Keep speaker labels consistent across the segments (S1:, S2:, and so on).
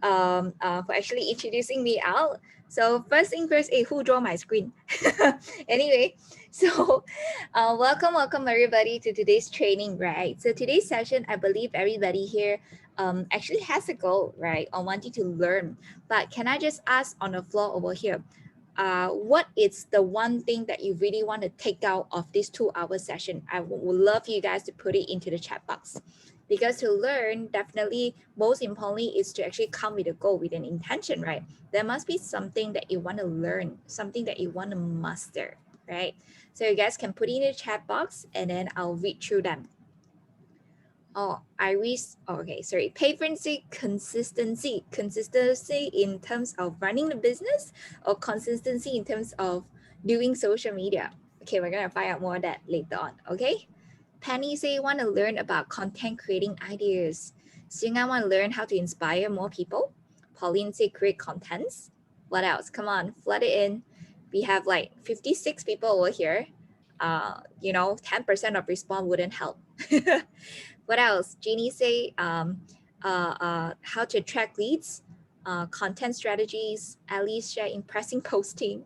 S1: for actually introducing me out. So first thing first, who draw my screen? Anyway, so welcome everybody to today's training, right? So today's session, I believe everybody here actually has a goal, right, on wanting to learn. But can I just ask on the floor over here, what is the one thing that you really want to take out of this 2 hour session? I would love you guys to put it into the chat box. Because to learn, definitely, most importantly, is to actually come with a goal, with an intention, right? There must be something that you want to learn, something that you want to master, right? So you guys can put it in the chat box and then I'll read through them. Oh, Iris, okay, sorry. Patroncy, consistency in terms of running the business or consistency in terms of doing social media. Okay, we're gonna find out more of that later on, okay? Penny say want to learn about content creating ideas. Singa want to learn how to inspire more people. Pauline say create contents. What else? Come on, flood it in. We have like 56 people over here. 10% of response wouldn't help. What else? Jeannie say how to attract leads, content strategies, Alice share impressing posting.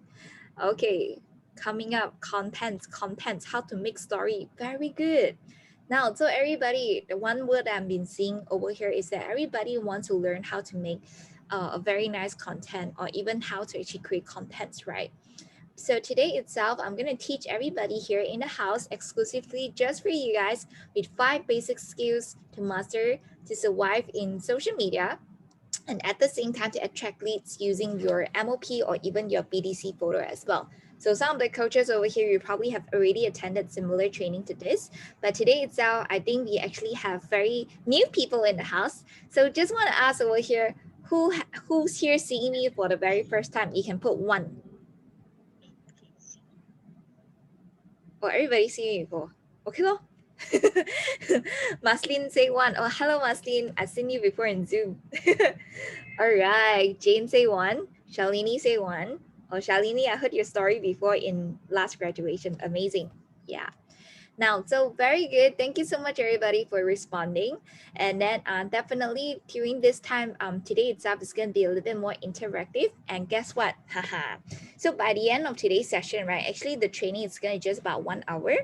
S1: Okay, coming up, contents, how to make story. Very good. Now, so everybody, the one word I've been seeing over here is that everybody wants to learn how to make a very nice content or even how to actually create contents, right? So today itself, I'm going to teach everybody here in the house exclusively just for you guys with 5 basic skills to master to survive in social media and at the same time to attract leads using your MOP or even your BDC photo as well. So some of the coaches over here, you probably have already attended similar training to this, but today itself, I think we actually have very new people in the house. So just want to ask over here, who's here seeing me for the very first time? You can put 1. Oh, everybody see me before. Okay, lor. Maslin say 1. Oh, hello, Maslin. I've seen you before in Zoom. All right. Jane say 1. Shalini say 1. Oh, Shalini, I heard your story before in last graduation. Amazing. Yeah. Now, so very good. Thank you so much, everybody, for responding. And then definitely during this time, today itself is going to be a little bit more interactive. And guess what? Haha. So by the end of today's session, right, actually the training is going to just about 1 hour.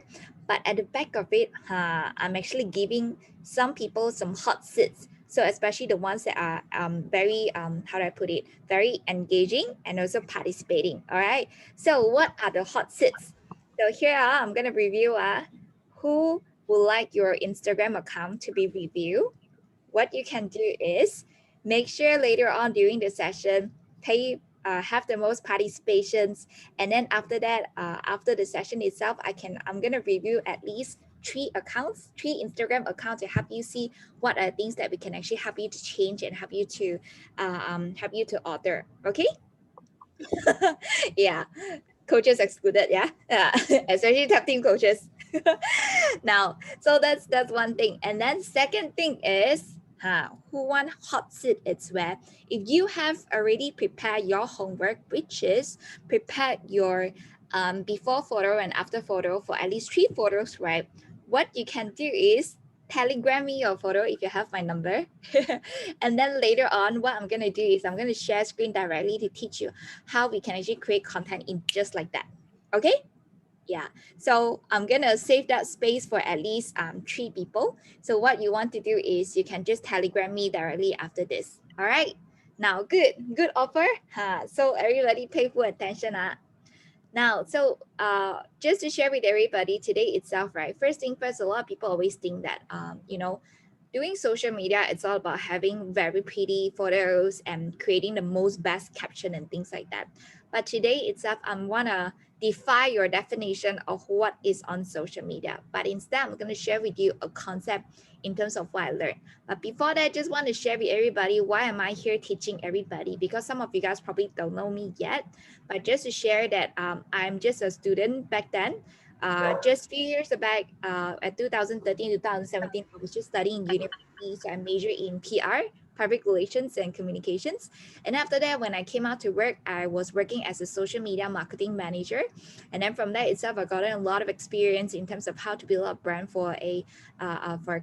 S1: But at the back of it, I'm actually giving some people some hot seats. So especially the ones that are very, how do I put it, very engaging and also participating. All right. So what are the hot seats? So here I'm going to review who would like your Instagram account to be reviewed. What you can do is make sure later on during the session, have the most participations. And then after that, after the session itself, I'm going to review at least 3 accounts, 3 Instagram accounts to help you see what are things that we can actually help you to change and help you to alter. Okay. Yeah, coaches excluded, yeah, especially top team coaches. Now, so that's one thing. And then second thing is who want hot seat? It's where if you have already prepared your homework, which is prepared your before photo and after photo for at least 3 photos, right? What you can do is telegram me your photo if you have my number. And then later on, what I'm going to do is I'm going to share screen directly to teach you how we can actually create content in just like that. Okay. Yeah, so I'm gonna save that space for at least 3 people. So what you want to do is you can just telegram me directly after this. All right. Now, good offer. So everybody pay full attention. Now, so just to share with everybody today itself, right? First thing first, a lot of people always think that doing social media, it's all about having very pretty photos and creating the most best caption and things like that. But today itself, I want to defy your definition of what is on social media. But instead, I'm going to share with you a concept in terms of what I learned. But before that, I just want to share with everybody, why am I here teaching everybody? Because some of you guys probably don't know me yet. But just to share that I'm just a student back then. Just few years back, at 2013, 2017, I was just studying university. So I majored in PR, public relations and communications. And after that, when I came out to work, I was working as a social media marketing manager. And then from that itself, I got a lot of experience in terms of how to build a brand for a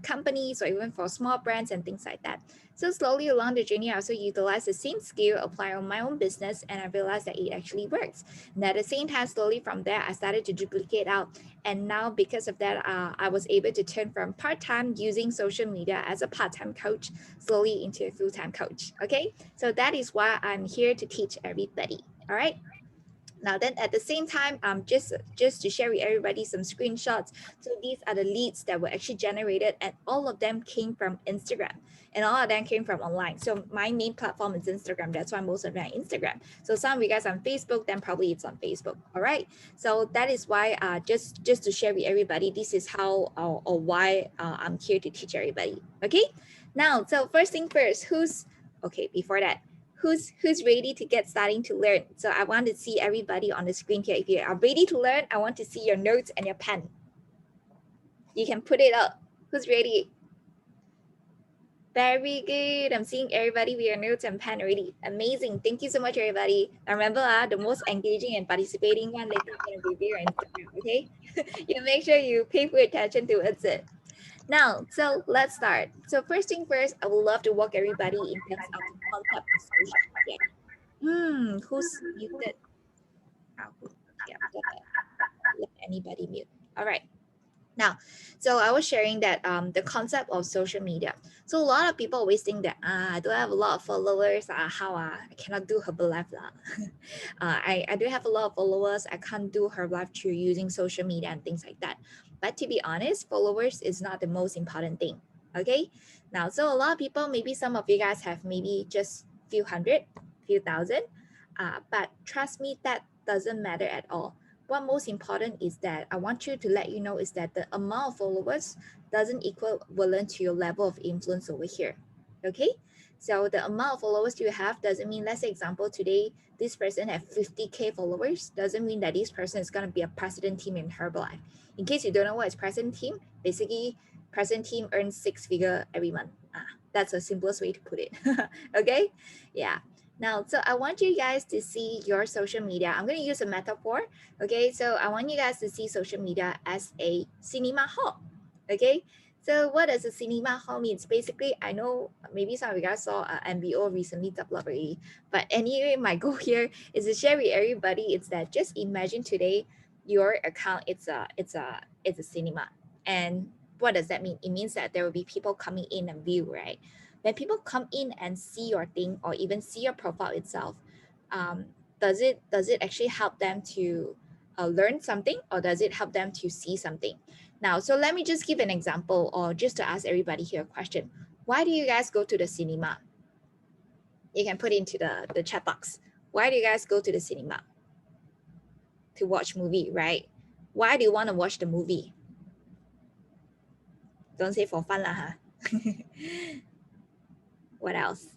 S1: companies or even for small brands and things like that. So slowly along the journey, I also utilized the same skill, apply on my own business, and I realized that it actually works. And at the same time, slowly from there, I started to duplicate out. And now because of that, I was able to turn from part-time using social media as a part-time coach, slowly into a full-time coach. Okay, so that is why I'm here to teach everybody. All right. Now then at the same time, just to share with everybody some screenshots. So these are the leads that were actually generated, and all of them came from Instagram, and all of them came from online. So my main platform is Instagram. That's why most of them are Instagram. So some of you guys on Facebook, then probably it's on Facebook. All right. So that is why just to share with everybody, this is how or why I'm here to teach everybody. Okay. Now, so first thing first, before that, who's ready to get starting to learn? So I want to see everybody on the screen here. If you are ready to learn, I want to see your notes and your pen. You can put it up. Who's ready? Very good. I'm seeing everybody with your notes and pen ready. Amazing. Thank you so much, everybody. Now remember, the most engaging and participating one later is going to be your Instagram, okay? You make sure you pay full attention towards it. Now, so let's start. So first thing first, I would love to walk everybody in terms of the concept of social media. Who's muted? Yeah, let anybody mute. All right. Now, so I was sharing that the concept of social media. So a lot of people always think that I don't have a lot of followers. I cannot do Herbalife. I do have a lot of followers. I can't do Herbalife through using social media and things like that. But to be honest, followers is not the most important thing. Okay. Now, so a lot of people, maybe some of you guys have maybe just few hundred, few thousand. But trust me, that doesn't matter at all. What most important is that I want you to let you know is that the amount of followers doesn't equivalent to your level of influence over here. Okay, so the amount of followers you have doesn't mean, let's say example, today this person have 50K followers, doesn't mean that this person is going to be a president team in Herbalife. In case you don't know what is president team, basically president team earns 6 figure every month. That's the simplest way to put it. Okay, yeah. Now, so I want you guys to see your social media. I'm going to use a metaphor. Okay, so I want you guys to see social media as a cinema hall. Okay, so what does a cinema hall means? Basically, I know maybe some of you guys saw MBO recently developed already, but anyway, my goal here is to share with everybody. It's that just imagine today your account. It's a cinema, and what does that mean? It means that there will be people coming in and view, right? When people come in and see your thing or even see your profile itself, um, does it actually help them to learn something, or does it help them to see something? Now, so let me just give an example, or just to ask everybody here a question. Why do you guys go to the cinema? You can put it into the chat box. Why do you guys go to the cinema? To watch movie, right? Why do you want to watch the movie? Don't say for fun lah, huh? What else?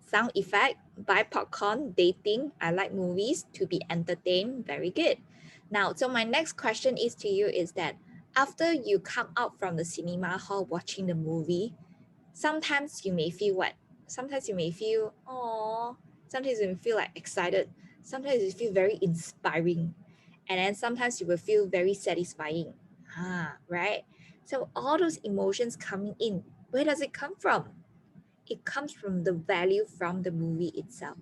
S1: Sound effect, buy popcorn, dating. I like movies to be entertained. Very good. Now, so my next question is to you is that after you come out from the cinema hall watching the movie, sometimes you may feel what? Sometimes you may feel, oh, sometimes you may feel like excited. Sometimes you feel very inspiring. And then sometimes you will feel very satisfying. Right? So all those emotions coming in, where does it come from? It comes from the value from the movie itself.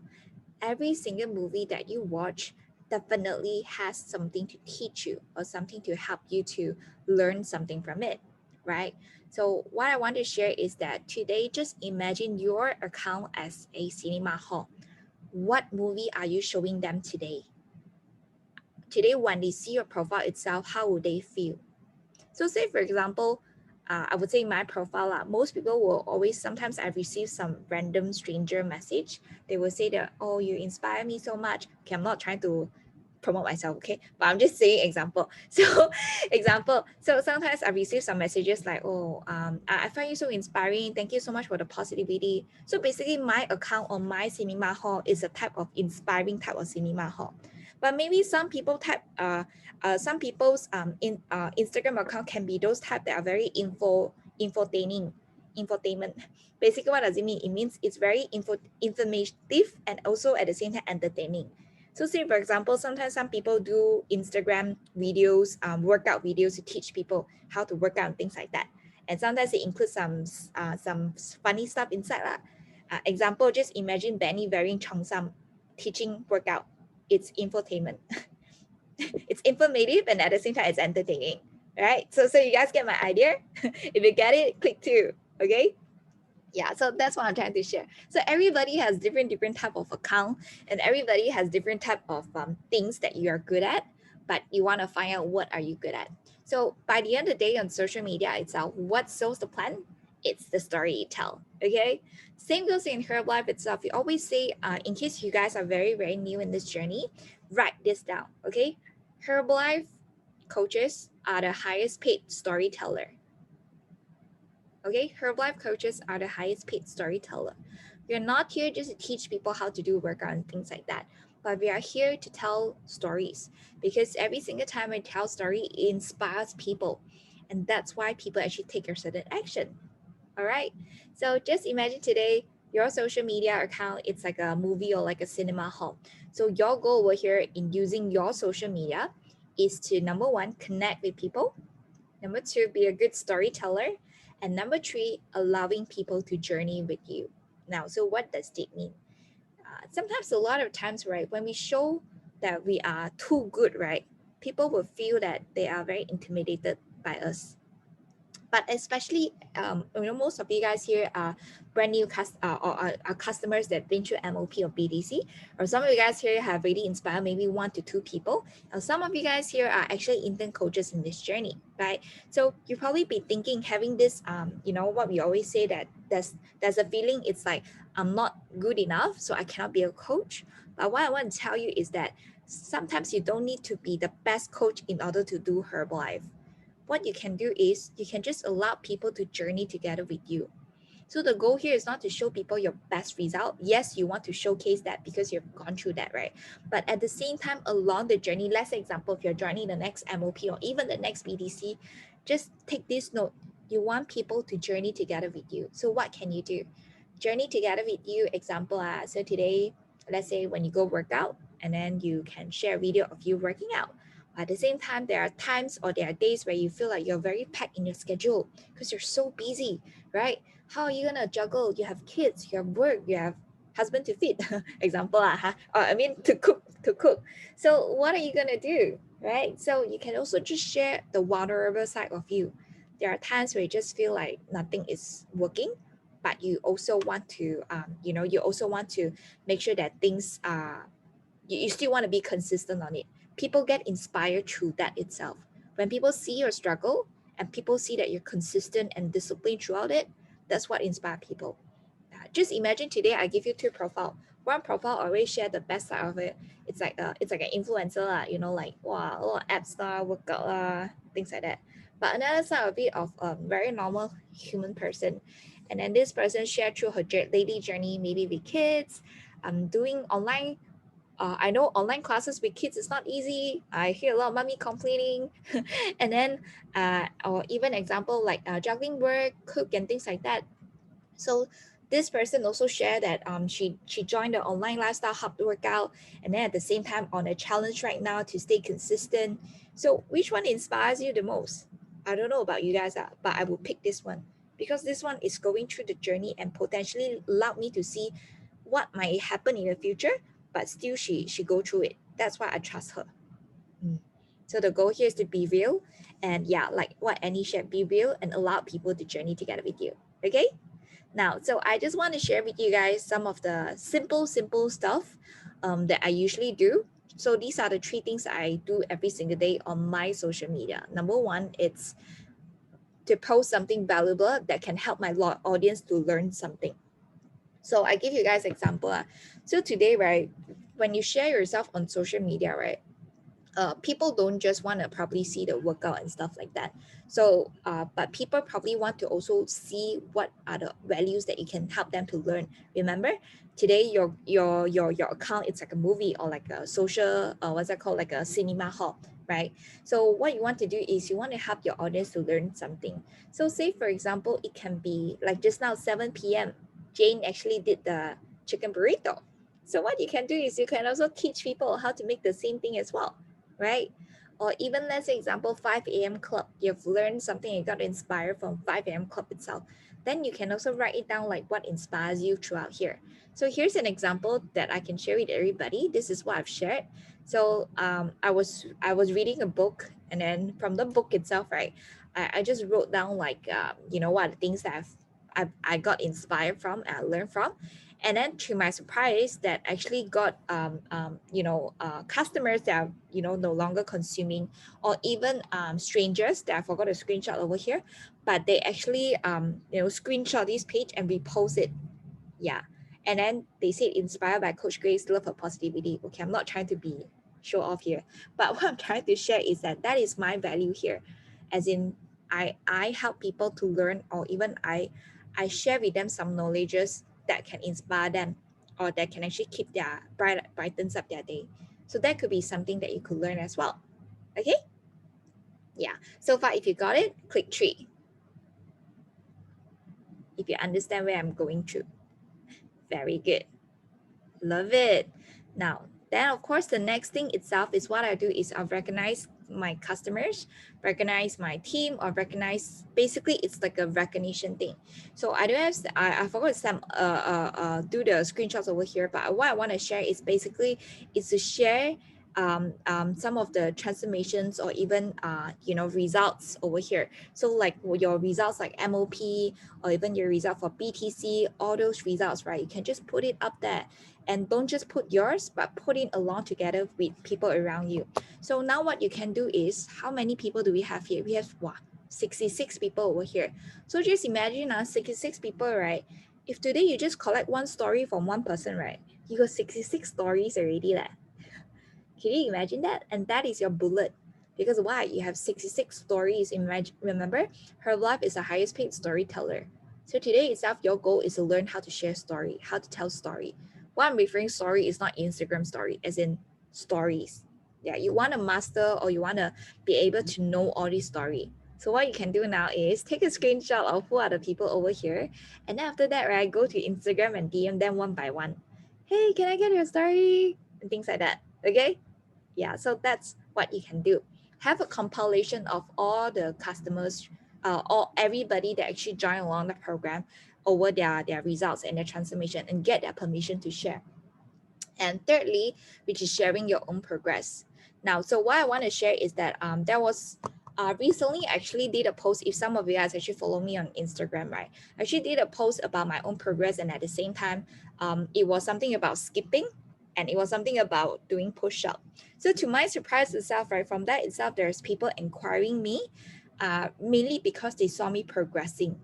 S1: Every single movie that you watch definitely has something to teach you or something to help you to learn something from it, right? So what I want to share is that today, just imagine your account as a cinema hall. What movie are you showing them today? Today, when they see your profile itself, how would they feel? So say, for example, I would say my profile, most people will always, sometimes I receive some random stranger message. They will say that, oh, you inspire me so much. Okay, I'm not trying to promote myself, okay? But I'm just saying example. So so sometimes I receive some messages like, oh, I find you so inspiring. Thank you so much for the positivity. So basically my account on my cinema hall is a type of inspiring type of cinema hall. But maybe some people some people's Instagram account can be those type that are very infotainment. Basically, what does it mean? It means it's very informative and also at the same time entertaining. So say for example, sometimes some people do Instagram videos, workout videos to teach people how to work out and things like that. And sometimes it includes some funny stuff inside lah. Example, just imagine Benny wearing cheongsam teaching workout. It's infotainment. It's informative and at the same time it's entertaining, right? So you guys get my idea? If you get it, click 2, okay? Yeah, so that's what I'm trying to share. So everybody has different type of account, and everybody has different type of things that you are good at, but you want to find out what are you good at. So by the end of the day on social media itself, what sells the plant? It's the story you tell, okay? Same goes in Herbalife itself. We always say, in case you guys are very new in this journey, write this down, okay? Herbalife coaches are the highest paid storyteller. Okay, Herbalife coaches are the highest paid storyteller. We are not here just to teach people how to do workout and things like that, but we are here to tell stories, because every single time I tell story, it inspires people, and that's why people actually take a certain action. All right. So just imagine today your social media account, it's like a movie or like a cinema hall. So your goal over here in using your social media is to, number one, connect with people. Number two, be a good storyteller. And number three, allowing people to journey with you. Now, so what does it mean? Sometimes, a lot of times, right, when we show that we are too good, right, people will feel that they are very intimidated by us. But especially, most of you guys here are brand new are customers that been through MOP or BDC, or some of you guys here have really inspired maybe 1 to 2 people, and some of you guys here are actually intern coaches in this journey, right? So you probably be thinking, having this, what we always say, that there's a feeling, it's like I'm not good enough, so I cannot be a coach. But what I want to tell you is that sometimes you don't need to be the best coach in order to do Herbalife. What you can do is you can just allow people to journey together with you. So the goal here is not to show people your best result. Yes, you want to showcase that because you've gone through that, right? But at the same time, along the journey, let's say example, if you're joining the next MOP or even the next BDC, just take this note. You want people to journey together with you. So what can you do? Journey together with you. Example, so today, let's say when you go work out, and then you can share a video of you working out. At the same time, there are times or there are days where you feel like you're very packed in your schedule because you're so busy, right? How are you gonna juggle? You have kids, you have work, you have husband to feed. Example, to cook. So what are you gonna do, right? So you can also just share the vulnerable side of you. There are times where you just feel like nothing is working, but you also want to, you also want to make sure that things are, you still want to be consistent on it. People get inspired through that itself. When people see your struggle and people see that you're consistent and disciplined throughout it, that's what inspires people. Just imagine today I give you 2 profile. One profile already share the best side of it. It's like an influencer lah, like wow, a lot of app star, workout things like that. But another side of it of a very normal human person, and then this person share through her daily journey, maybe with kids, doing online. I know online classes with kids is not easy. I hear a lot of mommy complaining, and then or even example like juggling work, cook, and things like that. So this person also shared that she joined the online lifestyle hub workout, and then at the same time on a challenge right now to stay consistent. So which one inspires you the most? I don't know about you guys, but I will pick this one because this one is going through the journey and potentially allowed me to see what might happen in the future, but still she go through it. That's why I trust her. Mm. So the goal here is to be real, and yeah, like what Annie shared, be real and allow people to journey together with you. Okay. Now, so I just want to share with you guys some of the simple stuff that I usually do. So these are the 3 things I do every single day on my social media. Number one, it's to post something valuable that can help my audience to learn something. So I give you guys example. So today, right, when you share yourself on social media, right, people don't just want to probably see the workout and stuff like that. So, but people probably want to also see what are the values that you can help them to learn. Remember, today your account, it's like a movie or like a social, what's that called, like a cinema hall, right? So what you want to do is you want to help your audience to learn something. So say for example, it can be like just now 7 p.m. Jane actually did the chicken burrito. So what you can do is you can also teach people how to make the same thing as well, right? Or even let's say example 5 a.m. club. You've learned something, you got inspired from 5 a.m. club itself. then you can also write it down like what inspires you throughout here. So here's an example that I can share with everybody. This is what I've shared. So I was reading a book, and then from the book itself, right, I just wrote down like you know what things that I got inspired from, I learned from, and then to my surprise, that actually got you know customers that are you know no longer consuming, or even strangers that I forgot to screenshot over here, but they actually you know screenshot this page and repost it. Yeah. And then they said inspired by Coach Grace, love her positivity. Okay, I'm not trying to be show off here, but what I'm trying to share is that that is my value here, as in I help people to learn, or even I share with them some knowledges that can inspire them, or that can actually keep their brightens up their day. So that could be something that you could learn as well. Okay. Yeah. So far, if you got it, click 3. If you understand where I'm going through. Very good. Love it. Now, then of course, the next thing itself is what I do is I recognize my customers, recognize my team, or recognize, basically it's like a recognition thing. So I do have, I forgot to do the screenshots over here, but what I want to share is basically is to share some of the transformations, or even you know results over here. So like your results like MOP, or even your result for BTC, all those results, right? You can just put it up there, and don't just put yours, but put it along together with people around you. So now what you can do is, how many people do we have here? We have 66 people over here. So just imagine 66 people, right? If today you just collect one story from one person, right? You got 66 stories already. Can you imagine that? And that is your bullet. Because why? You have 66 stories. Remember, Herbalife is the highest paid storyteller. So today itself, your goal is to learn how to share story, how to tell story. What I'm referring story is not Instagram story, as in stories. Yeah, you want to master, or you want to be able to know all these story. So what you can do now is take a screenshot of who are the people over here. And then after that, right, go to Instagram and DM them one by one. Hey, can I get your story? And things like that. Okay? Yeah, so that's what you can do. Have a compilation of all the customers, or everybody that actually join along the program, over their results and their transformation, and get their permission to share. And thirdly, which is sharing your own progress. Now, so what I want to share is that there was recently actually did a post. If some of you guys actually follow me on Instagram, right? I actually did a post about my own progress, and at the same time, it was something about skipping, and it was something about doing push-up. So to my surprise itself, right, from that itself, there's people inquiring me, mainly because they saw me progressing.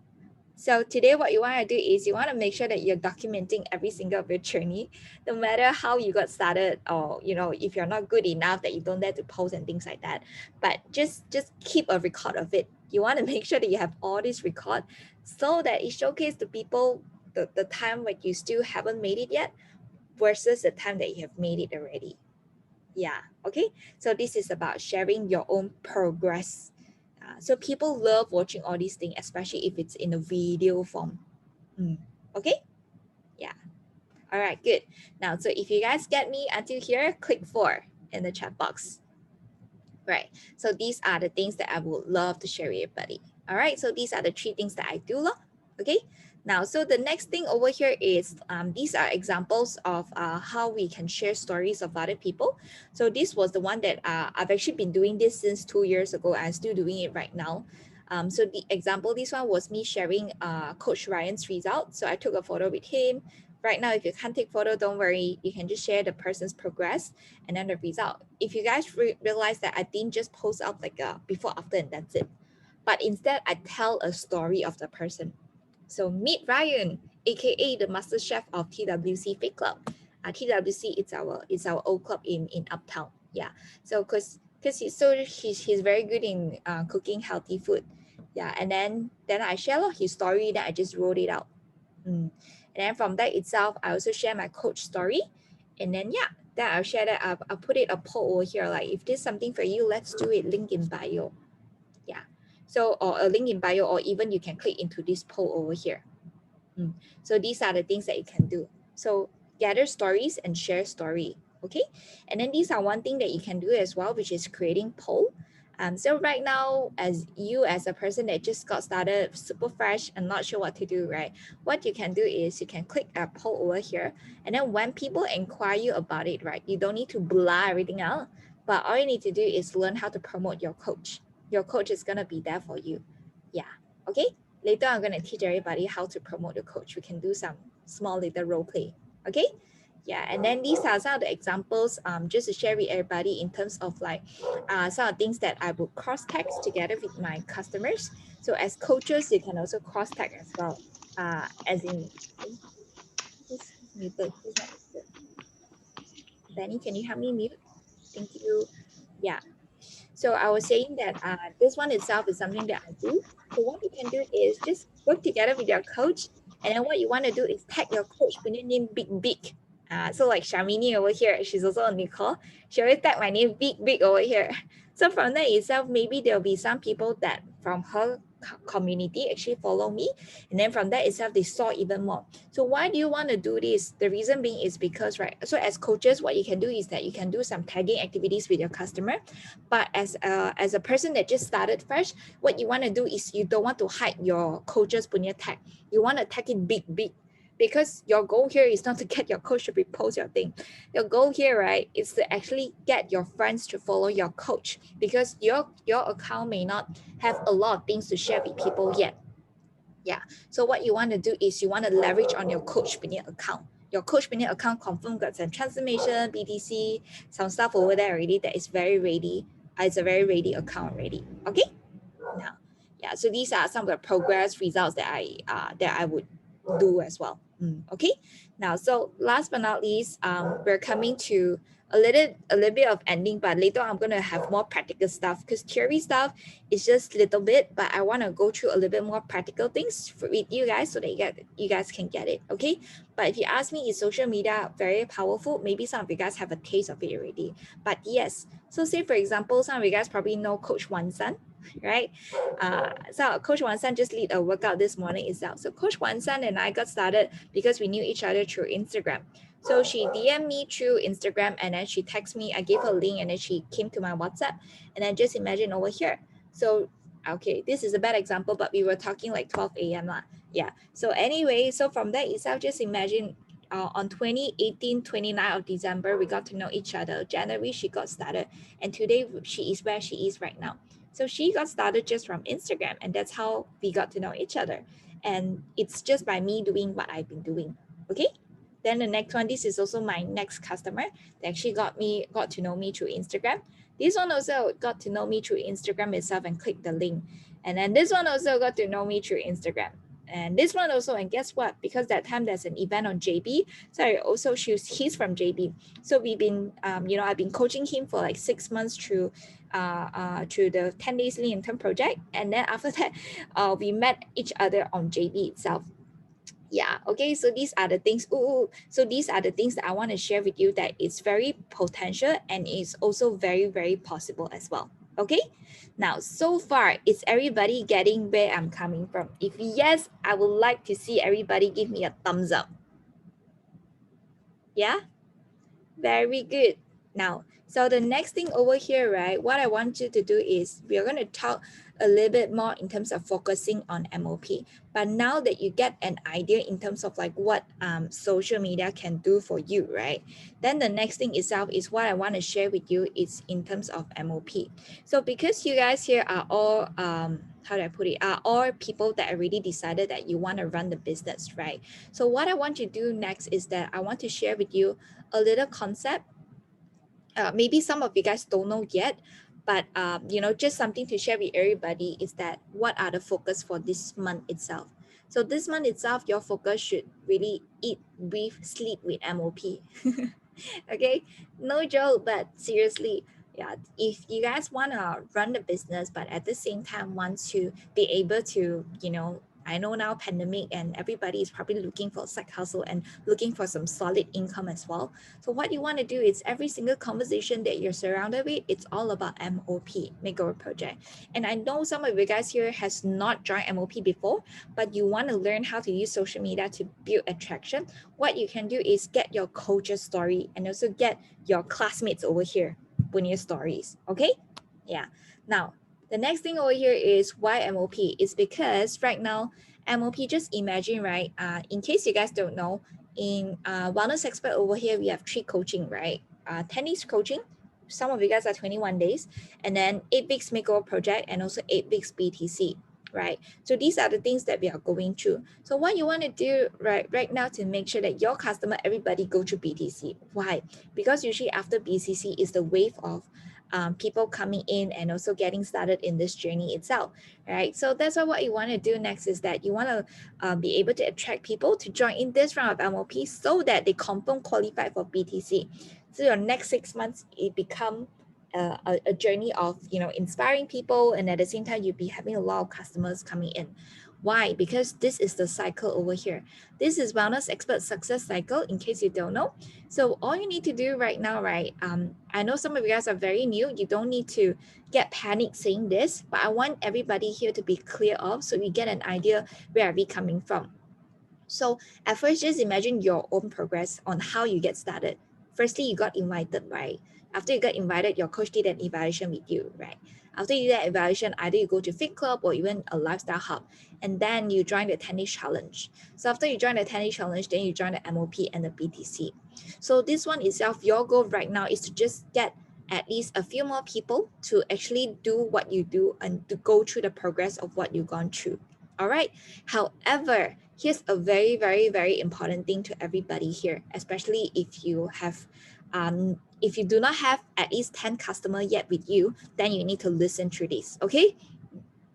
S1: So today what you want to do is you want to make sure that you're documenting every single of your journey, no matter how you got started, or you know if you're not good enough that you don't dare to post and things like that. But just keep a record of it. You want to make sure that you have all this record, so that it showcases to people the time when you still haven't made it yet, versus the time that you have made it already. Yeah, okay. So this is about sharing your own progress. So people love watching all these things, especially if it's in a video form. Okay? Yeah. All right, good. Now, so if you guys get me until here, click 4 in the chat box. Right. So these are the things that I would love to share with everybody. All right. So these are the 3 things that I do. Okay. Now, so the next thing over here is these are examples of how we can share stories of other people. So this was the one that I've actually been doing this since 2 years ago. I'm still doing it right now. So the example, this one was me sharing Coach Ryan's results. So I took a photo with him. Right now, if you can't take photo, don't worry. You can just share the person's progress and then the result. If you guys realize that I didn't just post up like a before, after, and that's it. But instead, I tell a story of the person. So meet Ryan, aka the master chef of TWC Fit Club. TWC it's our old club in Uptown. Yeah. So because he's very good in cooking healthy food. Yeah. And then I share his story. Then I just wrote it out. And then from that itself, I also share my coach story. And then then I'll share that. I'll put it a poll over here. Like if there's something for you, let's do it. Link in bio. Yeah. So, or a link in bio, or even you can click into this poll over here. So these are the things that you can do. So gather stories and share story. Okay. And then these are one thing that you can do as well, which is creating poll. So right now, as a person that just got started, super fresh and not sure what to do, right? What you can do is you can click a poll over here. And then when people inquire you about it, right, you don't need to blur everything out. But all you need to do is learn how to promote your coach. Your coach is going to be there for you. Yeah. Okay. Later, I'm going to teach everybody how to promote your coach. We can do some small little role play. Okay. Yeah. And then these are some of the examples just to share with everybody in terms of like some of the things that I would cross tag together with my customers. So as coaches, you can also cross tag as well. As in, who's muted? Who's not muted? Benny, can you help me mute? Thank you. Yeah. So I was saying that this one itself is something that I do. So what you can do is just work together with your coach. And then what you want to do is tag your coach with your name Big Big. So like Shamini over here, she's also on the call. She always tag my name Big Big over here. So from that itself, maybe there'll be some people that from her community actually follow me. And then from that itself, they saw even more. So why do you want to do this? The reason being is because, right, so as coaches, what you can do is that you can do some tagging activities with your customer. But as a person that just started fresh, what you want to do is you don't want to hide your coach's punya tag. You want to tag it big, big. Because your goal here is not to get your coach to repost your thing. Your goal here, right, is to actually get your friends to follow your coach, because your account may not have a lot of things to share with people yet. Yeah. So what you want to do is you want to leverage on your Coach Binion account. Your Coach Binion account confirm got some transformation, BDC, some stuff over there already that is very ready. It's a very ready account already. Okay. Now, yeah. So these are some of the progress results that I would do as well. Okay. Now, so last but not least, we're coming to a little bit of ending, but later I'm gonna have more practical stuff, because theory stuff is just a little bit, but I want to go through a little bit more practical things with you guys so that you guys can get it. Okay. But if you ask me, is social media very powerful? Maybe some of you guys have a taste of it already. But yes. So say for example, some of you guys probably know Coach Wan San, right? So Coach Wan San just lead a workout this morning itself. So Coach Wan San and I got started because we knew each other through Instagram. So she DM'd me through Instagram, and then she texted me. I gave her a link, and then she came to my WhatsApp. And then just imagine over here. So, okay, this is a bad example, but we were talking like 12 a.m. lah. Yeah. So anyway, so from that itself, just imagine on 2018, 29th of December, we got to know each other. January, she got started. And today, she is where she is right now. So she got started just from Instagram, and that's how we got to know each other. And it's just by me doing what I've been doing. Okay. Then the next one, this is also my next customer that actually got to know me through Instagram. This one also got to know me through Instagram itself and clicked the link. And then this one also got to know me through Instagram. And this one also, and guess what? Because that time there's an event on JB. So I also he's from JB. So we've been, I've been coaching him for like 6 months through the 10 days lean term project. And then after that, we met each other on JB itself. Yeah, okay, so these are the things. So these are the things that I want to share with you, that it's very potential and is also very, very possible as well. Okay, now so far, is everybody getting where I'm coming from? If yes, I would like to see everybody give me a thumbs up. Yeah, very good. Now, so the next thing over here, right, what I want you to do is we're going to talk a little bit more in terms of focusing on MOP. But now that you get an idea in terms of like what social media can do for you, right, then the next thing itself is what I want to share with you is in terms of MOP. So because you guys here are all, how do I put it, are all people that already decided that you want to run the business, right? So what I want you to do next is that I want to share with you a little concept. Maybe some of you guys don't know yet, but just something to share with everybody is that what are the focus for this month itself. So this month itself, your focus should really eat, breathe, sleep with MOP. Okay, no joke, but seriously, yeah, if you guys want to run the business but at the same time want to be able to, I know now pandemic and everybody is probably looking for a side hustle and looking for some solid income as well. So what you want to do is every single conversation that you're surrounded with, it's all about MOP, makeover project. And I know some of you guys here has not joined MOP before, but you want to learn how to use social media to build attraction. What you can do is get your coach's story and also get your classmates over here with your stories. Okay? Yeah. Now, the next thing over here is why MOP? It's because right now, MOP, just imagine, right? In case you guys don't know, in Wellness Expert over here, we have 3 coaching, right? 10 days coaching. Some of you guys are 21 days, and then 8 weeks makeover project, and also 8 weeks BTC, right? So these are the things that we are going through. So what you want to do right now to make sure that your customer, everybody go through BTC. Why? Because usually after BCC is the wave of people coming in and also getting started in this journey itself, right? So that's what you want to do next is that you want to be able to attract people to join in this round of MOP so that they confirm qualify for BTC. So your next 6 months, it become a journey of, inspiring people, and at the same time, you'll be having a lot of customers coming in. Why? Because this is the cycle over here. This is Wellness Expert Success Cycle, in case you don't know. So all you need to do right now, right? I know some of you guys are very new. You don't need to get panicked saying this, but I want everybody here to be clear of so you get an idea where are we coming from. So at first, just imagine your own progress on how you get started. Firstly, you got invited, right? After you got invited, your coach did an evaluation with you, right? After you did that evaluation, either you go to Fit Club or even a lifestyle hub, and then you join the 10-day challenge. So after you join the 10-day challenge, then you join the MOP and the BTC. So this one itself, your goal right now is to just get at least a few more people to actually do what you do and to go through the progress of what you've gone through. All right. However, here's a very, very, very important thing to everybody here, especially if you do not have at least 10 customers yet with you, then you need to listen through this. Okay.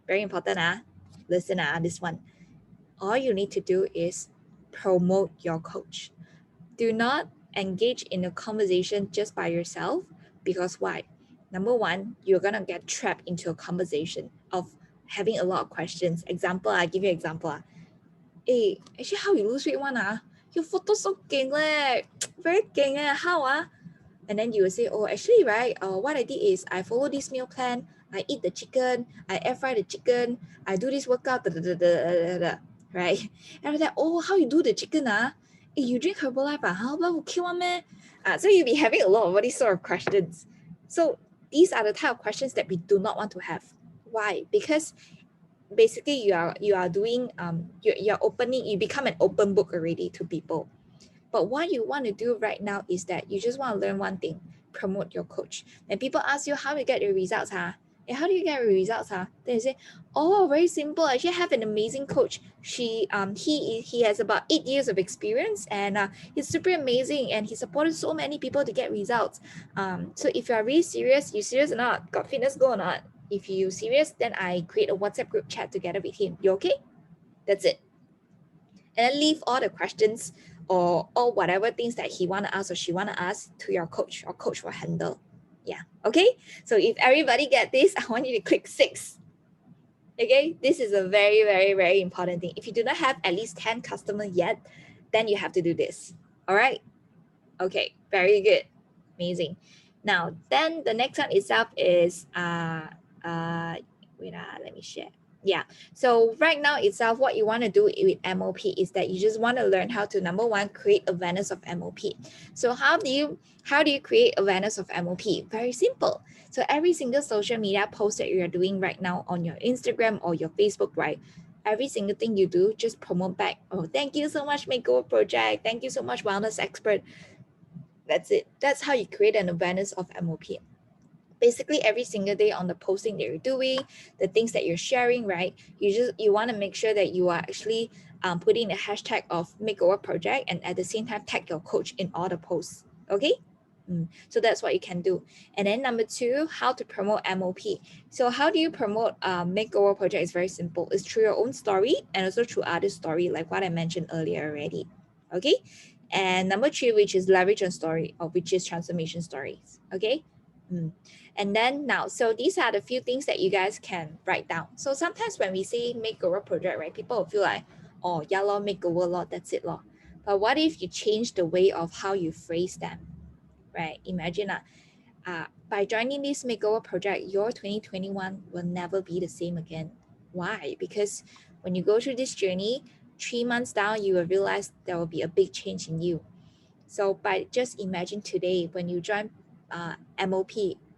S1: Very important. Listen, this one. All you need to do is promote your coach. Do not engage in a conversation just by yourself, because why? Number one, you're gonna get trapped into a conversation of having a lot of questions. Example, I give you an example. Actually, how you lose weight one? Your photo so king leh, very king how And then you will say, oh, actually, right, what I did is I follow this meal plan. I eat the chicken, I air fry the chicken, I do this workout, right? And after that, oh, how you do the chicken? You drink Herbalife, Herbalife will kill one man. So you'll be having a lot of these sort of questions. So these are the type of questions that we do not want to have. Why? Because basically you are doing you're opening, you become an open book already to people. But what you want to do right now is that you just want to learn one thing: promote your coach. And people ask you how you get your results, how do you get your results, Then you say, oh, very simple. I actually have an amazing coach. He has about 8 years of experience, and he's super amazing, and he supported so many people to get results. So if you are really serious, you serious or not, got fitness goal or not, if you serious, then I create a WhatsApp group chat together with him. You okay? That's it. And then leave all the questions or whatever things that he want to ask or she want to ask to your coach, or coach will handle. Yeah. Okay. So if everybody get this, I want you to click 6. Okay. This is a very, very, very important thing. If you do not have at least 10 customers yet, then you have to do this. All right. Okay. Very good. Amazing. Now, then the next one itself is, let me share. Yeah. So right now itself, what you want to do with MOP is that you just want to learn how to, number one, create awareness of MOP. So how do you create awareness of MOP? Very simple. So every single social media post that you're doing right now on your Instagram or your Facebook, right? Every single thing you do, just promote back. Oh, thank you so much, Makeover Project. Thank you so much, Wellness Expert. That's it. That's how you create an awareness of MOP. Basically, every single day on the posting that you're doing, the things that you're sharing, right? You want to make sure that you are actually putting a hashtag of Makeover Project, and at the same time tag your coach in all the posts. Okay. So that's what you can do. And then number 2, how to promote MOP. So how do you promote Makeover Project? Is very simple. It's through your own story and also through other story, like what I mentioned earlier already. Okay. And number 3, which is leverage on story, or which is transformation stories. Okay. And then now, so these are the few things that you guys can write down. So sometimes when we say Makeover Project, right, people will feel like, oh, yeah, lor, makeover, lor, that's it, lor. But what if you change the way of how you phrase them, right? Imagine by joining this Makeover Project, your 2021 will never be the same again. Why? Because when you go through this journey, 3 months down, you will realize there will be a big change in you. So by just imagine today, when you join MOP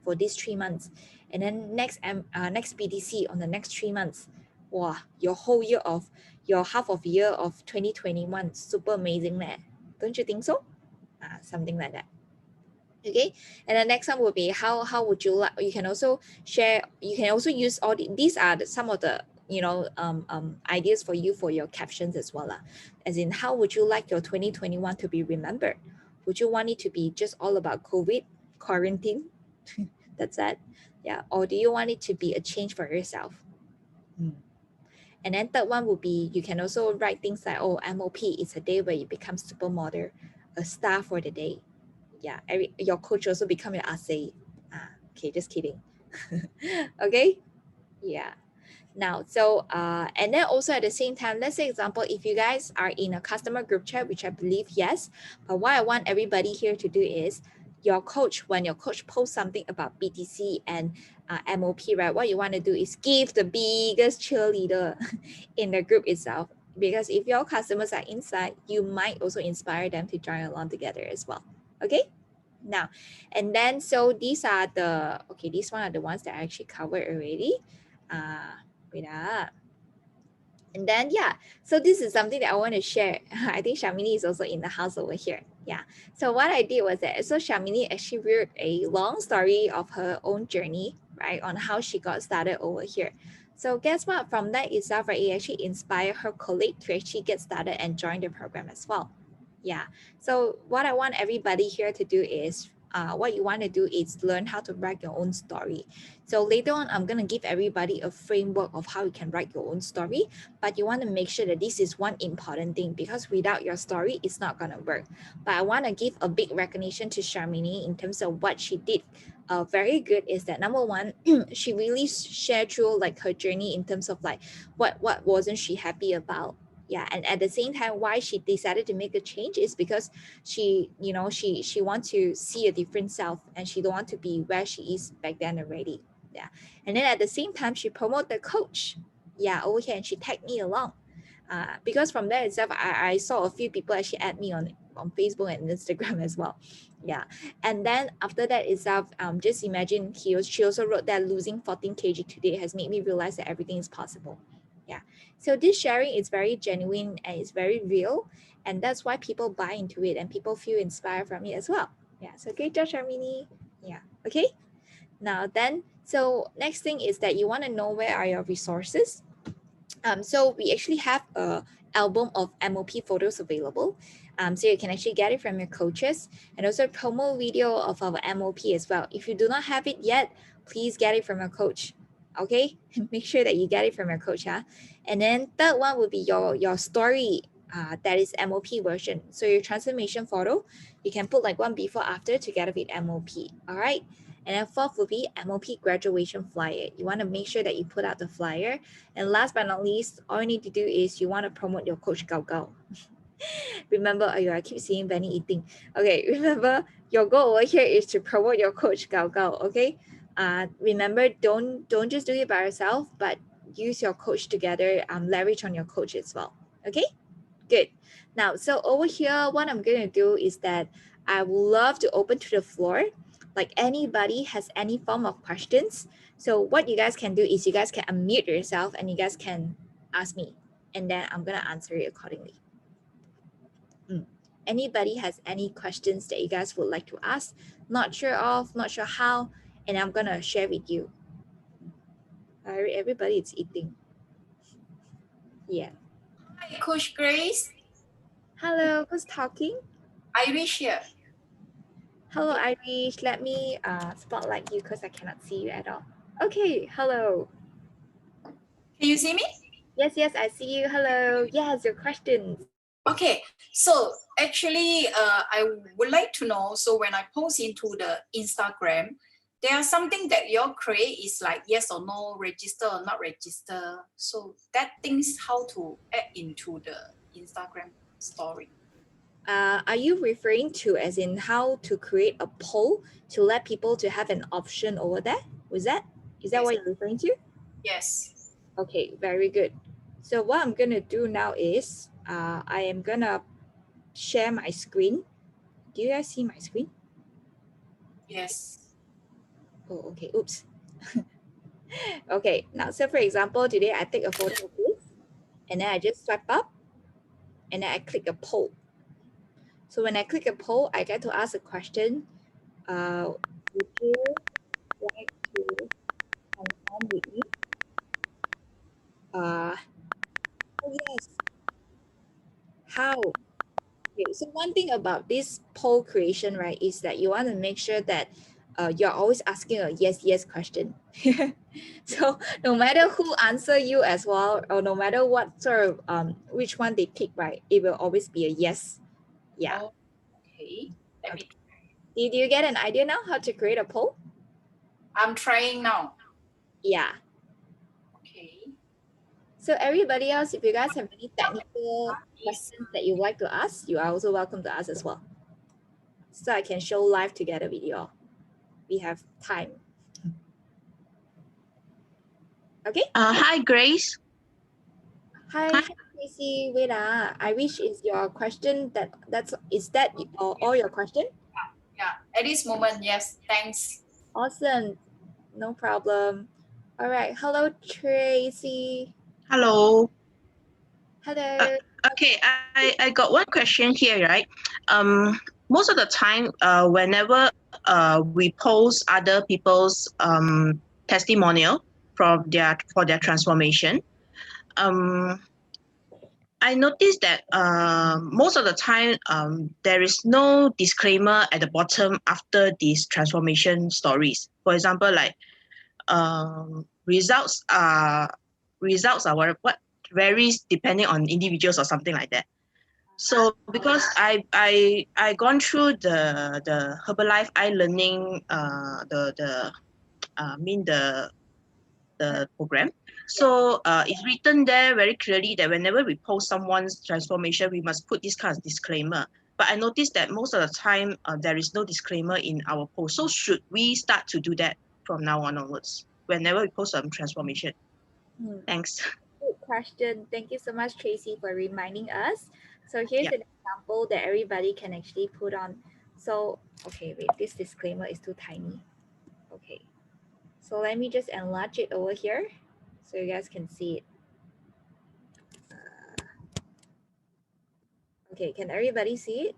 S1: for these 3 months, and then next BDC on the next 3 months. Wow, your whole year of your half of year of 2021, super amazing, leh. Don't you think so? Something like that. Okay, and the next one will be how would you like, you can also share, you can also use all these are some of the ideas for you for your captions as well, as in how would you like your 2021 to be remembered? Would you want it to be just all about COVID quarantine? That's it, yeah, or do you want it to be a change for yourself? And then third one would be, you can also write things like, oh, MOP is a day where you become supermodel, a star for the day. Yeah, your coach also become your assay. Okay, just kidding. Okay, yeah. Now, so and then also at the same time, let's say example, if you guys are in a customer group chat, which I believe yes, but what I want everybody here to do is, your coach, when your coach posts something about BTC and MOP, right, what you want to do is give the biggest cheerleader in the group itself, because if your customers are inside, you might also inspire them to join along together as well. Okay, now, and then so these are the, okay, these one are the ones that I actually covered already. Wait up. And then, yeah, so this is something that I want to share. I think Shamini is also in the house over here. Yeah. So what I did was that, so Shamini actually wrote a long story of her own journey, right, on how she got started over here. So guess what? From that itself, right, it actually inspired her colleague to actually get started and join the program as well. Yeah. So what I want everybody here to do is, what you want to do is learn how to write your own story. So later on, I'm going to give everybody a framework of how you can write your own story, but you want to make sure that this is one important thing, because without your story, it's not going to work. But I want to give a big recognition to Sharmini in terms of what she did. Very good is that, number one, she really shared through like her journey in terms of like what wasn't she happy about. Yeah, and at the same time, why she decided to make a change is because she, you know, she wants to see a different self, and she don't want to be where she is back then already. Yeah, and then at the same time, she promote the coach. Yeah, over here, and she tagged me along. Because from there itself, I saw a few people actually add me on Facebook and Instagram as well. Yeah, and then after that itself, just imagine she also wrote that losing 14 kg today has made me realize that everything is possible. Yeah, so this sharing is very genuine and it's very real, and that's why people buy into it and people feel inspired from it as well. Yeah, so great job, Sharmini. Yeah, okay. Now then, so next thing is that you want to know where are your resources. So we actually have a album of MOP photos available. So you can actually get it from your coaches, and also a promo video of our MOP as well. If you do not have it yet, please get it from your coach. Okay, make sure that you get it from your coach. And then third one would be your story. That is MOP version. So your transformation photo, you can put like one before after together with MOP. All right. And then fourth would be MOP graduation flyer. You want to make sure that you put out the flyer. And last but not least, all you need to do is you want to promote your coach Gao Gao. Remember, I keep seeing Benny eating. Okay, remember your goal over here is to promote your coach Gao Gao. Okay, remember, don't just do it by yourself, but use your coach together. Leverage on your coach as well. Okay, good. Now, so over here, what I'm gonna do is that I would love to open to the floor. Like anybody has any form of questions. So what you guys can do is you guys can unmute yourself and you guys can ask me, and then I'm gonna answer it accordingly. Anybody has any questions that you guys would like to ask, not sure of, not sure how, and I'm gonna share with you. Everybody is eating. Yeah.
S2: Hi, Coach Grace.
S1: Hello, who's talking?
S2: Irish here.
S1: Hello, Irish. Let me spotlight you because I cannot see you at all. Okay, hello.
S2: Can you see me?
S1: Yes, I see you. Hello. Yes, your questions.
S2: Okay, so actually, I would like to know, so when I post into the Instagram, there are something that you create is like yes or no, register or not register. So that things how to add into the Instagram story.
S1: Are you referring to as in how to create a poll to let people to have an option over there? Is that
S2: Yes.
S1: what you're referring to?
S2: Yes.
S1: Okay, very good. So what I'm gonna do now is I am gonna share my screen. Do you guys see my screen?
S2: Yes.
S1: Oh, okay. Oops. Okay, now so for example, today I take a photo of this and then I just swipe up and then I click a poll. So when I click a poll, I get to ask a question. Would you like to transform with me? Oh yes. How? Okay, so one thing about this poll creation, right, is that you want to make sure that you're always asking a yes question. So no matter who answer you as well, or no matter what sort of which one they pick, right, it will always be a yes. Yeah.
S2: Oh, okay. Let me.
S1: Did you get an idea now how to create a poll?
S2: I'm trying now.
S1: Yeah.
S2: Okay.
S1: So everybody else, if you guys have any technical questions that you'd like to ask, you are also welcome to ask as well. So I can show live together with you all. We have time. Okay.
S3: Hi, Grace.
S1: Hi, Tracy. Wait, I wish is your question is that all your question?
S2: Yeah. At this moment, yes. Thanks.
S1: Awesome. No problem. All right. Hello, Tracy.
S3: Hello.
S1: Hello.
S3: Okay, I got one question here, right? Most of the time, whenever we post other people's testimonial for their transformation, I noticed that most of the time there is no disclaimer at the bottom after these transformation stories. For example, like results are what varies depending on individuals or something like that. So because I gone through the Herbalife iLearning the program. So it's written there very clearly that whenever we post someone's transformation, we must put this kind of disclaimer. But I noticed that most of the time there is no disclaimer in our post. So should we start to do that from now on onwards whenever we post some transformation? Thanks.
S1: Good question. Thank you so much, Tracy, for reminding us. So here's an example that everybody can actually put on. So, okay, wait, this disclaimer is too tiny. Okay. So let me just enlarge it over here so you guys can see it. Okay, can everybody see it?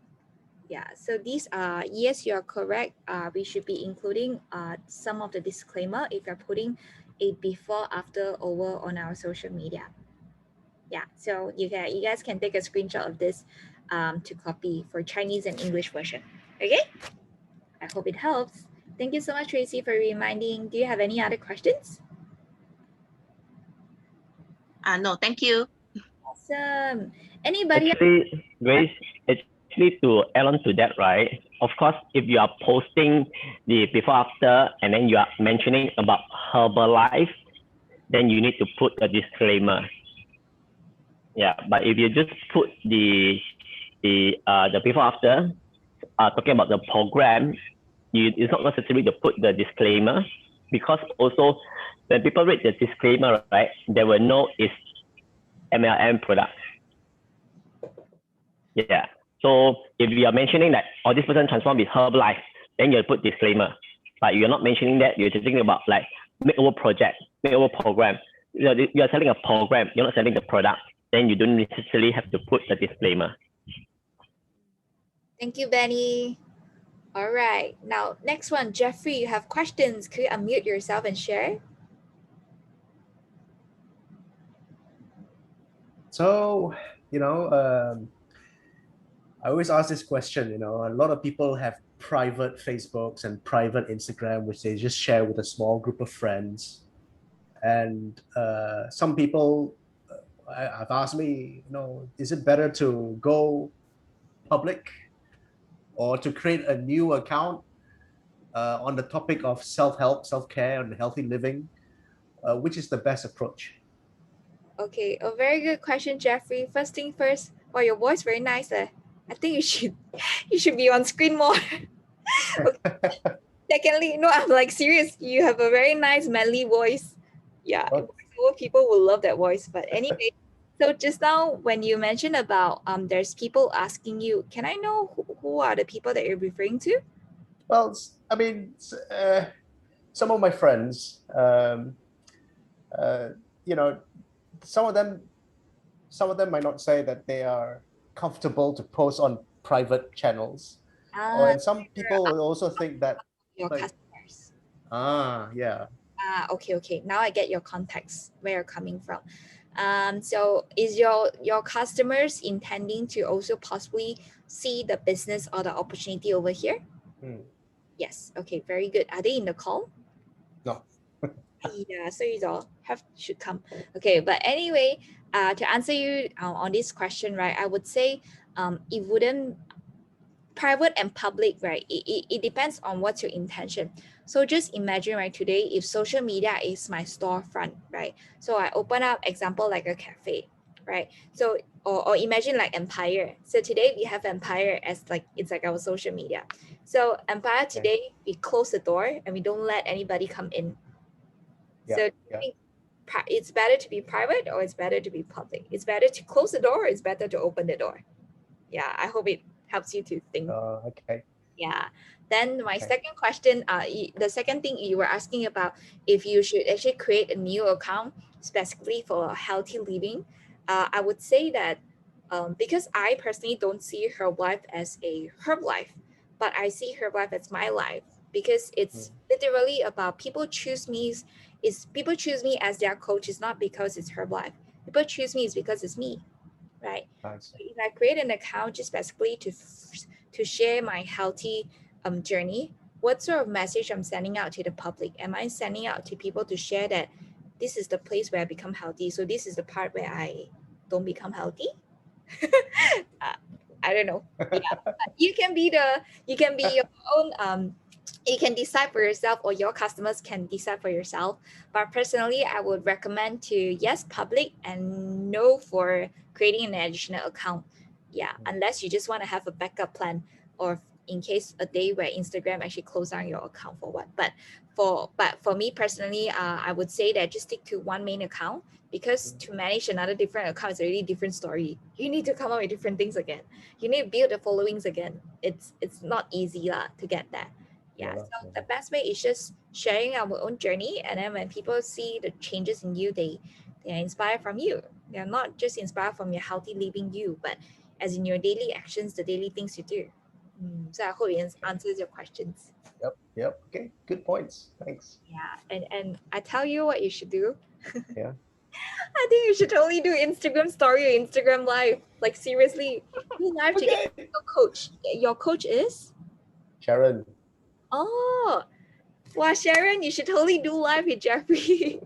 S1: Yeah, so these are, yes, you're correct. We should be including some of the disclaimer if you're putting a before, after, over on our social media. Yeah, so you guys can take a screenshot of this to copy for Chinese and English version. Okay, I hope it helps. Thank you so much, Tracy, for reminding. Do you have any other questions?
S3: No, thank you.
S1: Awesome. Anybody?
S4: Actually, Grace, actually to add on to that, right? Of course, if you are posting the before after and then you are mentioning about Herbalife, then you need to put a disclaimer. Yeah, but if you just put the before after, talking about the program, it's not necessary to put the disclaimer, because also when people read the disclaimer, right, they will know it's MLM product. Yeah. So if you are mentioning that, oh, this person transformed with Herbalife, then you'll put disclaimer. But you're not mentioning that, you're just thinking about like makeover project, makeover program. You're selling a program, you're not selling the product. Then you don't necessarily have to put the disclaimer.
S1: Thank you, Benny. All right. Now, next one, Jeffrey, you have questions. Could you unmute yourself and share?
S5: So, I always ask this question, a lot of people have private Facebooks and private Instagram, which they just share with a small group of friends. And some people have asked me, is it better to go public or to create a new account on the topic of self-help, self-care, and healthy living? Which is the best approach?
S1: Okay, a very good question, Jeffrey. First thing first, wow, your voice very nice. I think you should be on screen more. Okay. Secondly, no, I'm like serious. You have a very nice manly voice. Yeah, people will love that voice. But anyway, so just now when you mentioned about there's people asking you, can I know who are the people that you're referring to?
S5: Well, I mean, some of my friends, you know, some of them might not say that they are comfortable to post on private channels, and some people will also think that
S1: Your
S5: like,
S1: customers.
S5: yeah.
S1: Okay. Now I get your context where you're coming from. So is your customers intending to also possibly see the business or the opportunity over here? Yes. Okay. Very good. Are they in the call?
S5: No.
S1: Yeah. So you all should come. Okay. But anyway, to answer you on this question, right? I would say it wouldn't private and public, right? It depends on what's your intention. So just imagine, right, today, if social media is my storefront, right? So I open up, example, like a cafe, right? So, or imagine like Empire. So today we have Empire as like, it's like our social media. So Empire today, we close the door and we don't let anybody come in. So it's better to be private or it's better to be public? It's better to close the door or it's better to open the door? Yeah, I hope it helps you to think.
S5: Okay.
S1: Yeah. Then my second question, the second thing you were asking about if you should actually create a new account specifically for healthy living. I would say that because I personally don't see Herbalife as a Herbalife, but I see Herbalife as my life because it's literally about people choose me as their coach. It's not because it's Herbalife. People choose me is because it's me, right?
S5: Nice.
S1: So if I create an account just basically to share my healthy journey, what sort of message I'm sending out to the public? Am I sending out to people to share that this is the place where I become healthy, so this is the part where I don't become healthy? I don't know. Yeah. You can be your own you can decide for yourself or your customers can decide for yourself. But personally, I would recommend to yes, public, and no for creating an additional account. Yeah, unless you just want to have a backup plan or in case a day where Instagram actually close down your account for what. But for me personally, I would say that just stick to one main account because to manage another different account is a really different story. You need to come up with different things again. You need to build the followings again. It's not easy to get that. Yeah, so the best way is just sharing our own journey, and then when people see the changes in you, they are inspired from you. They're not just inspired from your healthy living you, but as in your daily actions, the daily things you do. So I hope it answers your questions.
S5: Yep. Okay, good points. Thanks.
S1: Yeah, and I tell you what you should do.
S5: Yeah.
S1: I think you should totally do Instagram story or Instagram live. Like seriously, do live to get your coach. Your coach is
S5: Sharon.
S1: Oh, wow, Sharon, you should totally do live with Jeffrey.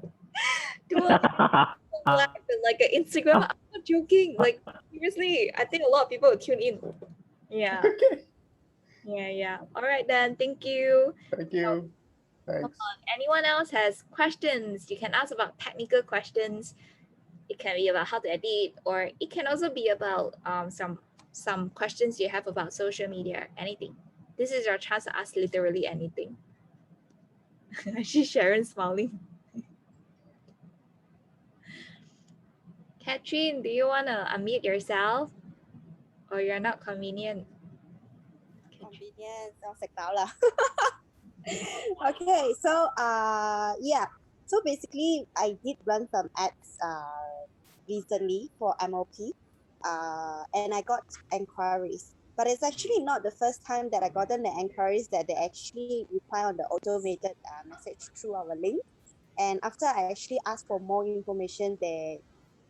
S1: Do a live with like an Instagram. I'm not joking. Like seriously, I think a lot of people will tune in. Yeah.
S5: Okay.
S1: Yeah. All right then. Thank you.
S5: Thank you. Thanks.
S1: Anyone else has questions? You can ask about technical questions. It can be about how to edit, or it can also be about some questions you have about social media. Anything. This is your chance to ask literally anything. I see Sharon smiling. Catherine, do you want to unmute yourself? Or you're not convenient?
S6: Convenient, okay, so yeah. So basically I did run some ads recently for MOP. And I got inquiries. But it's actually not the first time that I gotten the inquiries that they actually reply on the automated message through our link. And after I actually asked for more information, they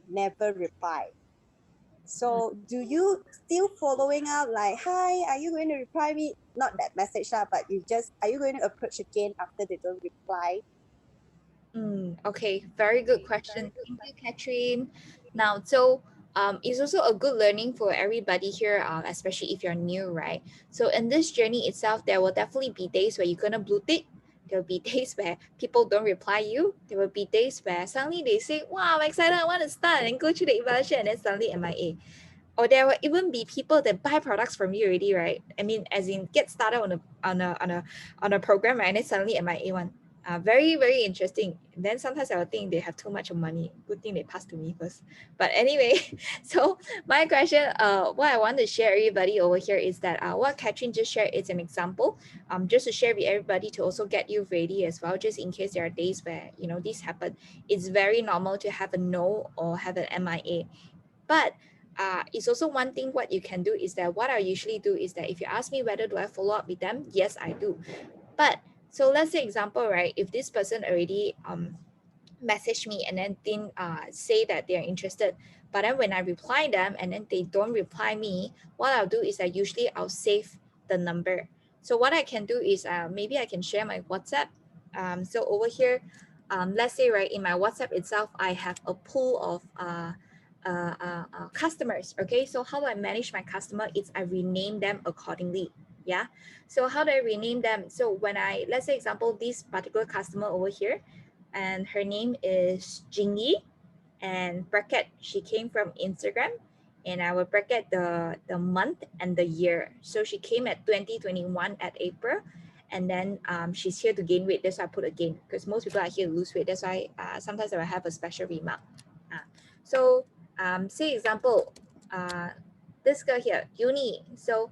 S6: never reply. So do you still following up like, hi, are you going to reply me? Not that message, but are you going to approach again after they don't reply?
S1: Okay, very good question. Thank you, Catherine. Now, so it's also a good learning for everybody here, especially if you're new, right? So in this journey itself, there will definitely be days where you're gonna blue tick. There will be days where people don't reply you. There will be days where suddenly they say, wow, I'm excited, I want to start, and go through the evaluation, and then suddenly MIA. Or there will even be people that buy products from you already, right? I mean, as in get started on a program, right? And then suddenly MIA one. Very, very interesting. Then sometimes I would think they have too much of money. Good thing they passed to me first. But anyway, so my question, what I want to share everybody over here is that what Catherine just shared is an example, just to share with everybody to also get you ready as well, just in case there are days where, you know, this happen. It's very normal to have a no or have an MIA. But it's also one thing what you can do is that what I usually do is that if you ask me whether do I follow up with them, yes, I do. But so let's say example, right? If this person already message me and then didn't say that they are interested, but then when I reply them and then they don't reply me, what I'll do is that usually I'll save the number. So what I can do is maybe I can share my WhatsApp. So over here, let's say right in my WhatsApp itself, I have a pool of customers. Okay, so how do I manage my customer? Is I rename them accordingly. Yeah, so how do I rename them? So when I, let's say example, this particular customer over here, and her name is Jingyi, and bracket, she came from Instagram, and I will bracket the month and the year. So she came at 2021 at April, and then she's here to gain weight. That's why I put again, because most people are here to lose weight. That's why sometimes I will have a special remark. So say example, this girl here, Uni. So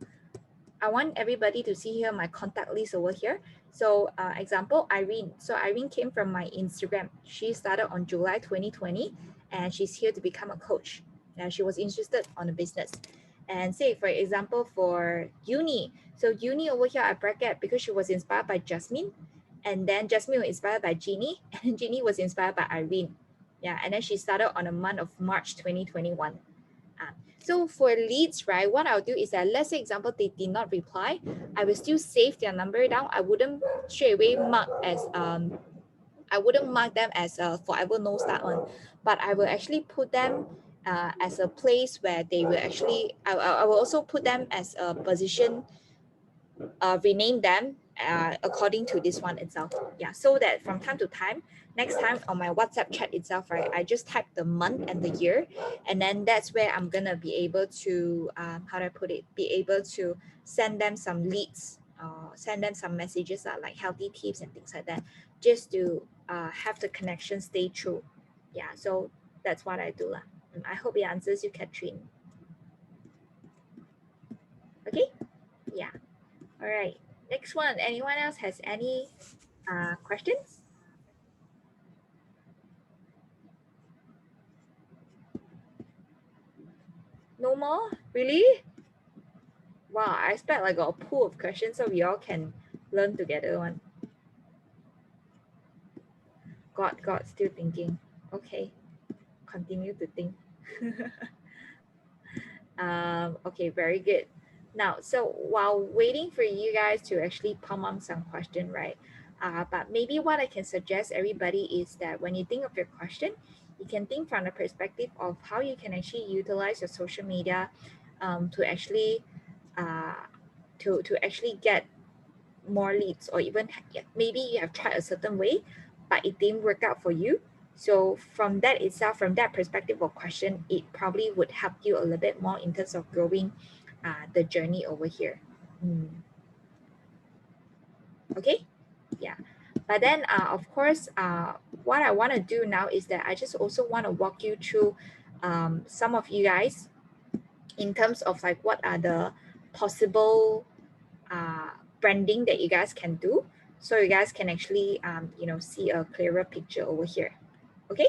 S1: I want everybody to see here my contact list over here. So example, Irene. So Irene came from my Instagram. She started on July 2020 and she's here to become a coach. She was interested on the business. And say for example for Uni. So Uni over here I bracket because she was inspired by Jasmine, and then Jasmine was inspired by Jeannie, and Jeannie was inspired by Irene. Yeah, and then she started on the month of March 2021. So for leads, right, what I'll do is that let's say example, they did not reply, I will still save their number down. I wouldn't straight away mark as, I wouldn't mark them as a forever no start on, but I will actually put them as a place where they will actually, I will also put them as a position, rename them according to this one itself. Yeah, so that from time to time, next time on my WhatsApp chat itself, right, I just type the month and the year, and then that's where I'm gonna be able to, how do I put it, be able to send them some leads, send them some messages like healthy tips and things like that, just to have the connection stay true. Yeah, so that's what I do. I hope it answers you, Catherine. Okay, yeah. All right, next one. Anyone else has any questions? No more? Really? Wow, I expect like a pool of questions so we all can learn together one. God, still thinking. Okay, continue to think. Okay, very good. Now, so while waiting for you guys to actually pump on some question, right? But maybe what I can suggest everybody is that when you think of your question, you can think from the perspective of how you can actually utilize your social media to actually to actually get more leads, or even maybe you have tried a certain way, but it didn't work out for you. So from that itself, from that perspective of question, it probably would help you a little bit more in terms of growing the journey over here. Okay, yeah. But then of course, what I want to do now is that I just also want to walk you through some of you guys in terms of like what are the possible branding that you guys can do, so you guys can actually you know, see a clearer picture over here. Okay,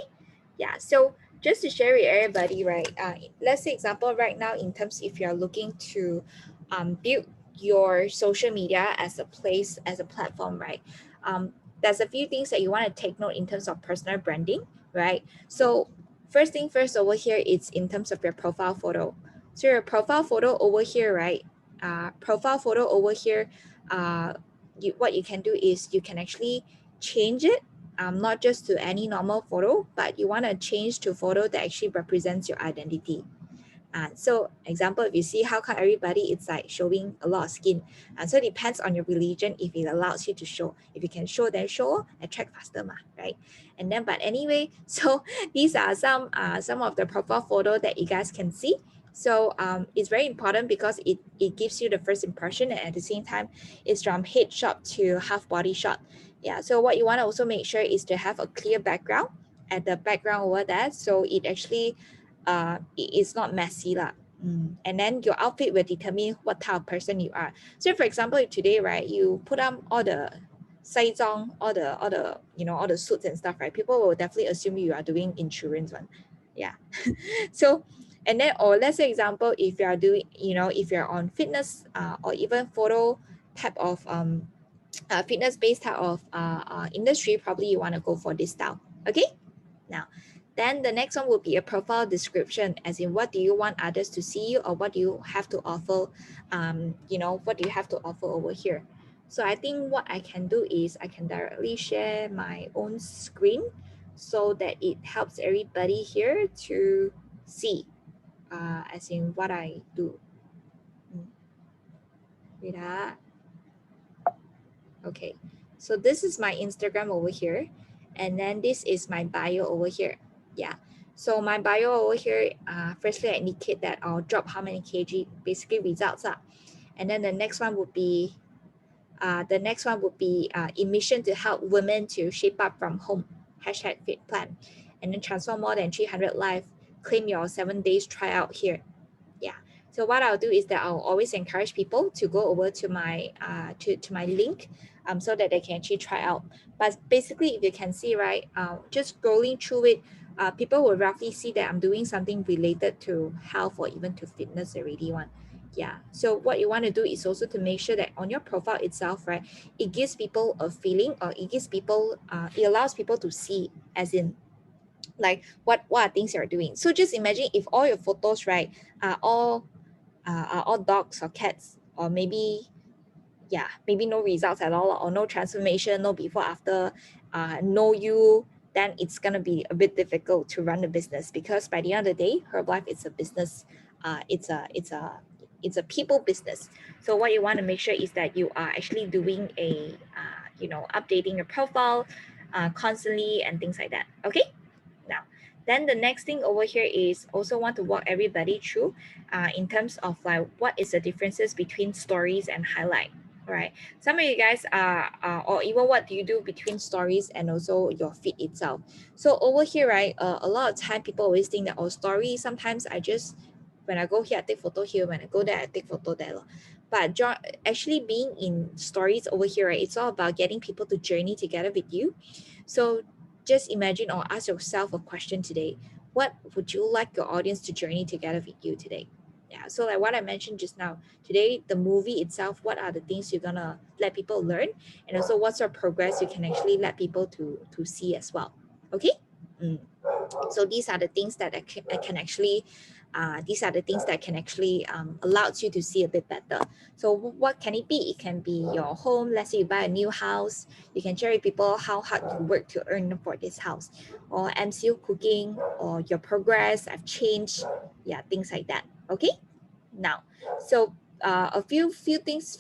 S1: yeah. So just to share with everybody, right, let's say example right now in terms if you're looking to build your social media as a place, as a platform, right, there's a few things that you want to take note in terms of personal branding, right? So first thing first over here, it's in terms of your profile photo. So your profile photo over here, right, profile photo over here, what you can do is you can actually change it, not just to any normal photo, but you want to change to photo that actually represents your identity. So example, if you see how come everybody it's like showing a lot of skin, and so it depends on your religion if it allows you to show. If you can show, then show, attract faster, right? And then, but anyway, so these are some of the profile photo that you guys can see. So it's very important because it gives you the first impression, and at the same time, it's from head shot to half body shot. Yeah, so what you want to also make sure is to have a clear background at the background over there, so it actually it is not messy lah. And then your outfit will determine what type of person you are. So for example, if today, right, you put on all the saizong, all the you know, all the suits and stuff, right, people will definitely assume you are doing insurance one. Yeah. So, and then, or let's say example, if you are doing, you know, if you're on fitness or even photo type of fitness based type of industry, probably you want to go for this style. Okay. Now, then the next one will be a profile description, as in what do you want others to see you, or what do you have to offer, you know, what do you have to offer over here. So I think what I can do is I can directly share my own screen so that it helps everybody here to see, as in what I do. Wait, okay, so this is my Instagram over here, and then this is my bio over here. Yeah, so my bio over here, firstly I indicate that I'll drop how many kg, basically results up. And then the next one would be emission to help women to shape up from home, #FitPlan. And then transform more than 300 lives, claim your 7 days tryout here. Yeah, so what I'll do is that I'll always encourage people to go over to my to my link, so that they can actually try out. But basically, if you can see, right, just scrolling through it, people will roughly see that I'm doing something related to health or even to fitness already one. Yeah, so what you want to do is also to make sure that on your profile itself, right, it gives people a feeling, or it gives people it allows people to see, as in like what are things you're doing. So just imagine if all your photos, right, are all dogs or cats, or maybe, yeah, maybe no results at all, or no transformation, no before after, no you, then it's going to be a bit difficult to run the business, because by the end of the day, Herbalife is a business. It's a people business. So what you want to make sure is that you are actually doing a you know, updating your profile constantly and things like that. Okay. Now, then the next thing over here is also want to walk everybody through in terms of like what is the differences between stories and highlight. All right, some of you guys are or even what do you do between stories and also your feed itself. So over here, right, a lot of time people always think that, oh, story, sometimes I just, when I go here I take photo here, when I go there I take photo there. But actually being in stories over here, right, it's all about getting people to journey together with you. So just imagine or ask yourself a question today. What would you like your audience to journey together with you today? Yeah, so like what I mentioned just now, today, the movie itself, what are the things you're gonna let people learn? And also what's your progress you can actually let people to see as well. Okay? So these are the things that I can actually these are the things that can actually allows you to see a bit better. So what can it be? It can be your home. Let's say you buy a new house, you can share with people how hard you work to earn for this house, or MCU cooking, or your progress I've changed. Yeah, things like that. Okay. Now, so a few more things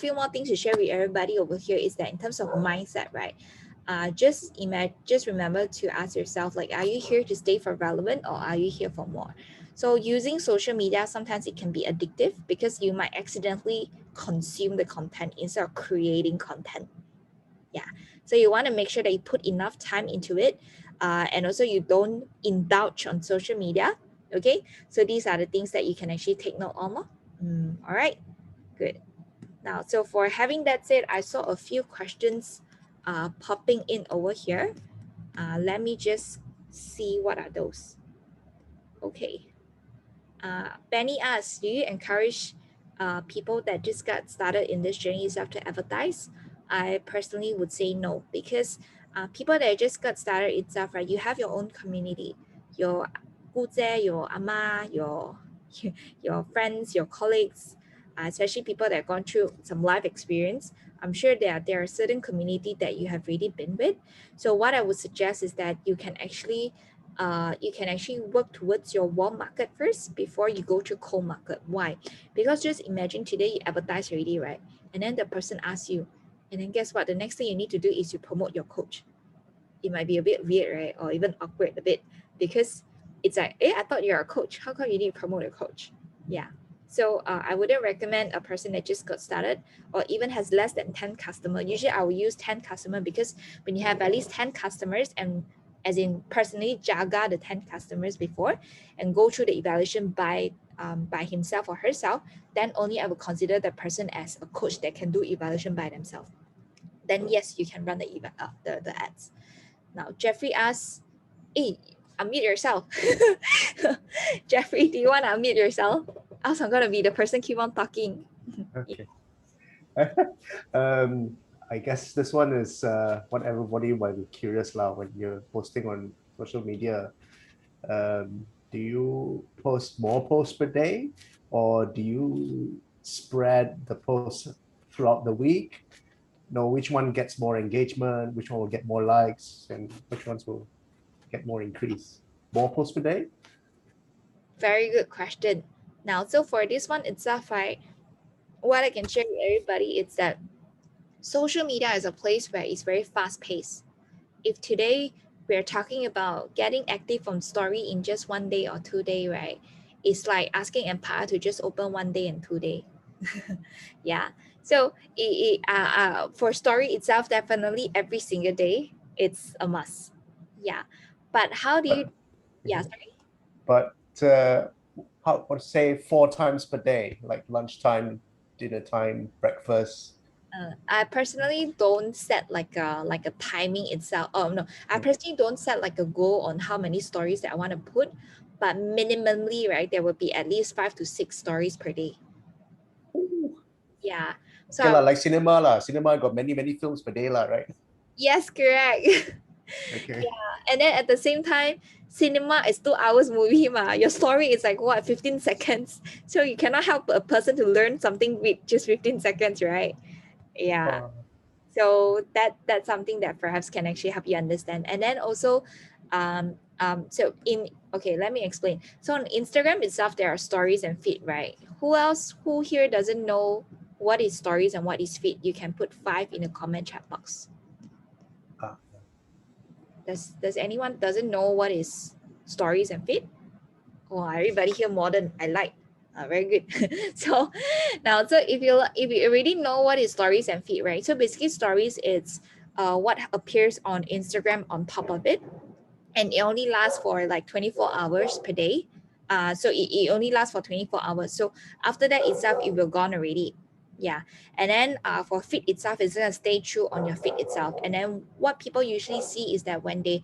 S1: to share with everybody over here is that in terms of mindset, right? Just remember to ask yourself, like, are you here to stay for relevant, or are you here for more? So using social media, sometimes it can be addictive because you might accidentally consume the content instead of creating content. Yeah, so you want to make sure that you put enough time into it, and also you don't indulge on social media. Okay, so these are the things that you can actually take note on. All right, good. Now, so for having that said, I saw a few questions popping in over here. Let me just see what are those. Okay. Benny asks, do you encourage people that just got started in this journey itself to advertise? I personally would say no, because people that just got started itself, right, you have your own community, your guze, your ama, your friends, your colleagues, especially people that have gone through some life experience. I'm sure there are certain community that you have really been with. So what I would suggest is that you can actually work towards your warm market first before you go to cold market. Why? Because just imagine today you advertise already, right? And then the person asks you, and then guess what? The next thing you need to do is you promote your coach. It might be a bit weird, right? Or even awkward a bit, because it's like, I thought you're a coach. How come you need to promote a coach? Yeah. So I wouldn't recommend a person that just got started or even has less than 10 customers. Usually I will use 10 customers because when you have at least 10 customers and as in personally jaga the 10 customers before and go through the evaluation by himself or herself, then only I will consider the person as a coach that can do evaluation by themselves. Then yes, you can run the ads. Now Jeffrey asks, hey, unmute yourself. Jeffrey, do you want to unmute yourself? Else I'm going to be the person keep on talking.
S5: Okay. I guess this one is what everybody might be curious now when you're posting on social media. Do you post more posts per day, or do you spread the posts throughout the week? Know which one gets more engagement, which one will get more likes, and which ones will get more increase? More posts per day?
S1: Very good question. Now, so for this one itself, right, what I can share with everybody is that social media is a place where it's very fast paced. If today we're talking about getting active on story in just 1 day or 2 days, right? It's like asking Empire to just open 1 day and 2 days. Yeah. So for story itself, definitely every single day, it's a must. Yeah. But how do you, yeah, sorry.
S5: But how, let's say 4 times per day, like lunchtime, dinner time, breakfast?
S1: I personally don't set like a timing itself. Oh no, I personally don't set like a goal on how many stories that I want to put, but minimally, right, there will be at least 5 to 6 stories per day. Yeah. So
S5: Okay, like cinema lah. Cinema got many films per day lah, right?
S1: yes, correct.
S5: Okay.
S1: Yeah, and then at the same time, cinema is 2 hours movie ma. Your story is like what 15 seconds. So you cannot help a person to learn something with just 15 seconds, right? Yeah. So that's something that perhaps can actually help you understand. And then also okay, let me explain. So on Instagram itself there are stories and feed, right? Who here doesn't know what is stories and what is feed? You can put 5 in the comment chat box. Does anyone doesn't know what is stories and feed? Oh, everybody here modern. I like. Very good. So now, so if you already know what is stories and feed, right? So basically, stories is what appears on Instagram on top of it, and it only lasts for like 24 hours per day. So it only lasts for 24 hours. So after that itself, it will gone already. Yeah. And then for feed itself, it's gonna stay true on your feed itself. And then what people usually see is that when they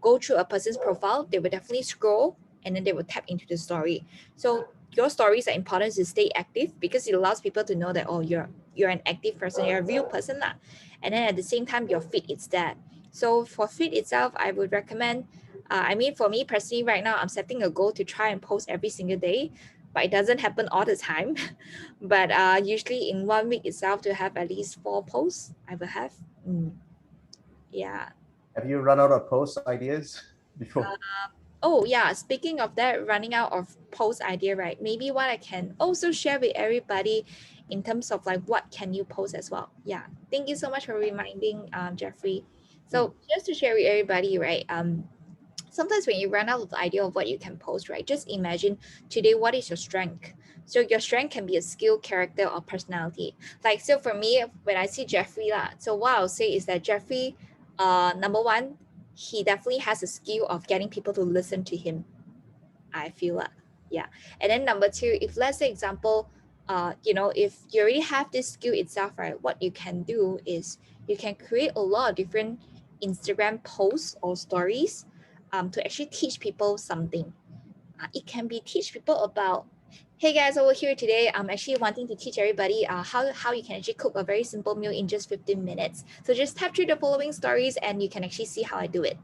S1: go through a person's profile, they will definitely scroll and then they will tap into the story. So your stories are important to stay active because it allows people to know that, oh, you're an active person, you're a real person lah. And then at the same time, your feed is that. So for feed itself, I would recommend, for me personally right now, I'm setting a goal to try and post every single day, but it doesn't happen all the time. But usually in 1 week itself to have at least 4 posts, I will have. Yeah.
S5: Have you run out of post ideas before?
S1: Oh yeah, speaking of that, running out of post idea, right? Maybe what I can also share with everybody in terms of like what can you post as well. Yeah, thank you so much for reminding Jeffrey. So just to share with everybody, right? Sometimes when you run out of the idea of what you can post, right? Just imagine today what is your strength. So your strength can be a skill, character, or personality. Like so for me, when I see Jeffrey lah, so what I'll say is that Jeffrey, number one, he definitely has a skill of getting people to listen to him. I feel that. Yeah. And then number 2, if let's say example, if you already have this skill itself, right, what you can do is you can create a lot of different Instagram posts or stories to actually teach people something. It can be teach people about, hey guys, over here today, I'm actually wanting to teach everybody how you can actually cook a very simple meal in just 15 minutes. So just tap through the following stories and you can actually see how I do it.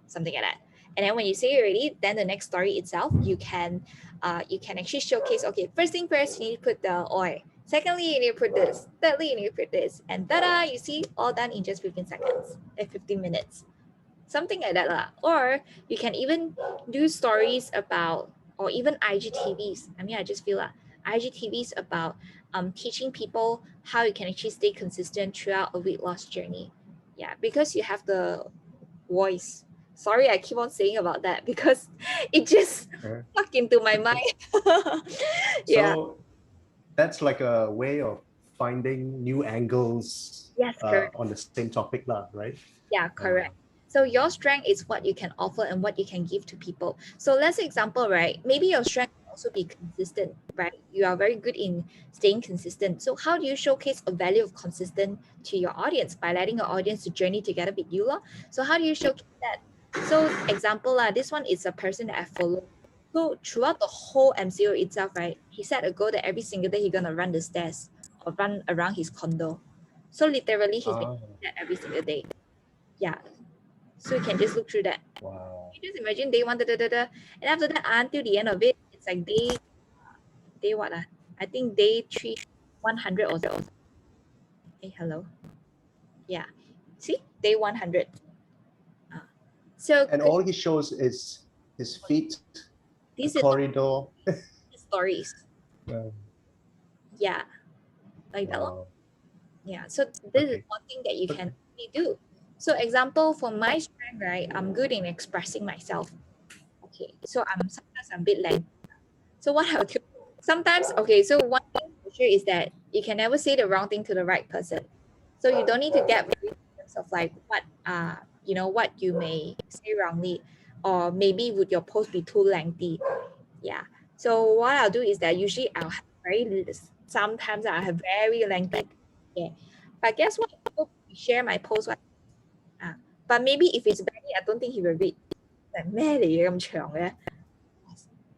S1: Something like that. And then when you say you're ready, then the next story itself, you can actually showcase, okay, first thing first, you need to put the oil. Secondly, you need to put this. Thirdly, you need to put this. And ta-da, you see, all done in just 15 seconds, 15 minutes. Something like that lah. Or you can even do stories about, or even IGTVs. I just feel like IGTVs about teaching people how you can actually stay consistent throughout a weight loss journey. Yeah, because you have the voice. Sorry, I keep on saying about that because it just stuck into my mind. Yeah.
S5: that's like a way of finding new angles
S1: Yes, correct.
S5: on the same topic, lah, right?
S1: Yeah, correct. So your strength is what you can offer and what you can give to people. So let's say example, right? Maybe your strength can also be consistent, right? You are very good in staying consistent. So how do you showcase a value of consistent to your audience? By letting your audience to journey together with you. So how do you showcase that? So example, this one is a person that I follow. So throughout the whole MCO itself, right? He set a goal that every single day he's gonna run the stairs or run around his condo. So literally he's been doing that every single day. Yeah. So you can just look through that.
S5: Wow.
S1: You just imagine day one, and after that, until the end of it, it's like day what? I think day 3, 100 or so. Hey, hello. Yeah. See, day 100. So
S5: And all he shows is his feet, the
S1: these are
S5: corridor.
S1: stories.
S5: Wow.
S1: Yeah. Like that.
S5: Wow.
S1: Yeah. So this is
S5: Okay.
S1: one thing that you can really do. So example, for my strength, right? I'm good in expressing myself. Okay. So sometimes I'm a bit lengthy. So what I'll do sometimes, okay, so one thing for sure is that you can never say the wrong thing to the right person. So you don't need to get very in terms of like what what you may say wrongly, or maybe would your post be too lengthy. Yeah. So what I'll do is that usually I'll have sometimes I have very lengthy. Yeah. But guess what? People share my post but maybe if it's bad, I don't think he will read. Like,咩嚟嘅咁長嘅?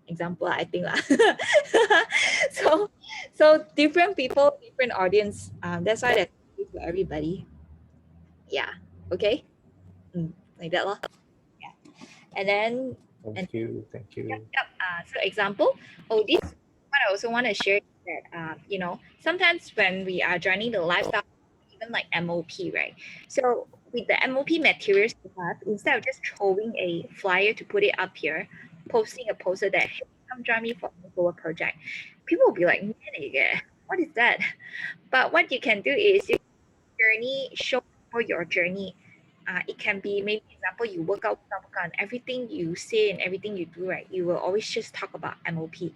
S1: Example, I think lah. so different people, different audience. That's why that's for everybody. Yeah. Okay. Like that lah. Yeah. And then
S5: Thank you.
S1: yep. So example. This what I also want to share is that sometimes when we are joining the lifestyle, even like MOP, right? So with the MOP materials we have, instead of just throwing a flyer to put it up here, posting a poster that hey, come join me for a makeover project, people will be like, what is that? But what you can do is you journey, show for your journey. It can be maybe example you work out, and everything you say and everything you do, right? You will always just talk about MOP,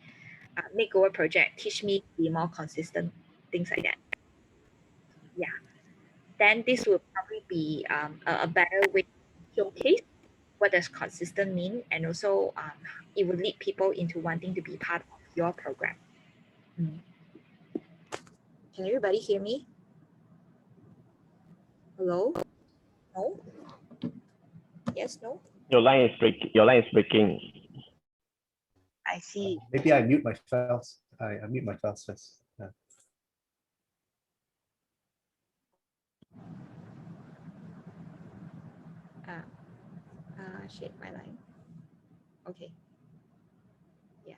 S1: makeover project, teach me to be more consistent, things like that. Yeah. Then this will probably be a better way to showcase what does consistent mean, and also it will lead people into wanting to be part of your program. Can everybody hear me? Hello? No? Yes, no?
S4: Your line is breaking.
S1: I see.
S5: Maybe I mute my files. I mute my files first.
S1: Shit, my line. Okay. Yeah.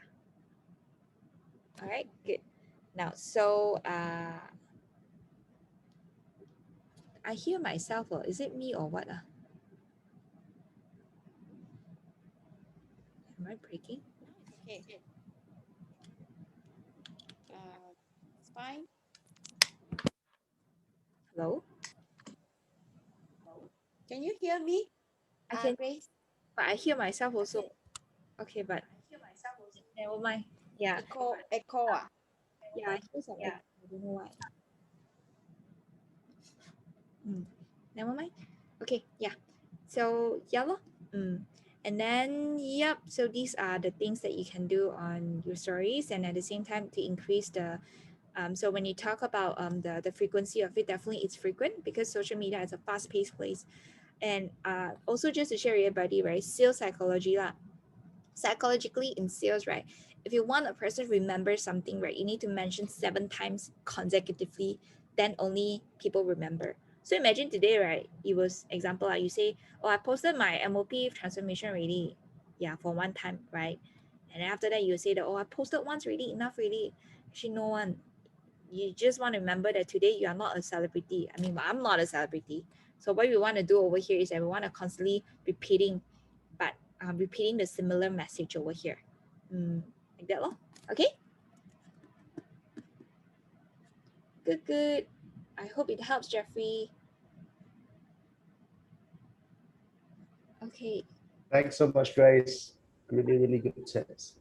S1: All right, good. Now, so I hear myself, or is it me or what? Am I breaking?
S6: Okay. It's fine.
S1: Hello?
S6: Can you hear me?
S1: I can,
S6: Grace?
S1: but I hear myself also. Okay, but never mind. Yeah.
S6: Echo.
S1: Yeah, I hear some echo. I don't know why. Never mind. Okay, yeah. So yeah lor. And then yep, so these are the things that you can do on your stories, and at the same time to increase the so when you talk about the frequency of it, definitely it's frequent because social media is a fast-paced place. And also just to share with everybody, right, sales psychology lah. Psychologically in sales, right, if you want a person to remember something, right, you need to mention 7 times consecutively, then only people remember. So imagine today, right, it was example, you say, oh, I posted my MOP transformation already, yeah, for one time, right? And then after that you say that, oh, I posted once already, enough already. Actually no one. You just want to remember that today you are not a celebrity. I mean, I'm not a celebrity. So what we want to do over here is that we want to constantly repeating the similar message over here. Like that lor. Okay? Good. I hope it helps, Jeffrey. Okay.
S5: Thanks so much, Grace. Really, really good tips.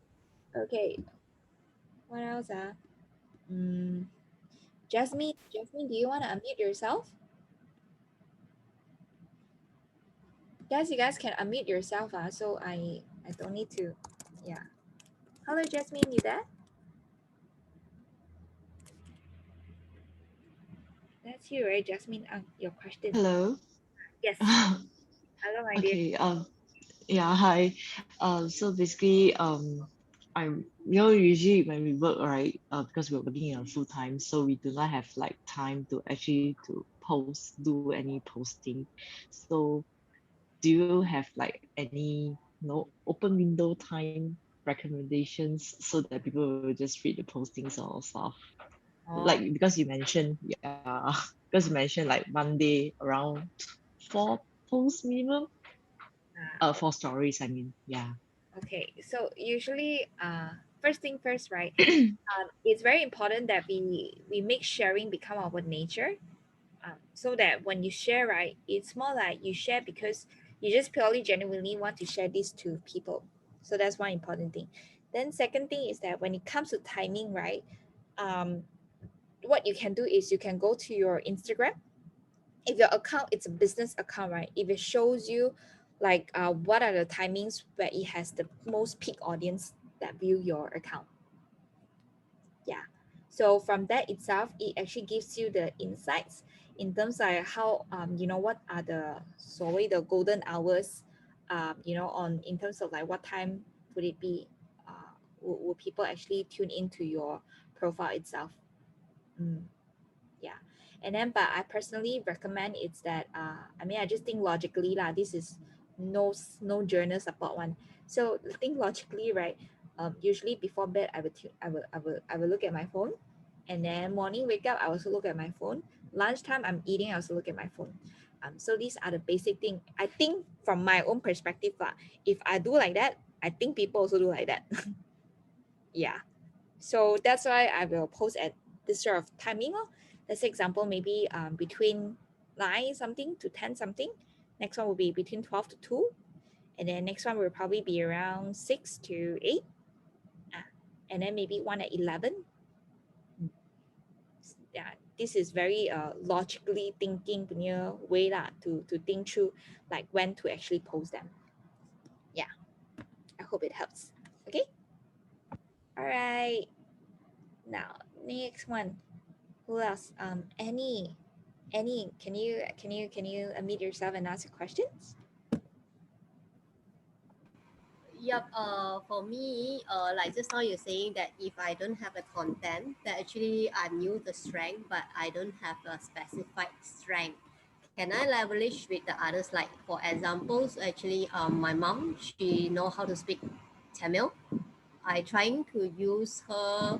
S1: Okay. What else? Jasmine, do you want to unmute yourself? Guys, you guys can unmute yourself, so I don't need to. Yeah. Hello, Jasmine, you there? That's you, right, Jasmine? Your question.
S7: Hello.
S1: Yes. Hello, my dear.
S7: Okay. Yeah. Hi. So basically, I'm usually when we work, right? Because we're working in a full time, so we do not have like time to actually to do any posting. So do you have like any open window time recommendations so that people will just read the postings or stuff? Like because you mentioned, yeah, because you mentioned like Monday around 4 posts minimum. For stories, I mean, yeah.
S1: Okay, so usually, first thing first, right? It's very important that we make sharing become our nature, so that when you share, right, it's more like you share because you just purely genuinely want to share this to people. So that's one important thing. Then second thing is that when it comes to timing, right, what you can do is you can go to your Instagram. If your account it's a business account, right, if it shows you like what are the timings where it has the most peak audience that view your account. Yeah, so from that itself it actually gives you the insights in terms of how what are the the golden hours, on in terms of like what time would it be, will people actually tune into your profile itself. Yeah, and then but I personally recommend it's that I just think logically lah, this is no journal support one. So think logically, right? Usually before bed I will look at my phone, and then morning wake up I also look at my phone, lunchtime I'm eating I also look at my phone. So these are the basic thing I think from my own perspective lah. If I do like that, I think people also do like that. Yeah, so that's why I will post at this sort of timing. Let's say example, maybe between 9 something to 10 something. Next one will be between 12 to 2. And then next one will probably be around 6 to 8. And then maybe one at 11. Yeah, this is very logically thinking punya way lah, to think through like when to actually post them. Yeah, I hope it helps. Okay. All right. Now, next one. Who else? Annie, can you unmute yourself and ask your questions?
S8: Yep. For me, like just now you're saying that if I don't have a content, that actually I knew the strength, but I don't have a specified strength. Can I leverage with the others? Like for examples, actually, my mom, she know how to speak Tamil. I trying to use her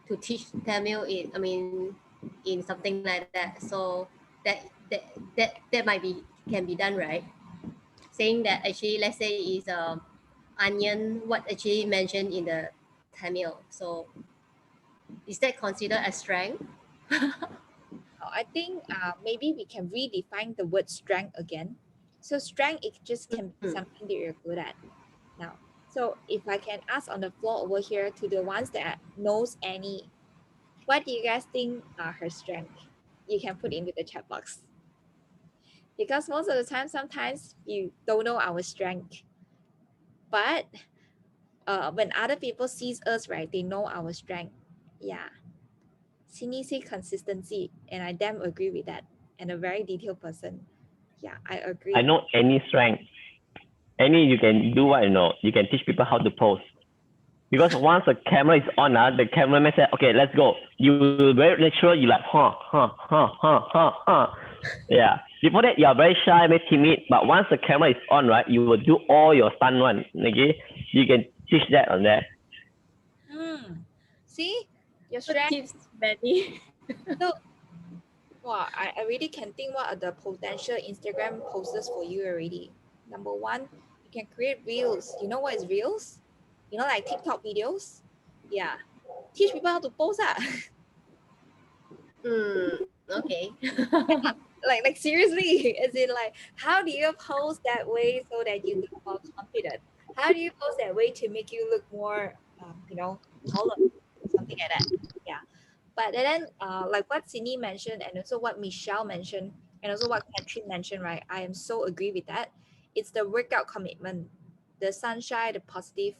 S8: to teach Tamil in something like that. So that might be can be done, right? Saying that actually, let's say is onion, what actually mentioned in the Tamil. So is that considered a strength?
S1: I think maybe we can redefine the word strength again. So strength, it just can be something that you're good at. Now, so if I can ask on the floor over here to the ones that knows Annie, what do you guys think are her strength? You can put into the chat box. Because most of the time, sometimes you don't know our strength. But when other people sees us, right, they know our strength. Yeah. Cindy say consistency, and I damn agree with that. And a very detailed person. Yeah, I agree.
S4: I know any strength. Any you can do what you know. You can teach people how to pose. Because once the camera is on, the cameraman said, okay, let's go. You very natural, you like, yeah. Before that, you are very shy, very timid. But once the camera is on, right, you will do all your stunt one. Okay, you can teach that on that.
S1: See, your strength.
S8: Tips, Betty.
S1: So, wow, I really can think what are the potential Instagram posters for you already. Number one, you can create reels. You know what is reels? You know, like TikTok videos. Yeah, teach people how to post.
S8: Okay.
S1: like seriously, as in like, how do you post that way so that you look more confident? How do you post that way to make you look more, taller, something like that? Yeah. But then, like what Sydney mentioned, and also what Michelle mentioned, and also what Catherine mentioned, right? I am so agree with that. It's the workout commitment, the sunshine, the positive,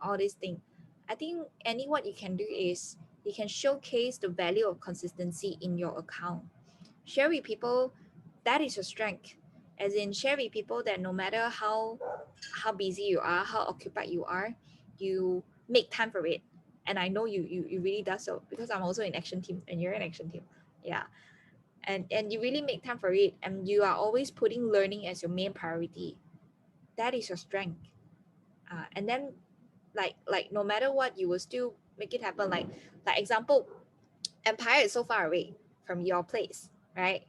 S1: all these things. I think what you can do is you can showcase the value of consistency in your account. Share with people that is your strength. As in, share with people that no matter how busy you are, how occupied you are, you make time for it. And I know you really does so, because I'm also in action team and you're in action team. Yeah. And you really make time for it, and you are always putting learning as your main priority. That is your strength. And then like no matter what, you will still make it happen. Like example, Empire is so far away from your place, right?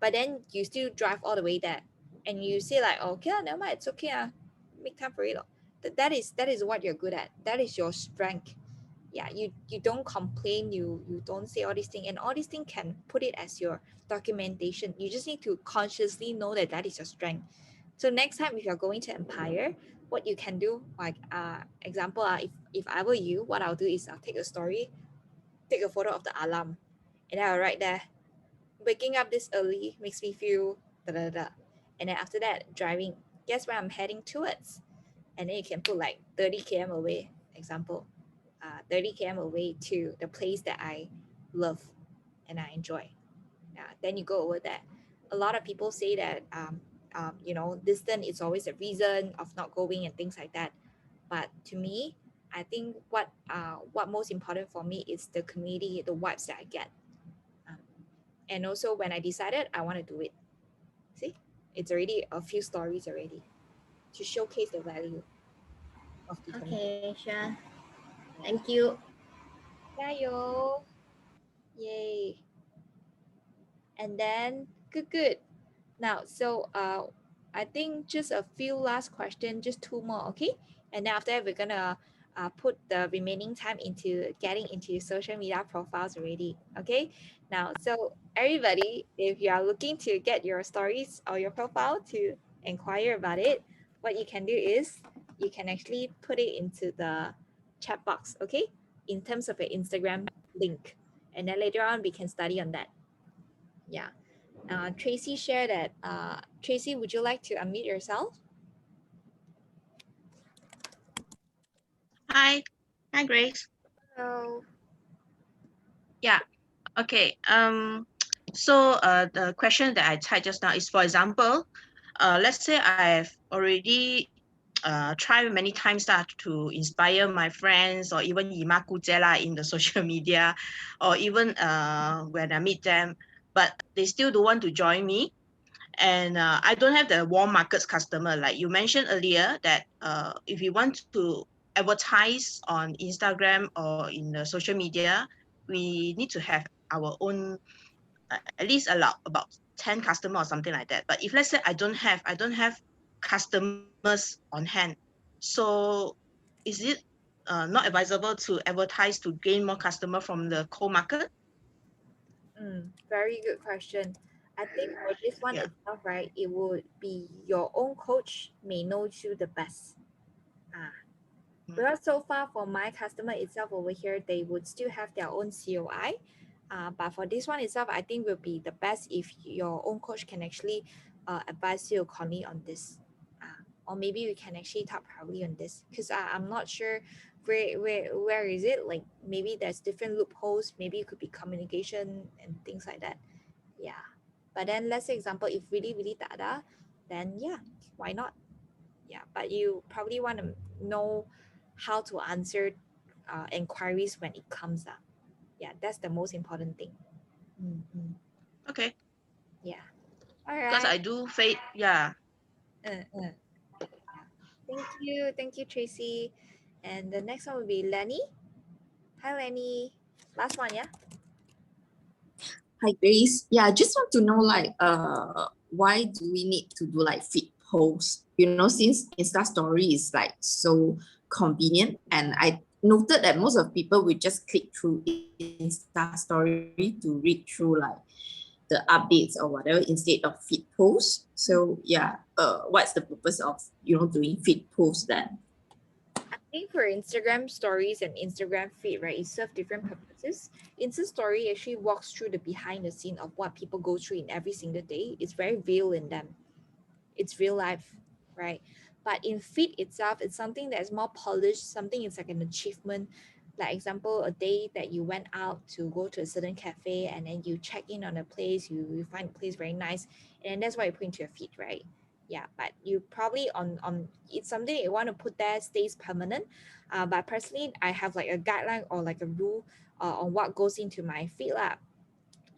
S1: But then you still drive all the way there, and you say like, oh, okay, never mind, it's okay, make time for it. That is what you're good at. That is your strength. Yeah, you don't complain, you don't say all these things, and all these things can put it as your documentation. You just need to consciously know that that is your strength. So next time if you're going to Empire, what you can do, like example, if I were you, what I'll do is I'll take a story, take a photo of the alarm, and then I'll write there, waking up this early makes me feel da da da. And then after that, driving, guess where I'm heading towards? And then you can put like 30 km away, example, 30 km away to the place that I love and I enjoy. Then you go over there. A lot of people say that distance is always a reason of not going and things like that. But to me, I think what most important for me is the community, the vibes that I get. And also when I decided I want to do it, see, it's already a few stories already to showcase the value of the community.
S8: Okay, sure. Thank you.
S1: Yayo. Yay. And then good. Now, so I think just a few last questions, just two more, okay? And then after that, we're gonna put the remaining time into getting into social media profiles already, okay? Now, so everybody, if you are looking to get your stories or your profile to inquire about it, what you can do is you can actually put it into the chat box, okay? In terms of your Instagram link. And then later on, we can study on that. Yeah. Tracy shared that. Tracy, would you like to unmute yourself?
S3: Hi, Grace.
S1: Hello.
S3: Yeah. Okay. So the question that I typed just now is, for example, let's say I've already tried many times to inspire my friends or even Imaku Jela in the social media, or even when I meet them, but they still don't want to join me. And I don't have the warm markets customer. Like you mentioned earlier that if you want to advertise on Instagram or in the social media, we need to have our own at least about 10 customers or something like that. But if let's say I don't have customers on hand, so is it not advisable to advertise to gain more customer from the cold market?
S1: Very good question. I think for this one itself, right, it would be your own coach may know you the best. Because so far for my customer itself over here, they would still have their own COI. But for this one itself, I think will be the best if your own coach can actually advise you accordingly on this. Or maybe we can actually talk probably on this, because I'm not sure where is it. Like maybe there's different loopholes. Maybe it could be communication and things like that. Yeah. But then let's say example, if really tada, then yeah, why not? Yeah. But you probably want to know how to answer inquiries when it comes up. Yeah, that's the most important thing.
S3: Okay.
S1: Yeah. All right.
S3: Because I do face, yeah.
S1: Thank you, Tracy. And the next one will be Lenny. Hi, Lenny. Last one, yeah.
S9: Hi, Grace. Yeah, I just want to know, like, why do we need to do like feed posts? You know, since Insta Story is like so convenient, and I noted that most of people will just click through Insta Story to read through like the updates or whatever instead of feed posts. So yeah, what's the purpose of doing feed posts then?
S1: I think for Instagram stories and Instagram feed, right, it serves different purposes. Insta story actually walks through the behind the scene of what people go through in every single day. It's very real in them. It's real life, right? But in feed itself, it's something that is more polished, something is like an achievement. Like example, a day that you went out to go to a certain cafe and then you check in on a place, you find the place very nice, and that's why you put into your feed, right? Yeah, but you probably on it's something you want to put there stays permanent. But personally, I have like a guideline or like a rule on what goes into my feed lah.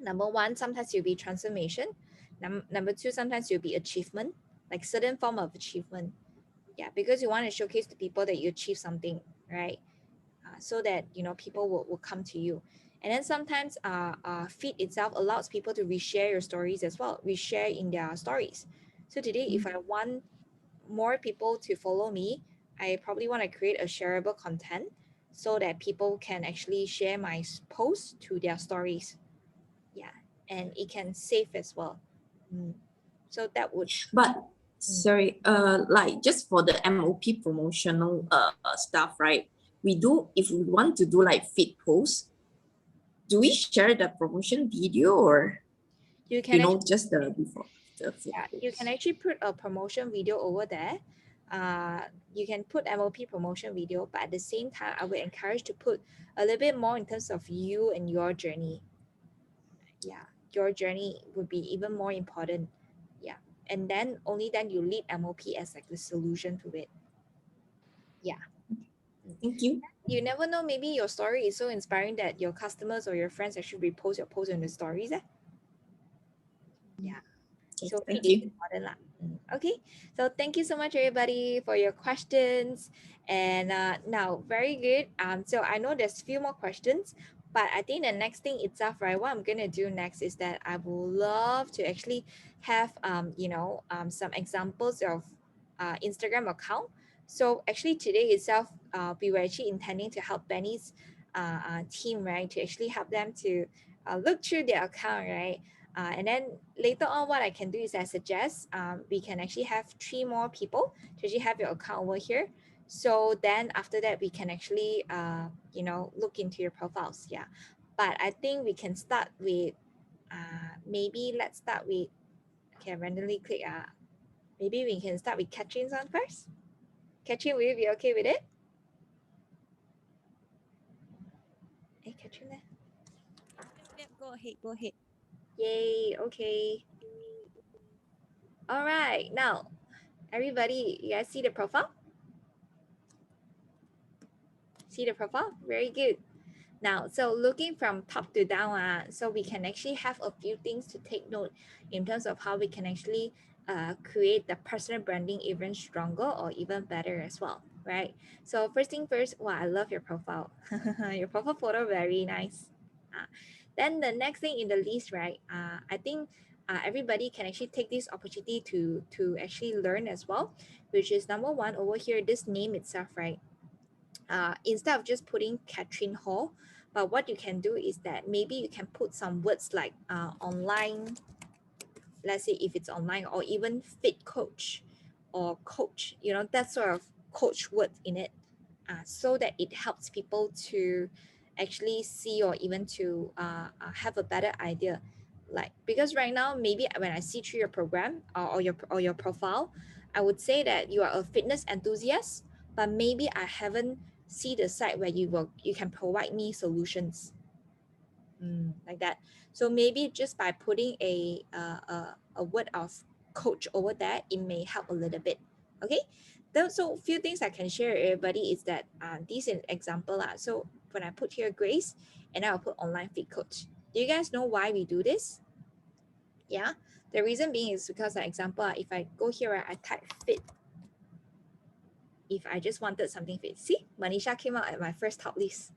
S1: Number one, sometimes you'll be transformation. Number two, sometimes you'll be achievement, like certain form of achievement. Yeah, because you want to showcase to people that you achieve something, right? So that people will come to you. And then sometimes feed itself allows people to reshare your stories as well, reshare in their stories. So today, if I want more people to follow me, I probably want to create a shareable content so that people can actually share my posts to their stories. Yeah, and it can save as well. So that would.
S9: But sorry, like just for the MOP promotional stuff, right? We do, if we want to do like feed posts, do we share the promotion video or
S1: you can
S9: just the before the feed
S1: you can actually put a promotion video over there. You can put MOP promotion video, but at the same time, I would encourage to put a little bit more in terms of you and your journey. Yeah, your journey would be even more important. Yeah, and then only then you lead MOP as like the solution to it. Yeah.
S9: Thank you.
S1: You never know, maybe your story is so inspiring that your customers or your friends actually repost your post in the stories. Yeah.
S9: Okay,
S1: So
S9: thank
S1: feed is
S9: you.
S1: important lah. Okay, so thank you so much everybody for your questions. And now very good. So I know there's a few more questions, but I think the next thing itself, right, what I'm gonna do next is that I would love to actually have some examples of Instagram account. So actually today itself, we were actually intending to help Benny's team, right, to actually help them to look through their account, right? And then later on, what I can do is I suggest we can actually have 3 more people to actually have your account over here. So then after that, we can actually, look into your profiles. Yeah. But I think we can start with, maybe let's start with, okay, randomly click. Maybe we can start with Katherine's one first. Katherine, will you be okay with it? Hey, Katherine.
S10: Yep, go ahead.
S1: Yay, okay. All right, now, everybody, you guys see the profile? See the profile? Very good. Now, so looking from top to down, so we can actually have a few things to take note in terms of how we can actually create the personal branding even stronger or even better as well, right? So first thing first, wow, I love your profile. Your profile photo, very nice. Then the next thing in the list, right? I think everybody can actually take this opportunity to actually learn as well, which is number one over here, this name itself, right? Instead of just putting Katherine Hall, but what you can do is that maybe you can put some words like online, let's say if it's online, or even fit coach or coach, that sort of coach word in it, so that it helps people to actually see or even to have a better idea. Like, because right now, maybe when I see through your program or your profile, I would say that you are a fitness enthusiast, but maybe I haven't see the side where you can provide me solutions, like that. So maybe just by putting a word of coach over there, it may help a little bit. Okay, so a few things I can share with everybody is that this is an example. So when I put here Grace and I'll put online fit coach, do you guys know why we do this? Yeah, the reason being is because, for example, if I go here, I type fit. If I just wanted something fit, see, Manisha came out at my first top list.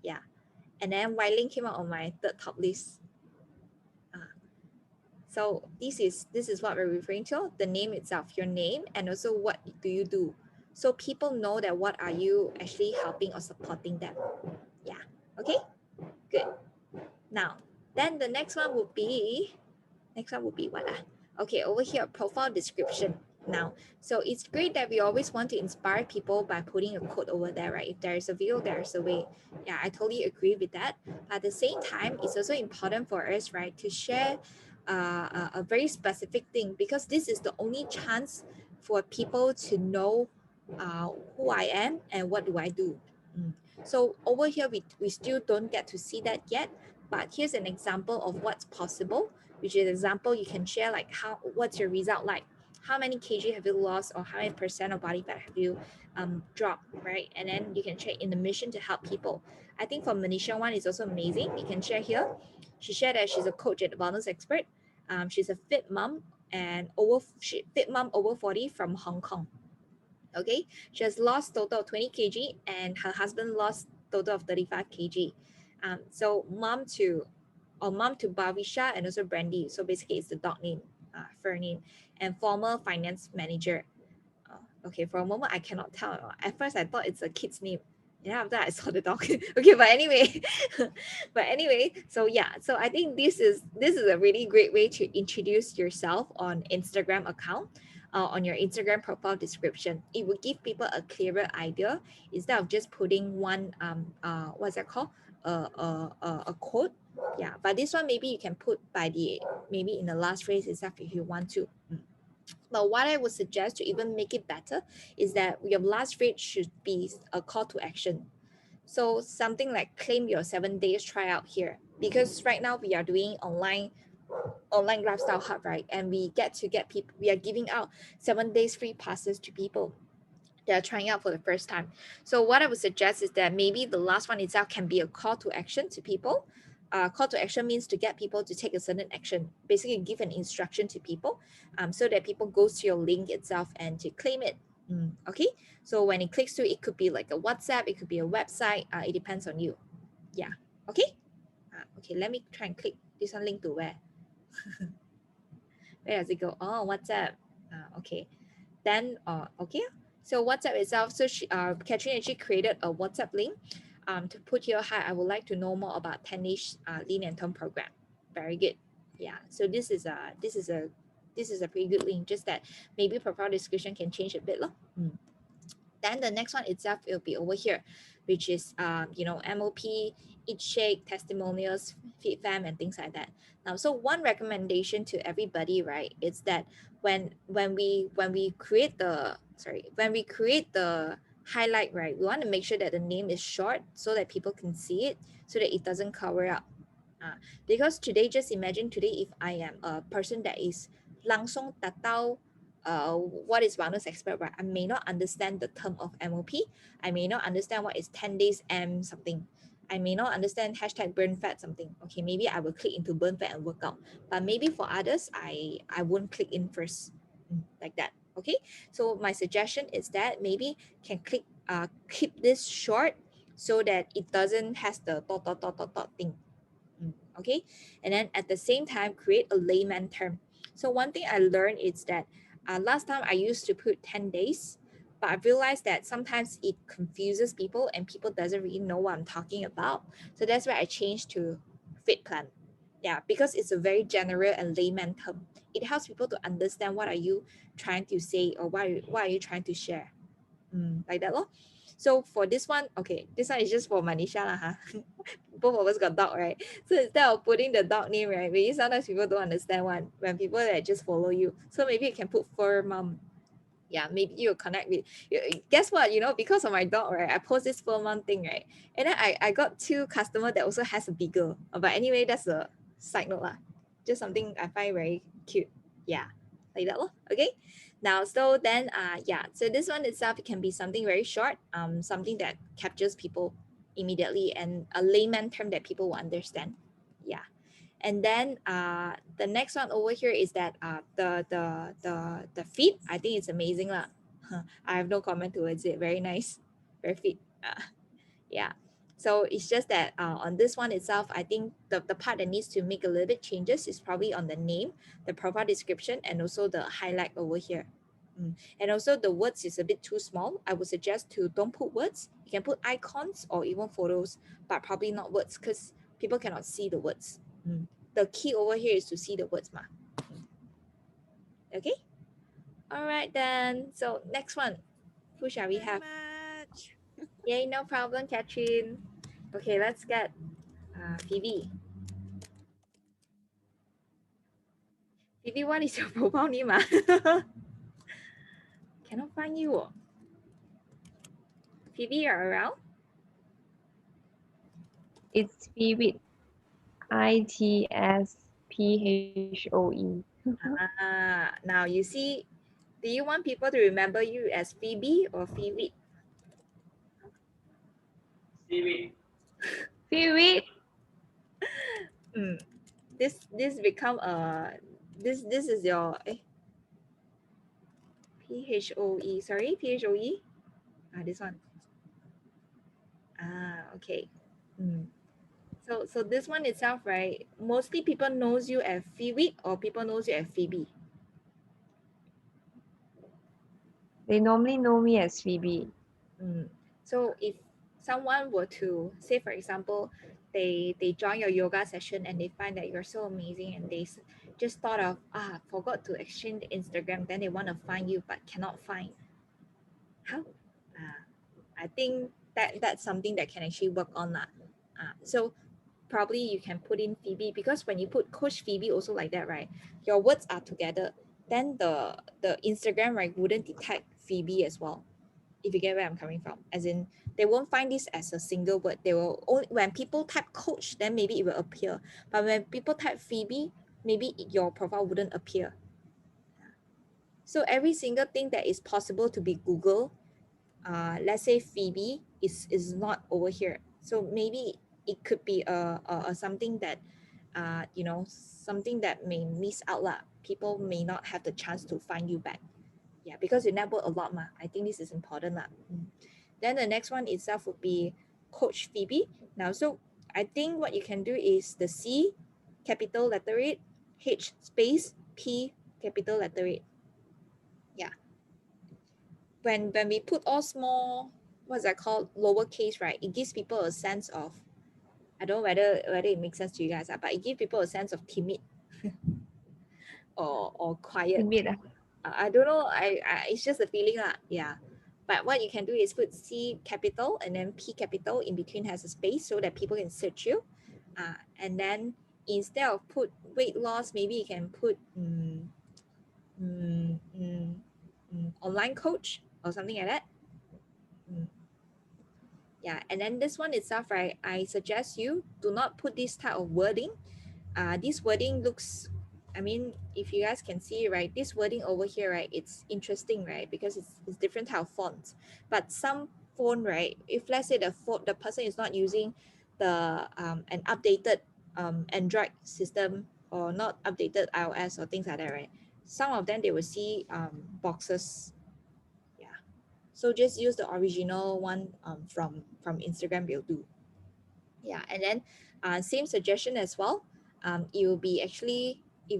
S1: Yeah, and then Wailing came out on my third top list. So this is what we're referring to, the name itself, your name, and also what do you do. So people know that what are you actually helping or supporting them. Yeah, okay, good. Now, then the next one would be what? Okay, over here, profile description. now. So it's great that we always want to inspire people by putting a quote over there, right? If there is a will, there is a way. Yeah, I totally agree with that. At the same time, it's also important for us, right, to share a very specific thing, because this is the only chance for people to know who I am and what do I do. So over here, we still don't get to see that yet, but here's an example of what's possible, which is example you can share, like what's your result like? How many kg have you lost, or how many percent of body fat have you dropped, right? And then you can share in the mission to help people. I think for Manisha one is also amazing. You can share here. She shared that she's a coach at Wellness Expert. She's a fit mom and fit mom over 40 from Hong Kong. Okay, she has lost total of 20 kg and her husband lost total of 35 kg. So mom to Bavisha and also Brandy. So basically it's the dog name, Fernie, and former finance manager. Okay, for a moment I cannot tell. At first I thought it's a kid's name. Yeah, after I saw the dog. Okay, but anyway, so yeah, so I think this is a really great way to introduce yourself on Instagram account. On your Instagram profile description, it will give people a clearer idea instead of just putting one what's that called, a quote. Yeah, but this one maybe you can put maybe in the last phrase itself if you want to. But what I would suggest to even make it better is that your last phrase should be a call to action. So something like claim your 7 days tryout here, because right now we are doing online lifestyle hub, right? And we are giving out 7 days free passes to people that are trying out for the first time. So what I would suggest is that maybe the last one itself can be a call to action to people. Call to action means to get people to take a certain action, basically give an instruction to people, so that people goes to your link itself and to claim it. Okay, so when it clicks to it could be like a WhatsApp, it could be a website, it depends on you. Yeah, okay. Okay, let me try and click this one, link to where. Where does it go? Oh, WhatsApp. Okay, then okay, so WhatsApp itself, so Catherine actually created a WhatsApp link to put here. Hi, I would like to know more about 10 days lean and tone program. Very good. Yeah, so this is a pretty good link, just that maybe profile description can change a bit. Then the next one itself will be over here, which is MOP, Eat Shake, testimonials, Feed Fam, and things like that. Now, so one recommendation to everybody, right, is that when we create the highlight, right, we want to make sure that the name is short so that people can see it, so that it doesn't cover up. Because today, just imagine today if I am a person that is langsung tatau what is wellness expert, right? I may not understand the term of MOP. I may not understand what is 10 days M something. I may not understand hashtag burn fat something. Okay, maybe I will click into burn fat and work out. But maybe for others, I won't click in first, like that. Okay, so my suggestion is that maybe can keep this short so that it doesn't has the dot thing. Okay, and then at the same time create a layman term. So one thing I learned is that last time I used to put 10 days, but I realized that sometimes it confuses people and people doesn't really know what I'm talking about. So that's why I changed to fit plan. Yeah, because it's a very general and layman term. It helps people to understand what are you trying to say, or what are you trying to share. Like that lor. So for this one, okay, this one is just for Manisha lah, huh? Both of us got dog, right? So instead of putting the dog name, right, maybe sometimes people don't understand one when people that just follow you. So maybe you can put fur mom. Yeah, maybe you'll connect with guess what, because of my dog, right, I post this fur mom thing, right, and then I got 2 customers that also has a beagle. But anyway, that's a side note lah, just something I find very cute. Yeah, like that lor. Okay, now so then so this one itself, it can be something very short, something that captures people immediately and a layman term that people will understand. Yeah. And then the next one over here is that the feed, I think it's amazing lah. I have no comment towards it. Very nice, very fit. Yeah. So it's just that on this one itself, I think the part that needs to make a little bit changes is probably on the name, the profile description, and also the highlight over here. And also the words is a bit too small. I would suggest to don't put words. You can put icons or even photos, but probably not words, because people cannot see the words. The key over here is to see the words. Okay? All right then. So next one, who shall we have?
S10: Much.
S1: Yay, no problem, Catherine. Okay, let's get Phoebe. Phoebe, what is your profile name? Cannot find you. Phoebe, you're around?
S11: It's Phoebe. ITSPHOE.
S1: Now you see, do you want people to remember you as Phoebe or Phoebe?
S11: Phoebe.
S1: This become this is your PHOE, sorry, PHOE. This one. Okay. So this one itself, right? Mostly people knows you as Phoebe or people knows you as Phoebe.
S11: They normally know me as Phoebe.
S1: So if someone were to say, for example, they join your yoga session and they find that you're so amazing and they just thought of forgot to exchange the Instagram, then they want to find you but cannot find. How? I think that's something that can actually work on that. So probably you can put in Phoebe, because when you put Coach Phoebe also like that, right? Your words are together. Then the Instagram, right, wouldn't detect Phoebe as well. If you get where I'm coming from, as in they won't find this as a single word. They will only, when people type coach, then maybe it will appear. But when people type Phoebe, maybe your profile wouldn't appear. So every single thing that is possible to be Google, let's say Phoebe is not over here. So maybe it could be a something that something that may miss out lah. People may not have the chance to find you back. Yeah, because you network a lot ma. I think this is important lah. Then the next one itself would be Coach Phoebe. Now, so I think what you can do is the C, capital letter it, H space, P, capital letter it. Yeah. When we put all small, what's that called, lowercase, right? It gives people a sense of, I don't know whether it makes sense to you guys, but it gives people a sense of timid or quiet.
S11: Timid.
S1: I don't know. I it's just a feeling lah. Yeah. But what you can do is put C capital and then P capital in between has a space so that people can search you. And then instead of put weight loss, maybe you can put online coach or something like that. Yeah, and then this one itself, right? I suggest you do not put this type of wording. This wording looks, I mean, if you guys can see, right, this wording over here, right, it's interesting, right, because it's different type of fonts. But some phone, right, if let's say the person is not using the an updated Android system or not updated iOS or things like that, right, some of them they will see boxes. Yeah, so just use the original one from Instagram will do. Yeah, and then same suggestion as well. It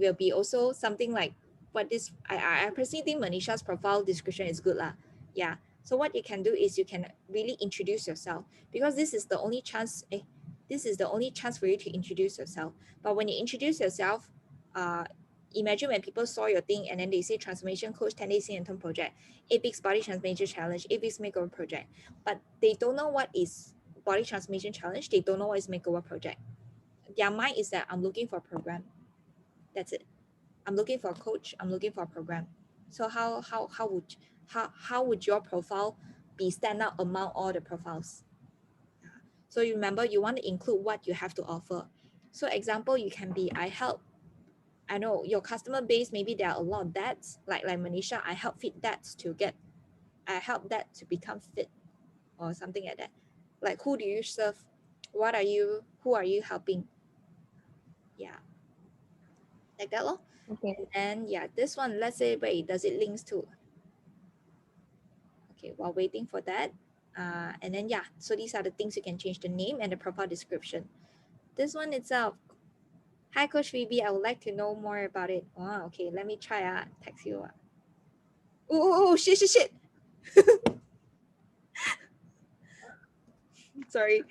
S1: will be also something like what this, I personally think Manisha's profile description is good lah. Yeah, so what you can do is you can really introduce yourself, because this is the only chance for you to introduce yourself. But when you introduce yourself, imagine when people saw your thing and then they say transformation coach, 10 days in term project, 8 weeks body transformation challenge, 8 weeks makeover project, but they don't know what is body transformation challenge, they don't know what is makeover project. Their mind is that I'm looking for a program. That's it. I'm looking for a coach. I'm looking for a program. So how would your profile be stand out among all the profiles? So you remember, you want to include what you have to offer. So example, you can be, I know your customer base, maybe there are a lot of dads, like Manisha, I help dads to become fit or something like that. Like, who do you serve? Who are you helping? Yeah, like that lor.
S11: Okay.
S1: And yeah, this one, let's say, wait, does it links to? Okay, while waiting for that, and then yeah, so these are the things you can change: the name and the profile description. This one itself, hi Coach Phoebe, I would like to know more about it. Oh, okay, let me try text you. Oh shit. Sorry.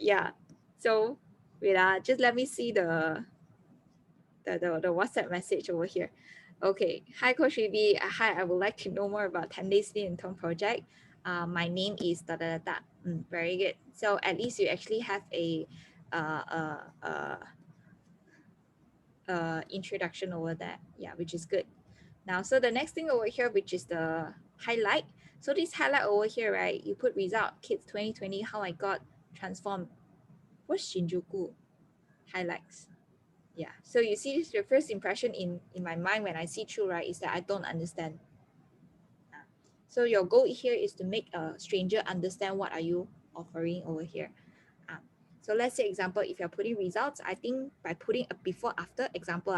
S1: Yeah. So wait, just let me see the WhatsApp message over here. Okay. Hi, Coach Phoebe. Hi, I would like to know more about 10 Days Lead and Tone project. My name is da da da da. Very good. So at least you actually have a introduction over that. Yeah, which is good. Now, so the next thing over here, which is the highlight. So this highlight over here, right? You put result, kids 2020, how I got transformed. What's Shinjuku? Highlights. Yeah. So you see this, your first impression in my mind when I see through, right, is that I don't understand. So your goal here is to make a stranger understand what are you offering over here. So let's say example, if you're putting results, I think by putting a before after example,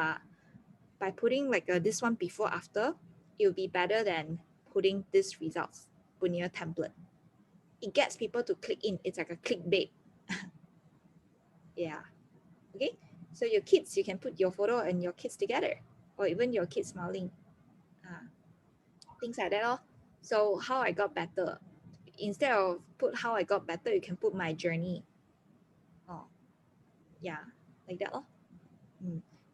S1: by putting like this one before after, it will be better than putting this results Bunia template. It gets people to click in. It's like a clickbait. Yeah. Okay. So your kids, you can put your photo and your kids together, or even your kids smiling. Things like that. Oh. So how I got better. Instead of put how I got better, you can put my journey. Oh, yeah, like that. Oh.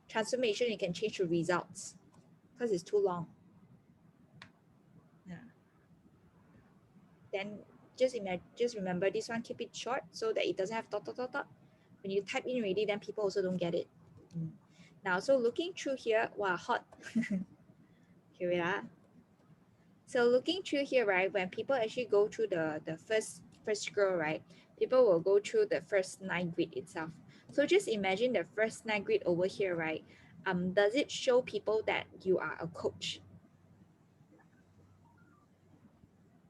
S1: Transformation, you can change to results because it's too long. Yeah. Then just remember this one, keep it short so that it doesn't have dot, dot, dot, dot. When you type in already, then people also don't get it. Now, so looking through here, wow, hot. Here we are. So looking through here, right, when people actually go through the first scroll, right, people will go through the first 9 grid itself. So just imagine the first 9 grid over here, right? Does it show people that you are a coach?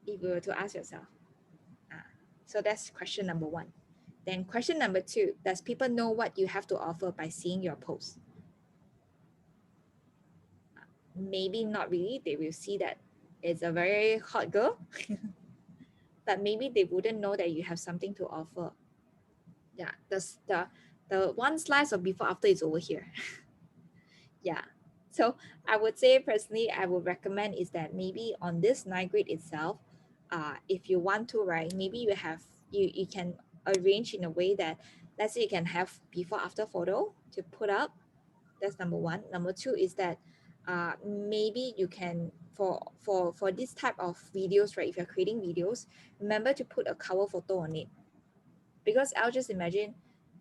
S1: If you were to ask yourself. So that's question number 1. Then question number 2, does people know what you have to offer by seeing your post? Maybe not really. They will see that it's a very hot girl, but maybe they wouldn't know that you have something to offer. Yeah, the one slice of before after is over here. Yeah. So I would say personally, I would recommend is that maybe on this 9 grid itself, if you want to, right, maybe you can arrange in a way that, let's say you can have before after photo to put up. That's number 1. Number 2 is that maybe you can, for this type of videos, right, if you're creating videos, remember to put a cover photo on it. Because I'll just imagine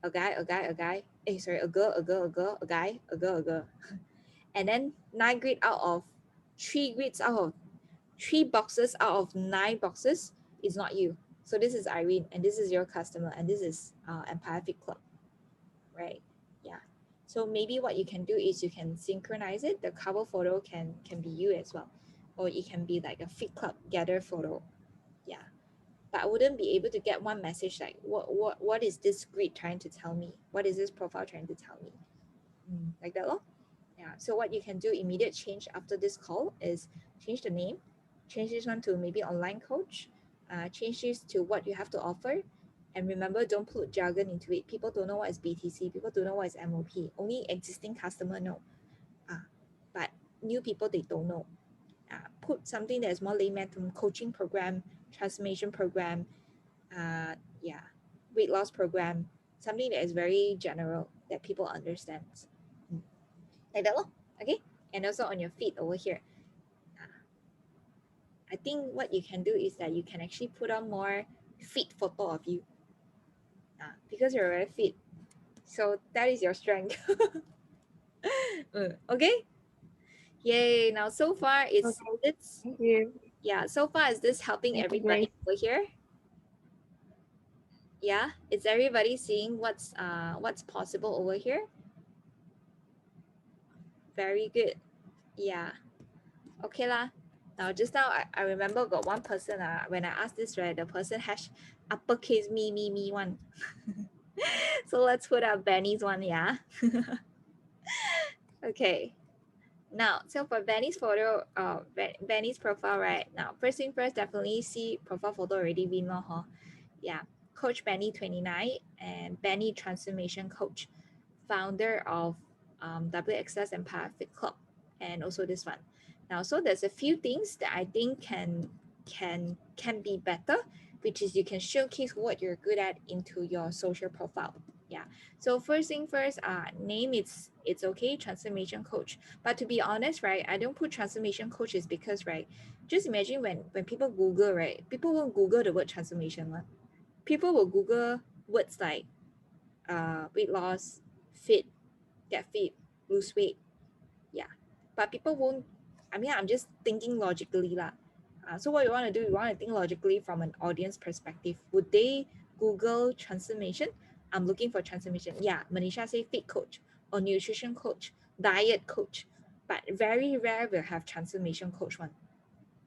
S1: a guy, a girl, a girl, a guy, a girl. And then 9 grid out of 3 grids out of 3 boxes out of 9 boxes is not you. So this is Irene, and this is your customer, and this is Empire Fit Club, right? Yeah. So maybe what you can do is you can synchronize it. The cover photo can be you as well, or it can be like a Fit Club gather photo. Yeah. But I wouldn't be able to get one message like what is this grid trying to tell me? What is this profile trying to tell me? Like that, lor. Yeah. So what you can do, immediate change after this call, is change the name, change this one to maybe online coach, change this to what you have to offer, and remember, don't put jargon into it. People don't know what is BTC. People don't know what is MOP. Only existing customer know. But new people, they don't know. Put something that is more layman term, coaching program, transformation program, weight loss program, something that is very general that people understand. Like that, okay? And also on your feed over here. I think what you can do is that you can actually put on more fit photo of you because you're very fit. So that is your strength. Okay? Yay. Now so far it's
S11: Thank you.
S1: yeah, so far is this helping
S11: Thank you,
S1: everybody
S11: Grace.
S1: over here? Yeah, is everybody seeing what's possible over here? Very good. Yeah. Okay lah. Now just now I remember got one person when I asked this, right, the person has uppercase me one. So let's put up Benny's one, yeah. Okay. Now, so for Benny's photo, Benny's profile, right now, first thing first, definitely see profile photo already been more, huh? Yeah, Coach Benny 29 and Benny Transformation Coach, founder of WXS Empire Fit Club, and also this one. Now, so there's a few things that I think can be better, which is you can showcase what you're good at into your social profile. Yeah. So first thing first, name it's okay, transformation coach. But to be honest, right, I don't put transformation coaches because, right, just imagine when people Google, right, people won't Google the word transformation one. People will Google words like weight loss, fit, get fit, lose weight. Yeah. But people won't, I mean, I'm just thinking logically lah. So what you want to do, you want to think logically from an audience perspective. Would they Google transformation? I'm looking for transformation. Yeah, Manisha say fit coach or nutrition coach, diet coach. But very rare will have transformation coach one.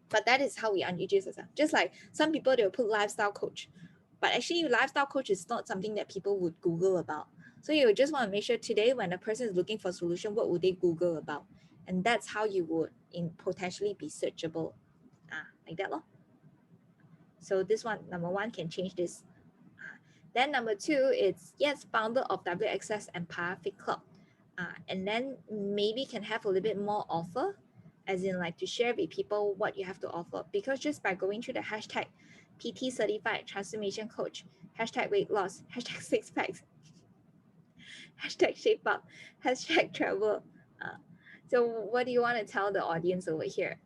S1: But that is how we introduce ourselves. Just like some people, they'll put lifestyle coach. But actually, lifestyle coach is not something that people would Google about. So you just want to make sure today when a person is looking for a solution, what would they Google about? And that's how you would potentially be searchable. Like that. So this one, number one, can change this. Then number two, it's yes, founder of WXS Empire Fit Club. And then maybe can have a little bit more offer, as in like to share with people what you have to offer. Because just by going through the hashtag PT certified transformation coach, hashtag weight loss, hashtag six packs, hashtag shape up, hashtag travel. So what do you want to tell the audience over here?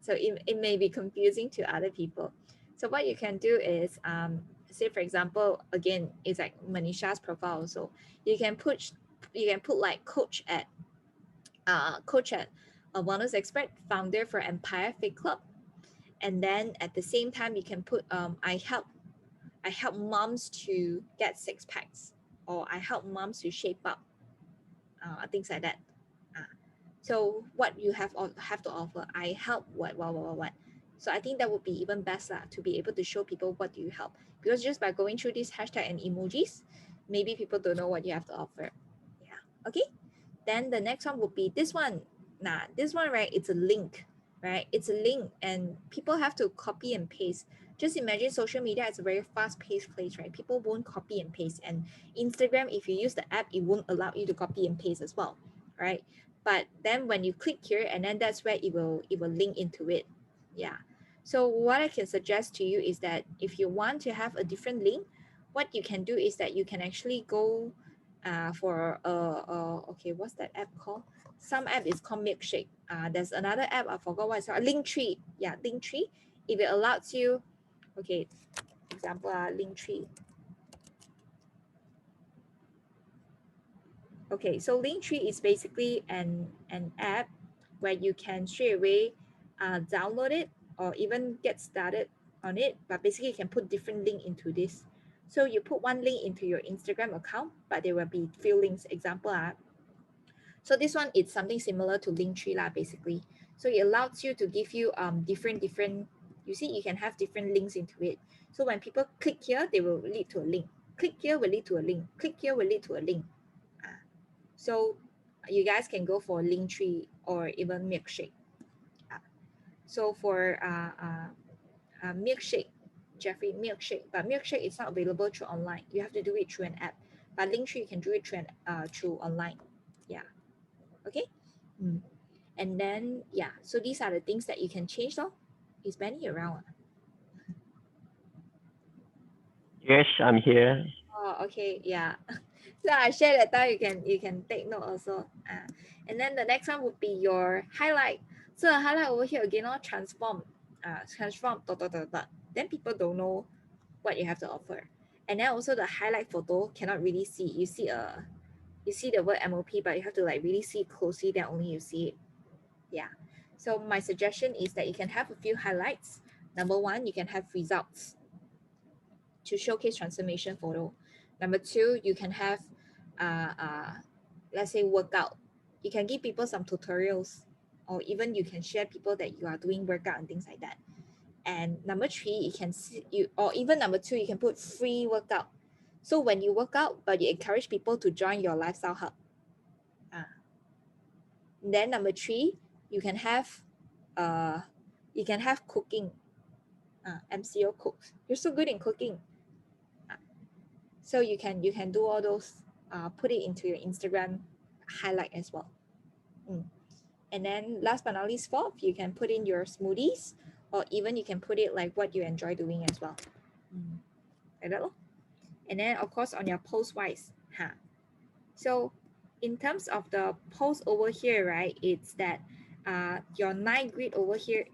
S1: So it may be confusing to other people. So what you can do is, say for example, again, it's like Manisha's profile also. You can put like coach at a wellness expert, founder for Empire Fit Club. And then at the same time, you can put I help moms to get six packs, or I help moms to shape up, things like that. So what you have to offer, I help what. So I think that would be even best to be able to show people what do you help, because just by going through this hashtag and emojis, maybe people don't know what you have to offer. Yeah. Okay. Then the next one would be this one. This one, right? It's a link, right? It's a link, and people have to copy and paste. Just imagine social media is a very fast-paced place, right? People won't copy and paste, and Instagram, if you use the app, it won't allow you to copy and paste as well, right? But then when you click here, and then that's where it will link into it. Yeah. So what I can suggest to you is that if you want to have a different link, what you can do is that you can actually go for okay, what's that app called? Some app is called Milkshake. There's another app, I forgot what it's called. Linktree. Yeah, Linktree. If it allows you, okay, example, Linktree. Okay, so Linktree is basically an app where you can straight away download it or even get started on it. But basically, you can put different link into this. So you put one link into your Instagram account, but there will be few links. Example, so this one is something similar to Linktree lah, basically. So it allows you to give you different. You see, you can have different links into it. So when people click here, they will lead to a link. Click here will lead to a link. Click here will lead to a link. So you guys can go for Linktree or even Milkshake. So for Milkshake, Jeffrey, Milkshake, but Milkshake is not available through online. You have to do it through an app. But Linktree, you can do it through online. Yeah. Okay. And then yeah, so these are the things that you can change. So is Benny around?
S4: Yes, I'm here.
S1: Oh, okay, yeah. So I share that time, you can take note also. And then the next one would be your highlight. So the highlight over here again, transform. Then people don't know what you have to offer. And then also the highlight photo cannot really see. You see the word MOP, but you have to like really see it closely, then only you see it. Yeah. So my suggestion is that you can have a few highlights. Number one, you can have results to showcase transformation photo. Number two, you can have, let's say workout. You can give people some tutorials, or even you can share people that you are doing workout and things like that. And number three, you can see or even number two, you can put free workout. So when you work out, but you encourage people to join your lifestyle hub. Then number three, you can have cooking. MCO cooks. You're so good in cooking. So you can do all those, put it into your Instagram highlight as well. And then last but not least, fourth, you can put in your smoothies, or even you can put it like what you enjoy doing as well. Like that. And then of course on your post wise, so in terms of the post over here, right, it's that your 9 grid over here,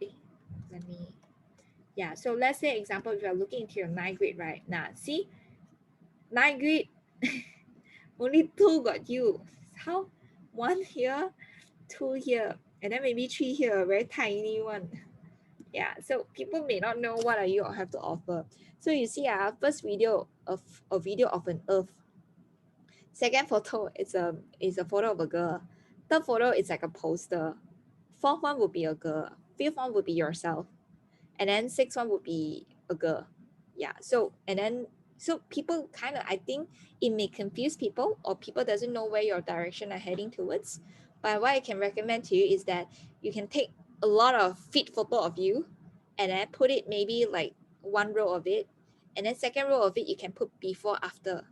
S1: so let's say example, if you're looking into your 9 grid, right, now see 9 grid, only 2 got you. How? 1 here, 2 here, and then maybe 3 here, a very tiny one. Yeah, so people may not know what are you have to offer. So you see, first video of a video of an earth. Second photo is a photo of a girl. Third photo is like a poster. Fourth one would be a girl. Fifth one would be yourself. And then sixth one would be a girl. Yeah. So people kind of, I think it may confuse people, or people doesn't know where your direction are heading towards. But what I can recommend to you is that you can take a lot of feed photo of you and then put it maybe like one row of it. And then second row of it, you can put before after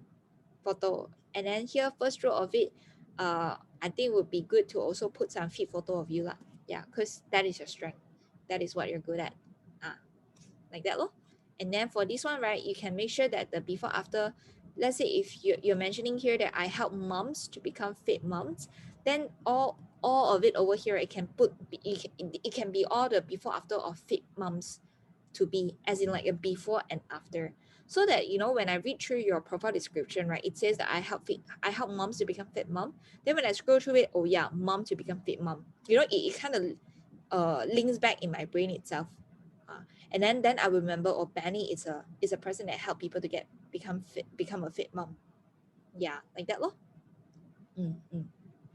S1: photo. And then here first row of it, I think would be good to also put some feed photo of you lah. Yeah, because that is your strength. That is what you're good at. Like that lor. And then for this one, right, you can make sure that the before after, let's say if you're mentioning here that I help moms to become fit moms, then all of it over here, it can be all the before after of fit moms to be, as in like a before and after, so that when I read through your profile description, right, it says that I help moms to become fit mom. Then when I scroll through it, oh yeah, mom to become fit mom, it kind of links back in my brain itself. And then I remember, Benny is a person that help people to become a fit mom. Yeah, like that lor.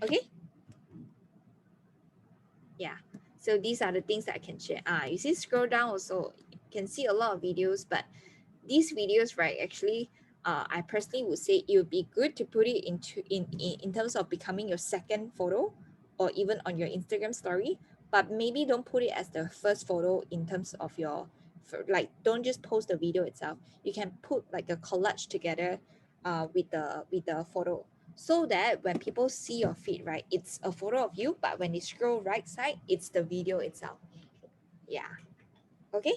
S1: Okay. Yeah, so these are the things that I can share. You see, scroll down also, you can see a lot of videos, but these videos, right, actually I personally would say it would be good to put it into in terms of becoming your second photo, or even on your Instagram story, but maybe don't put it as the first photo in terms of your, like, don't just post the video itself. You can put like a collage together with the photo, so that when people see your feed, right, it's a photo of you, but when they scroll right side, it's the video itself. Yeah. Okay.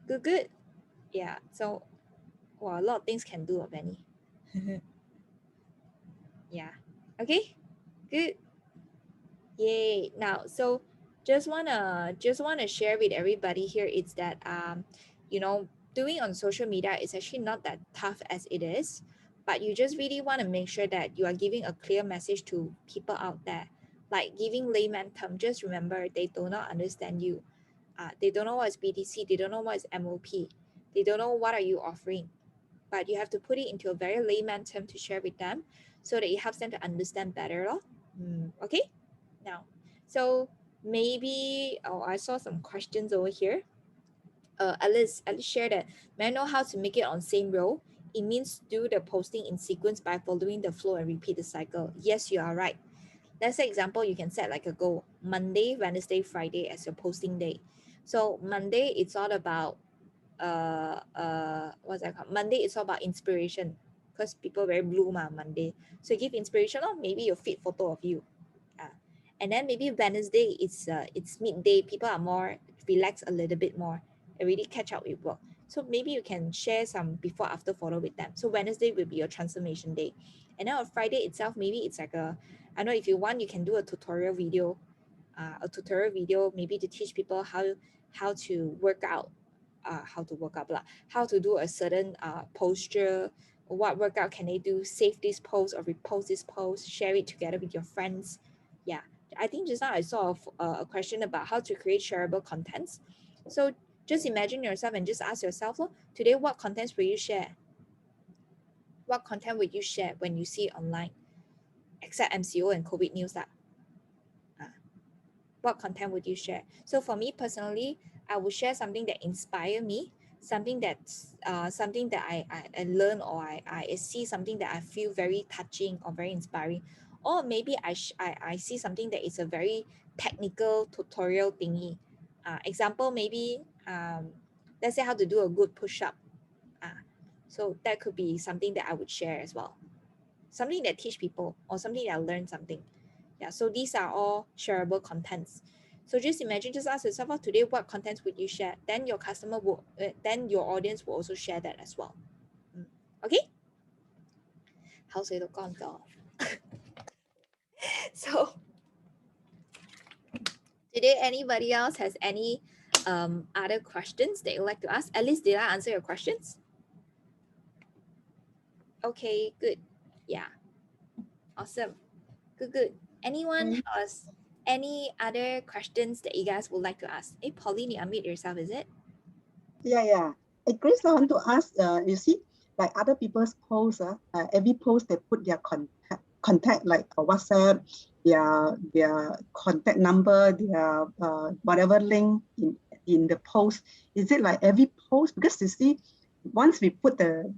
S1: Good. Yeah, so a lot of things can do, Benny. Yeah. Okay, good. Yay. Now, so just wanna share with everybody here is that doing on social media is actually not that tough as it is, but you just really want to make sure that you are giving a clear message to people out there, like giving layman term. Just remember, they do not understand you. They don't know what is BTC, they don't know what is MOP, they don't know what are you offering, but you have to put it into a very layman term to share with them, so that it helps them to understand better. Okay. Now, so maybe I saw some questions over here. Alice shared that, may I know how to make it on same row? It means do the posting in sequence by following the flow and repeat the cycle. Yes, you are right. Let's say example, you can set like a goal, Monday, Wednesday, Friday as your posting day. So Monday, it's all about what's that called? Monday, it's all about inspiration, because people very blue Monday. So give inspiration, or maybe your feed photo of you. And then maybe Wednesday, it's midday, people are more relaxed a little bit more, already catch up with work. So maybe you can share some before after photo with them. So Wednesday will be your transformation day. And then on Friday itself, maybe it's like I know if you want, you can do a tutorial video, maybe to teach people how to work out, how to do a certain posture, what workout can they do, save this post or repost this post, share it together with your friends. Yeah, I think just now I saw a question about how to create shareable contents. So just imagine yourself and just ask yourself, today what contents will you share? What content will you share when you see it online? Except MCO and COVID news. What content would you share? So for me personally, I would share something that inspire me, something that's something that I learn, or I see something that I feel very touching or very inspiring. Or maybe I see something that is a very technical tutorial thingy. Example, maybe let's say how to do a good push-up. So that could be something that I would share as well. Something that teach people, or something that I learn something. Yeah, so these are all shareable contents. So just imagine, just ask yourself, oh, today what content would you share? Then your customer will, then your audience will also share that as well. Okay? 口水都乾咗。So today, anybody else has any other questions that you'd like to ask? At least did I answer your questions? Okay, good. Yeah. Awesome. Good. Anyone has any other questions that you guys would like to ask? Hey, Pauline, you unmute yourself, is it?
S12: Yeah. Hey, Grace, I want to ask, you see, like other people's posts, every post they put their contact like WhatsApp, their contact number, their whatever link in the post. Is it like every post? Because you see, once we put the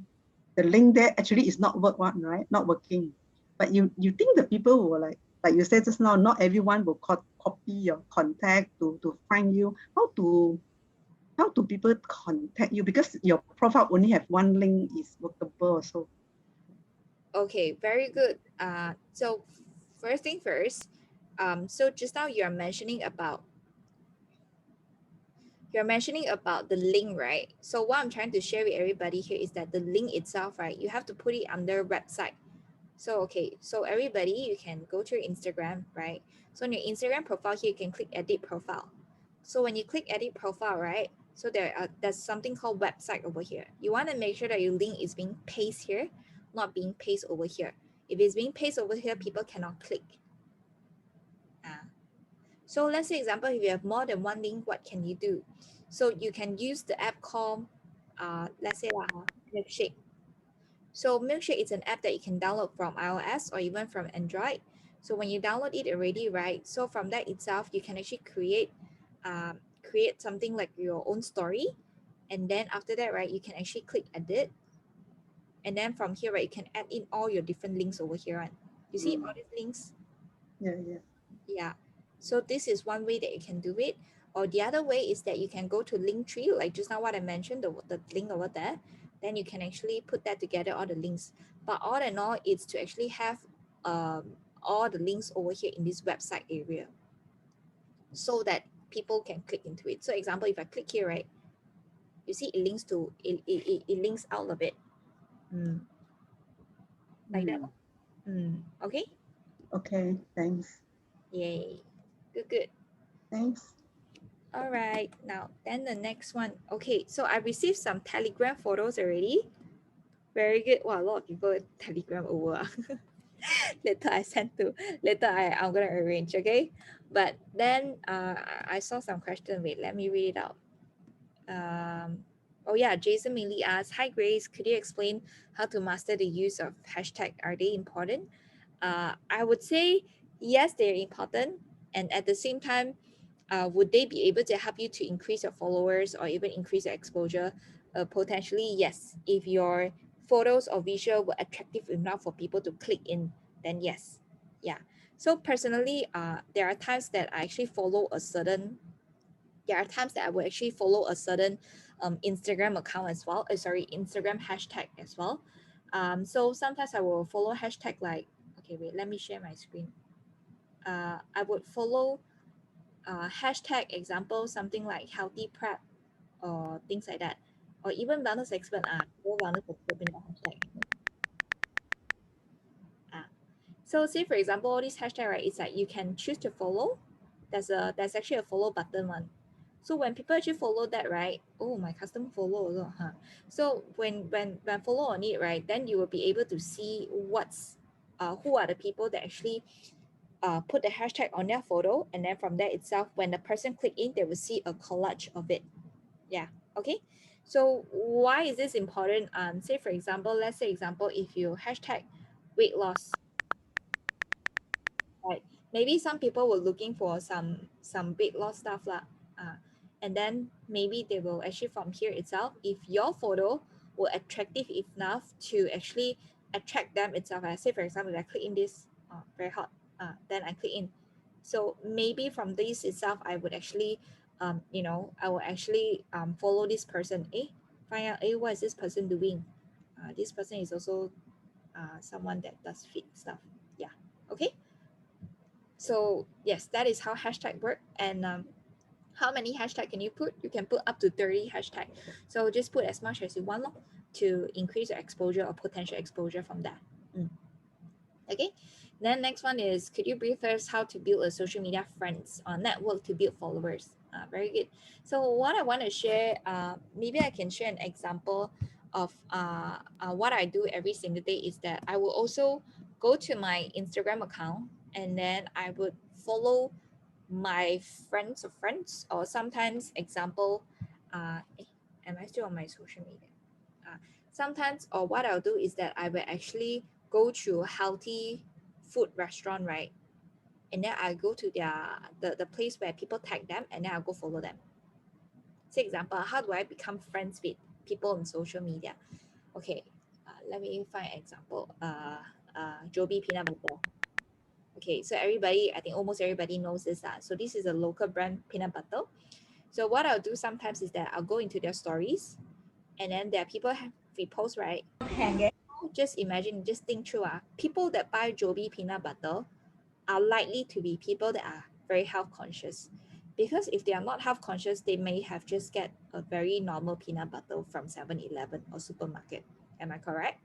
S12: link there, actually it's not right? Not working. But you think the people will like you said just now, not everyone will copy your contact to find you. How do people contact you? Because your profile only have one link is workable also.
S1: Okay, very good. So first thing first, so just now you're mentioning about the link, right? So what I'm trying to share with everybody here is that the link itself, right, you have to put it under website. So okay, so everybody, you can go to your Instagram, right? So on your Instagram profile here, you can click edit profile. So when you click edit profile, right, so there's something called website over here. You want to make sure that your link is being pasted here, not being pasted over here. If it's being pasted over here, people cannot click. So let's say example, if you have more than one link, what can you do? So you can use the app called, let's say Milkshake. So Milkshake is an app that you can download from iOS or even from Android. So when you download it already, right? So from that itself, you can actually create something like your own story. And then after that, right, you can actually click edit. And then from here, right, you can add in all your different links over here. Right? You see all these links? Yeah. So this is one way that you can do it. Or the other way is that you can go to Linktree, like just now what I mentioned, the link over there. Then you can actually put that together, all the links. But all in all, it's to actually have all the links over here in this website area so that people can click into it. So example, if I click here, right, you see it links to, it links out of it. Like that. Okay?
S12: Okay, thanks.
S1: Yay. Good.
S12: Thanks.
S1: All right, now then the next one. Okay, so I received some Telegram photos already. Very good. Wow, a lot of people Telegram over. Later I'm gonna arrange, okay? But then I saw some question. Wait, let me read it out. Oh yeah, Jason Millie asked, hi Grace, could you explain how to master the use of hashtag? Are they important? I would say yes, they're important, and at the same time, would they be able to help you to increase your followers or even increase your exposure? Potentially, yes. If your photos or visual were attractive enough for people to click in, then yes. Yeah. So personally, there are times that I actually follow a certain, Instagram account as well. Instagram hashtag as well. So sometimes I will follow hashtag like, okay, wait, let me share my screen. I would follow hashtag example, something like healthy prep or things like that. Or even wellness expert, wellness expert in the hashtag. So say for example, all these hashtag, right, it's like you can choose to follow. There's actually a follow button one. So when people actually follow that, right? Oh, my customer follow also, huh? So when follow on it, right, then you will be able to see who are the people that actually put the hashtag on their photo, and then from there itself, when the person click in, they will see a collage of it. Yeah. Okay. So why is this important? Say for example, let's say example, if you hashtag weight loss, right? Maybe some people were looking for some weight loss stuff lah. And then maybe they will actually from here itself, if your photo were attractive enough to actually attract them itself. I say for example, if I click in this, very hot, then I click in. So maybe from this itself, I would actually, I will actually follow this person. Find out, what is this person doing? This person is also someone that does fit stuff. Yeah. Okay. So yes, that is how hashtag work. And how many hashtag can you put? You can put up to 30 hashtag. So just put as much as you want to increase your exposure or potential exposure from that. Okay. Then next one is, could you brief us how to build a social media friends or network to build followers? Very good. So what I want to share, maybe I can share an example of what I do every single day is that I will also go to my Instagram account and then I would follow my friends of friends, or sometimes example, am I still on my social media? Sometimes, or what I'll do is that I will actually go to a healthy food restaurant, right? And then I go to the place where people tag them, and then I'll go follow them. Say example, how do I become friends with people on social media? Okay, let me find an example. Joby peanut butter. Okay, so everybody, I think almost everybody knows this. So this is a local brand peanut butter. So what I'll do sometimes is that I'll go into their stories, and then there are people have repost, right? Just imagine, just think through. People that buy Joby peanut butter are likely to be people that are very health conscious. Because if they are not health conscious, they may have just get a very normal peanut butter from 7-Eleven or supermarket. Am I correct?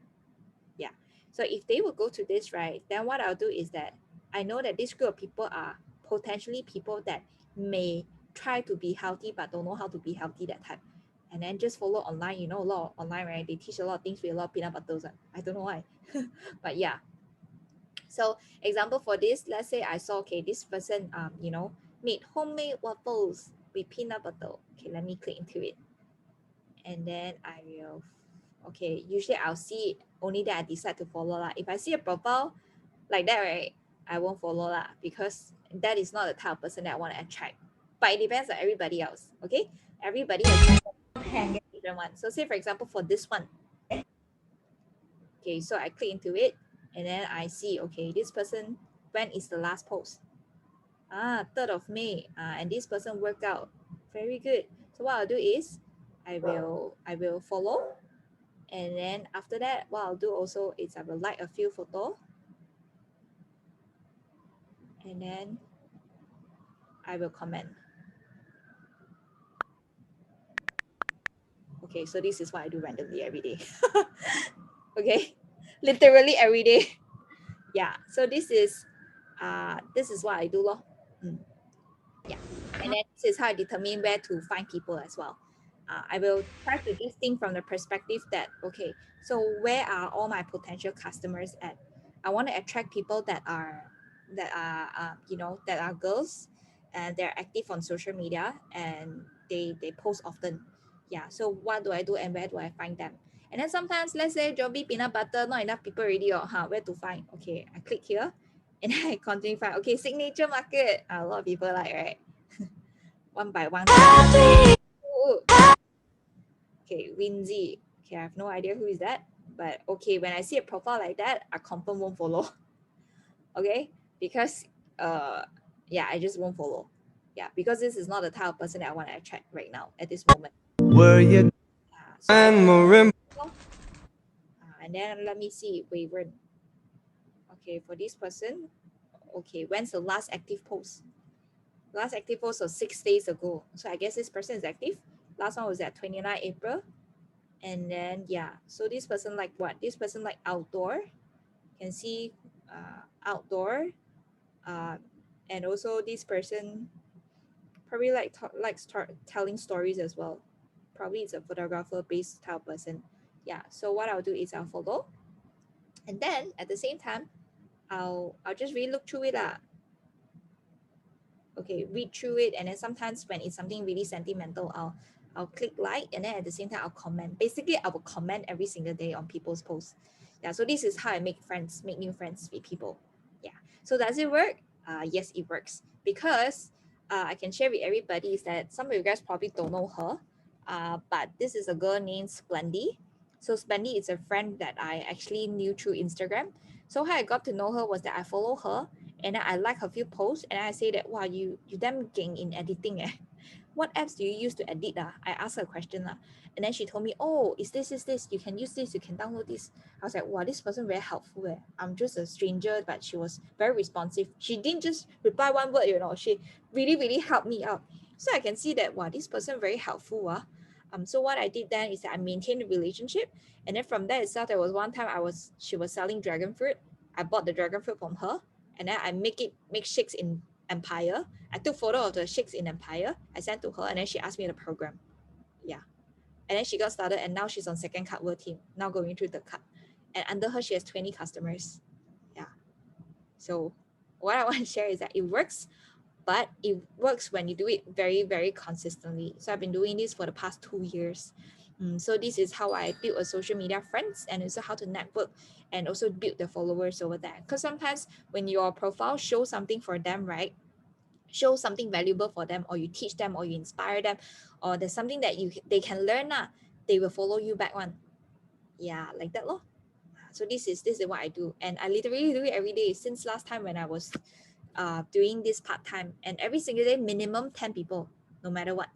S1: Yeah. So if they will go to this, right, then what I'll do is that I know that this group of people are potentially people that may try to be healthy but don't know how to be healthy, that type. And then just follow online, a lot of online, right? They teach a lot of things with a lot of peanut butters. I don't know why. But yeah. So example for this, let's say I saw, okay, this person, made homemade waffles with peanut butter. Okay, let me click into it. And then I will, okay, usually I'll see only that I decide to follow lah. If I see a profile like that, right, I won't follow lah, because that is not the type of person that I want to attract. But it depends on everybody else, okay? Everybody has different one. So say for example, for this one, okay, so I click into it and then I see, okay, this person, when is the last post? 3rd of May. And this person worked out. Very good. So what I'll do is I will follow. And then after that, what I'll do also is I will like a few photos. And then I will comment. Okay, so this is what I do randomly every day. Okay, literally every day. Yeah, so this is what I do lor. Yeah, and then this is how I determine where to find people as well. I will try to just think from the perspective that, okay, so where are all my potential customers at? I want to attract people that are girls, and they're active on social media and they post often. Yeah, so what do I do and where do I find them? And then sometimes, let's say Joby peanut butter, not enough people already, where to find? Okay, I click here and then I continue find. Okay, signature market. A lot of people like, right? One by one. Okay, Winzy. Okay, I have no idea who is that. But okay, when I see a profile like that, I confirm won't follow. Okay, because I just won't follow. Yeah, because this is not the type of person that I want to attract right now at this moment. Were you? And then let me see, Wayward. Okay, for this person, okay, when's the last active post? Last active post was 6 days ago. So I guess this person is active. Last one was at 29 April. And then, yeah, so this person like what? This person like outdoor. You can see outdoor. And also this person probably likes telling stories as well. Probably it's a photographer-based type of person. Yeah, so what I'll do is I'll follow. And then at the same time, I'll just really look through it. Okay, read through it, and then sometimes when it's something really sentimental, I'll click like, and then at the same time I'll comment. Basically, I will comment every single day on people's posts. Yeah, so this is how I make new friends with people. Yeah, so does it work? Yes, it works, because I can share with everybody is that some of you guys probably don't know her, but this is a girl named Splendy. So Splendy is a friend that I actually knew through Instagram. So how I got to know her was that I follow her, and then I like her few posts, and I say that, wow, you damn king in editing. what apps do you use to edit? I asked her a question. And then she told me, oh, is this, you can use this, you can download this. I was like, wow, this person very helpful. I'm just a stranger, but she was very responsive. She didn't just reply one word, she really, really helped me out. So I can see that, wow, this person very helpful. So what I did then is that I maintained the relationship. And then from there itself, there was one time she was selling dragon fruit. I bought the dragon fruit from her, and then I make shakes in Empire. I took photo of the shakes in Empire. I sent to her, and then she asked me the program. Yeah. And then she got started, and now she's on second card world team, now going through the card. And under her, she has 20 customers. Yeah. So what I want to share is that it works, but it works when you do it very, very consistently. So I've been doing this for the past 2 years. So this is how I build a social media friends, and also how to network and also build the followers over there. Because sometimes when your profile shows something for them, right? Show something valuable for them, or you teach them, or you inspire them, or there's something that they can learn, they will follow you back one. Yeah, like that lor. So this is what I do, and I literally do it every day since last time when I was doing this part-time, and every single day minimum 10 people, no matter what.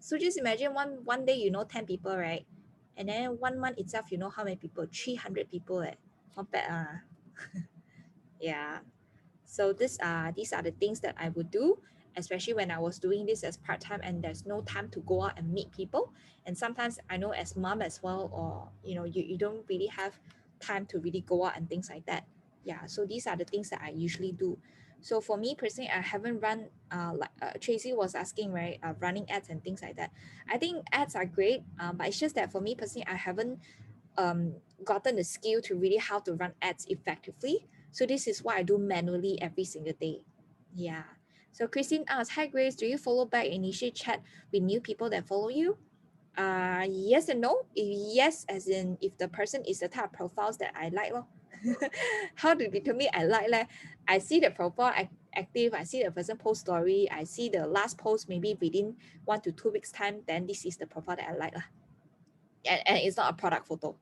S1: So just imagine one day 10 people, right? And then 1 month itself, how many people? 300 people. Not bad. Yeah. So these are the things that I would do, especially when I was doing this as part-time and there's no time to go out and meet people. And sometimes I know as mom as well, or you don't really have time to really go out and things like that. Yeah, so these are the things that I usually do. So for me personally, I haven't run like Tracy was asking, right? Running ads and things like that. I think ads are great, but it's just that for me personally, I haven't gotten the skill to really how to run ads effectively. So this is what I do manually every single day. Yeah. So Christine asks, hi Grace, do you follow back initiate chat with new people that follow you? Yes and no. Yes, as in if the person is the type of profiles that I like. How to determine I like? I see the profile active, I see the person post story, I see the last post maybe within 1 to 2 weeks time, then this is the profile that I like. And it's not a product photo.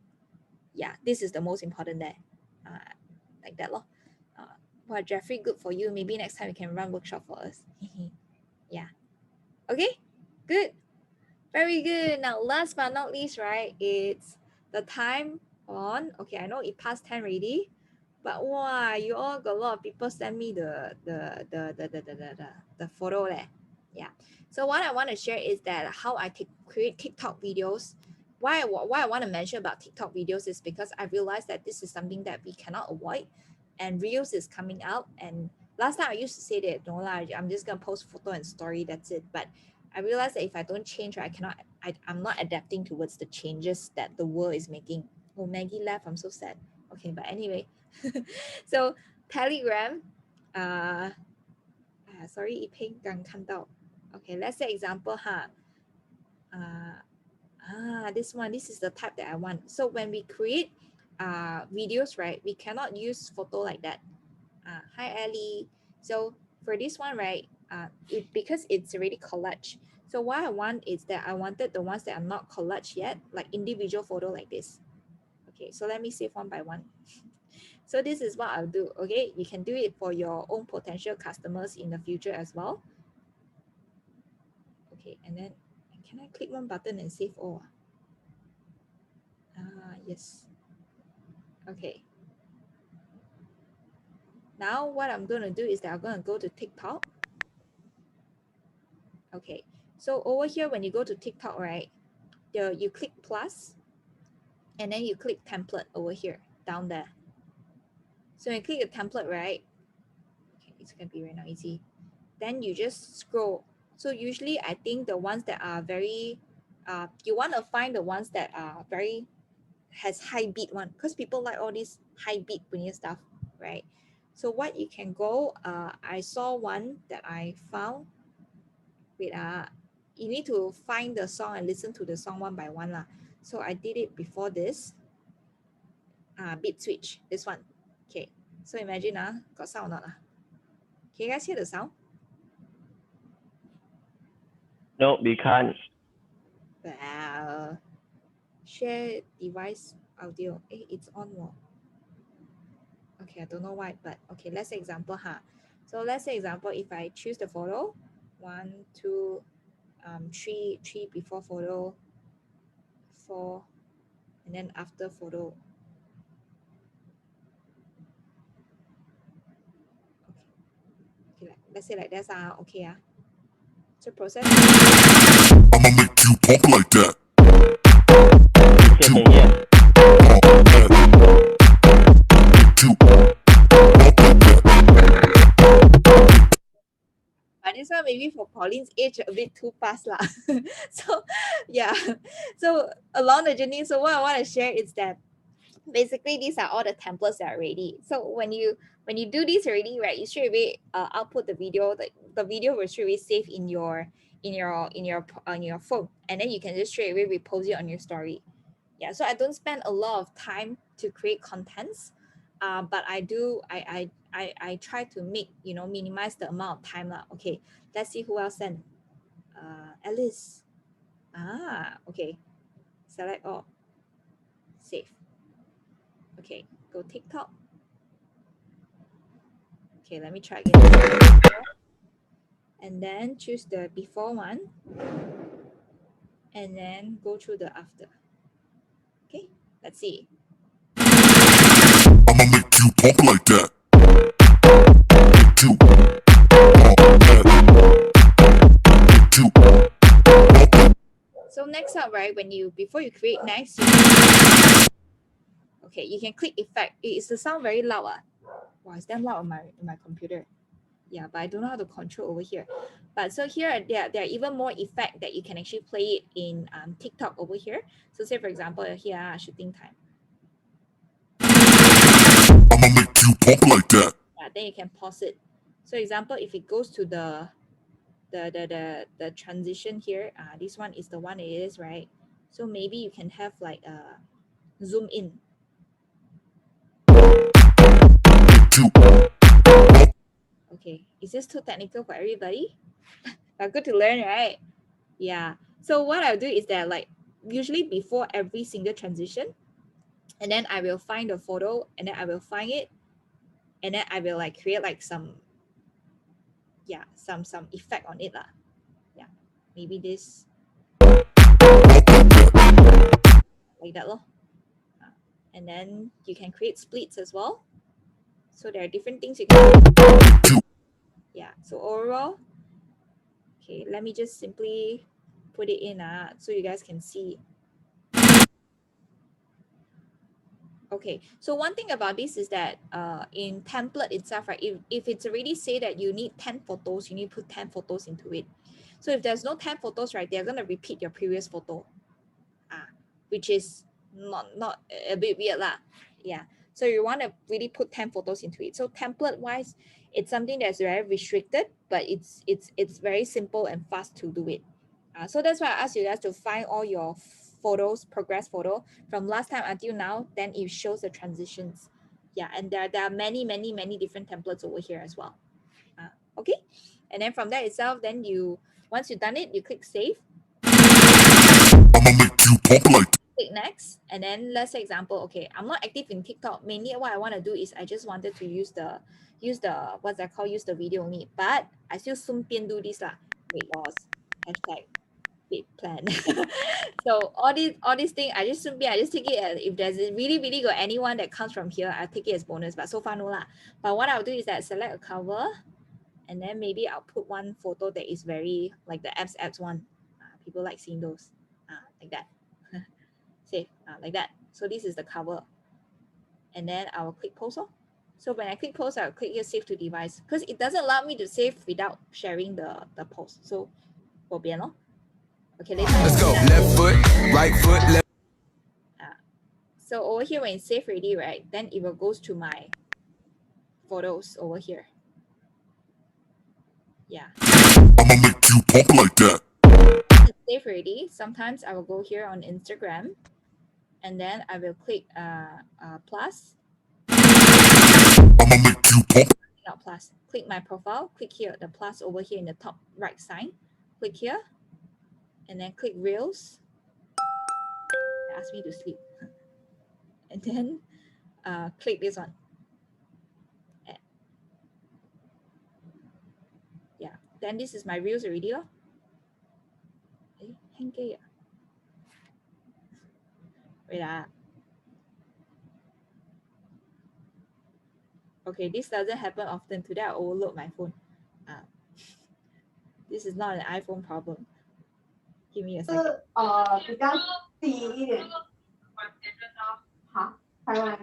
S1: Yeah, this is the most important there. Like that lor. Well, Jeffrey, good for you. Maybe next time you can run workshop for us. Yeah. Okay, good. Very good. Now, last but not least, right, it's the time on. Okay, I know it passed 10 already, but wow, you all got a lot of people send me the photo there. Yeah. So what I want to share is that how I create TikTok videos. Why I want to mention about TikTok videos is because I realized that this is something that we cannot avoid, and Reels is coming out. And last time I used to say that no lah, I'm just gonna post photo and story, that's it. But I realized that if I don't change, I'm not adapting towards the changes that the world is making. Oh, Maggie left, I'm so sad. Okay, but anyway, so Telegram, sorry, 一平刚看到. Okay, let's say example, this is the type that I want. So when we create videos, right, we cannot use photo like that. Hi Ellie. So for this one, right, because it's already collage. So what I want is that I wanted the ones that are not collage yet, like individual photo like this. Okay, so let me save one by one. So this is what I'll do. Okay, you can do it for your own potential customers in the future as well. Okay, and then can I click one button and save all? Yes. Okay. Now what I'm going to do is that I'm going to go to TikTok. Okay, so over here, when you go to TikTok, right, you click plus, and then you click template over here, down there. So when you click the template, right, okay, it's going to be very noisy. Then you just scroll. So usually I think the ones that are very, you want to find the ones that are very, has high beat one, because people like all these high beat punya stuff, right? So what you can go, I saw one that I found. Wait, you need to find the song and listen to the song one by one lah. So I did it before this. Beat switch, this one. Okay, so imagine got sound or not? Can you guys hear the sound?
S4: No, we can't.
S1: Well, share device audio. It's on. Okay, I don't know why, but okay, let's say example. So let's say example, if I choose the photo, 1, 2, 3 before photo, 4, and then after photo. Okay, let's say like that's okay. So process.
S13: I'ma make you pop like that.
S4: Okay, yeah.
S1: But this one maybe for Pauline's age a bit too fast lah. So yeah, so along the journey, so what I want to share is that basically these are all the templates that are ready. So when you do this already, right, you straight away output the video. The video will straight away save in your on your phone, and then you can just straight away repost it on your story. Yeah, so I don't spend a lot of time to create contents, but I do I try to make, you know, minimize the amount of time lah. Okay, let's see who else sent. Alice. Okay, select all, save. Okay, go TikTok. Okay, let me try again. And then choose the before one, and then go through the after. Okay, let's see.
S13: I'ma make you pop like that.
S1: So next up, right, before you create next, okay, you can click effect. Is the sound very loud? Wow, it's damn loud on my computer. Yeah, but I don't know how to control over here. But so here, there are even more effect that you can actually play it in TikTok over here. So say, for example, here, shooting time.
S13: I'ma make you pop like that.
S1: Yeah, then you can pause it. So example, if it goes to the transition here, this one is the one it is, right? So maybe you can have like zoom in. Okay, is this too technical for everybody? But good to learn, right? Yeah. So what I'll do is that, like, usually before every single transition, and then I will find the photo, and then I will find it, and then I will like create like some effect on it lah. Yeah, maybe this like that lor. And then you can create splits as well. So there are different things you can do. Yeah, so overall, okay, let me just simply put it in so you guys can see. Okay, so one thing about this is that in template itself, right, if it's already say that you need 10 photos, you need to put 10 photos into it. So if there's no 10 photos, right, they're going to repeat your previous photo, which is not a bit weird lah. Yeah, so you want to really put 10 photos into it. So template wise, it's something that's very restricted, but it's very simple and fast to do it. So that's why I asked you guys to find all your photos, progress photo from last time until now, then it shows the transitions. Yeah, and there are many different templates over here as well. Okay, and then from that itself, then once you've done it, you click save.
S13: I'ma make you pop like that.
S1: Click next, and then let's say example, okay, I'm not active in TikTok. Mainly what I want to do is I just wanted to use the what's that called, use the video only, but I still 顺便 do this lah. Weight loss, hashtag weight plan. So all these things, I just take it as, if there's really got anyone that comes from here, I'll take it as bonus, but so far no lah. But what I'll do is that select a cover, and then maybe I'll put one photo that is very like the abs one. People like seeing those, like that. Save, like that. So this is the cover, and then I will click post. So when I click post, I'll click here save to device, because it doesn't allow me to save without sharing the post. So bo bian lor. Okay, let's go.
S13: Left foot, right foot, left.
S1: So over here, when it's saved already, right, then it will goes to my photos over here. Yeah.
S13: I'ma make you pop like that.
S1: It's saved already. Sometimes I will go here on Instagram, and then I will click plus.
S13: I'ma make you pop.
S1: Not plus. Click my profile. Click here, the plus over here in the top right side. Click here, and then click Reels. It asked me to sleep. And then click this one. Yeah. then this is my reels already. Hang key. Wait. Okay, this doesn't happen often. Today I overload my phone. This is not an iPhone problem. Give me a second.
S6: 比较低一点。好，台湾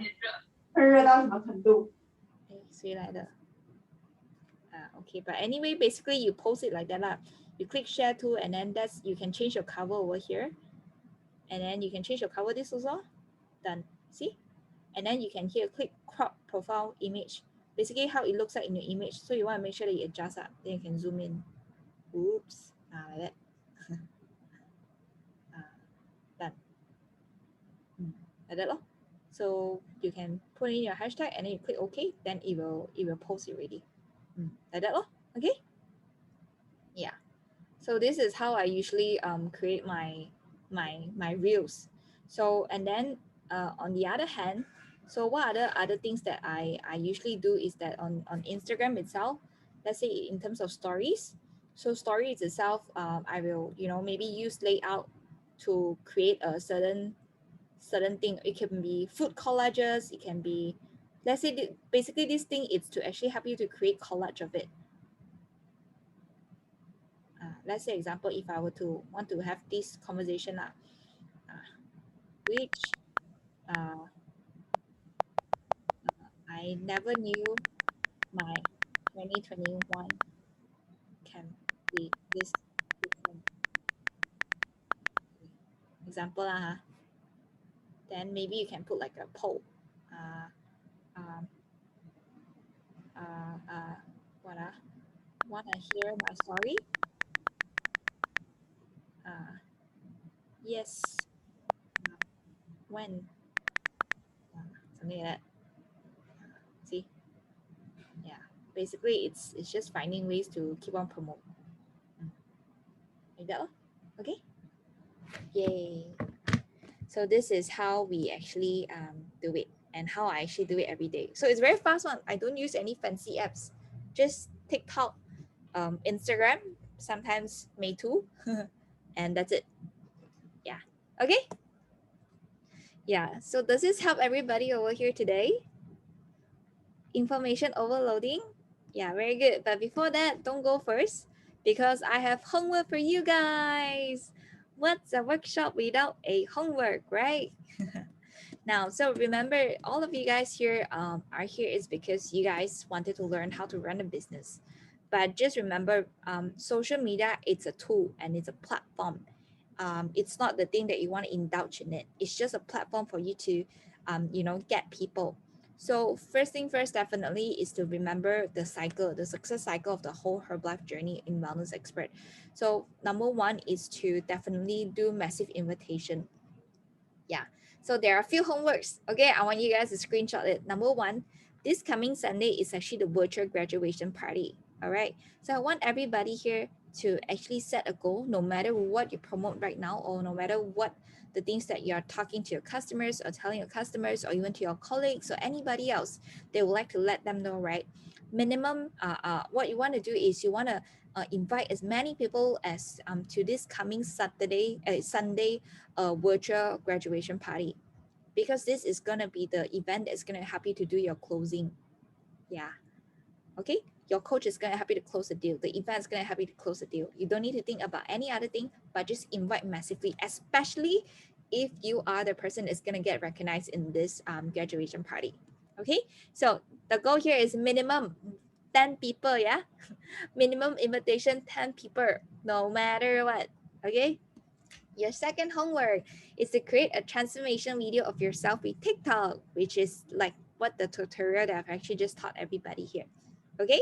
S6: 会热到什么程度？
S1: 谁来的？ okay, but anyway, basically you post it like that lah. You click share to, and then you can change your cover over here, and then you can change your cover this also. Done. See? And then you can here click crop profile image. Basically how it looks like in your image. So you want to make sure that you adjust up. Then you can zoom in. Oops. Like that. Done. Like that lor. So you can put in your hashtag and then you click OK. Then it will post it already. Like that lor. Okay. Yeah. So this is how I usually create my reels. So and then on the other hand, so what other things that I usually do is that on Instagram itself, let's say in terms of stories. So stories itself, I will maybe use layout to create a certain thing. It can be food collages. It can be, let's say basically this thing is to actually help you to create collage of it. Let's say example, if I were to want to have this conversation, which I never knew my 2021 can be this different. Example then maybe you can put like a poll. Wanna hear my story? Yes. When? Something like that. See? Yeah. Basically, it's just finding ways to keep on promote. Like that. Okay. Yay. So this is how we actually do it, and how I actually do it every day. So it's very fast one. I don't use any fancy apps. Just TikTok, Instagram, sometimes Meitu, and that's it. Yeah. Okay. Yeah. So does this help everybody over here today? Information overloading? Yeah, very good. But before that, don't go first, because I have homework for you guys. What's a workshop without a homework, right? Now, so remember, all of you guys here are here is because you guys wanted to learn how to run a business. But just remember, social media, it's a tool and it's a platform. It's not the thing that you want to indulge in it. It's just a platform for you to, get people. So first thing first, definitely is to remember the cycle, the success cycle of the whole Herbalife journey in Wellness Expert. So number one is to definitely do massive invitation. Yeah. So there are a few homeworks. Okay, I want you guys to screenshot it. Number one, this coming Sunday is actually the virtual graduation party. All right. So I want everybody here to actually set a goal, no matter what you promote right now, or no matter what the things that you're talking to your customers or telling your customers, or even to your colleagues or anybody else, they would like to let them know, right? Minimum, what you want to do is you want to invite as many people as to this coming Sunday virtual graduation party, because this is going to be the event that's going to help you to do your closing. Yeah. Okay. Your coach is going to help you to close the deal. The event is going to help you to close the deal. You don't need to think about any other thing, but just invite massively, especially if you are the person that's going to get recognized in this graduation party. Okay. So the goal here is minimum 10 people. Yeah. Minimum invitation 10 people, no matter what. Okay. Your second homework is to create a transformation video of yourself with TikTok, which is like what the tutorial that I've actually just taught everybody here. Okay?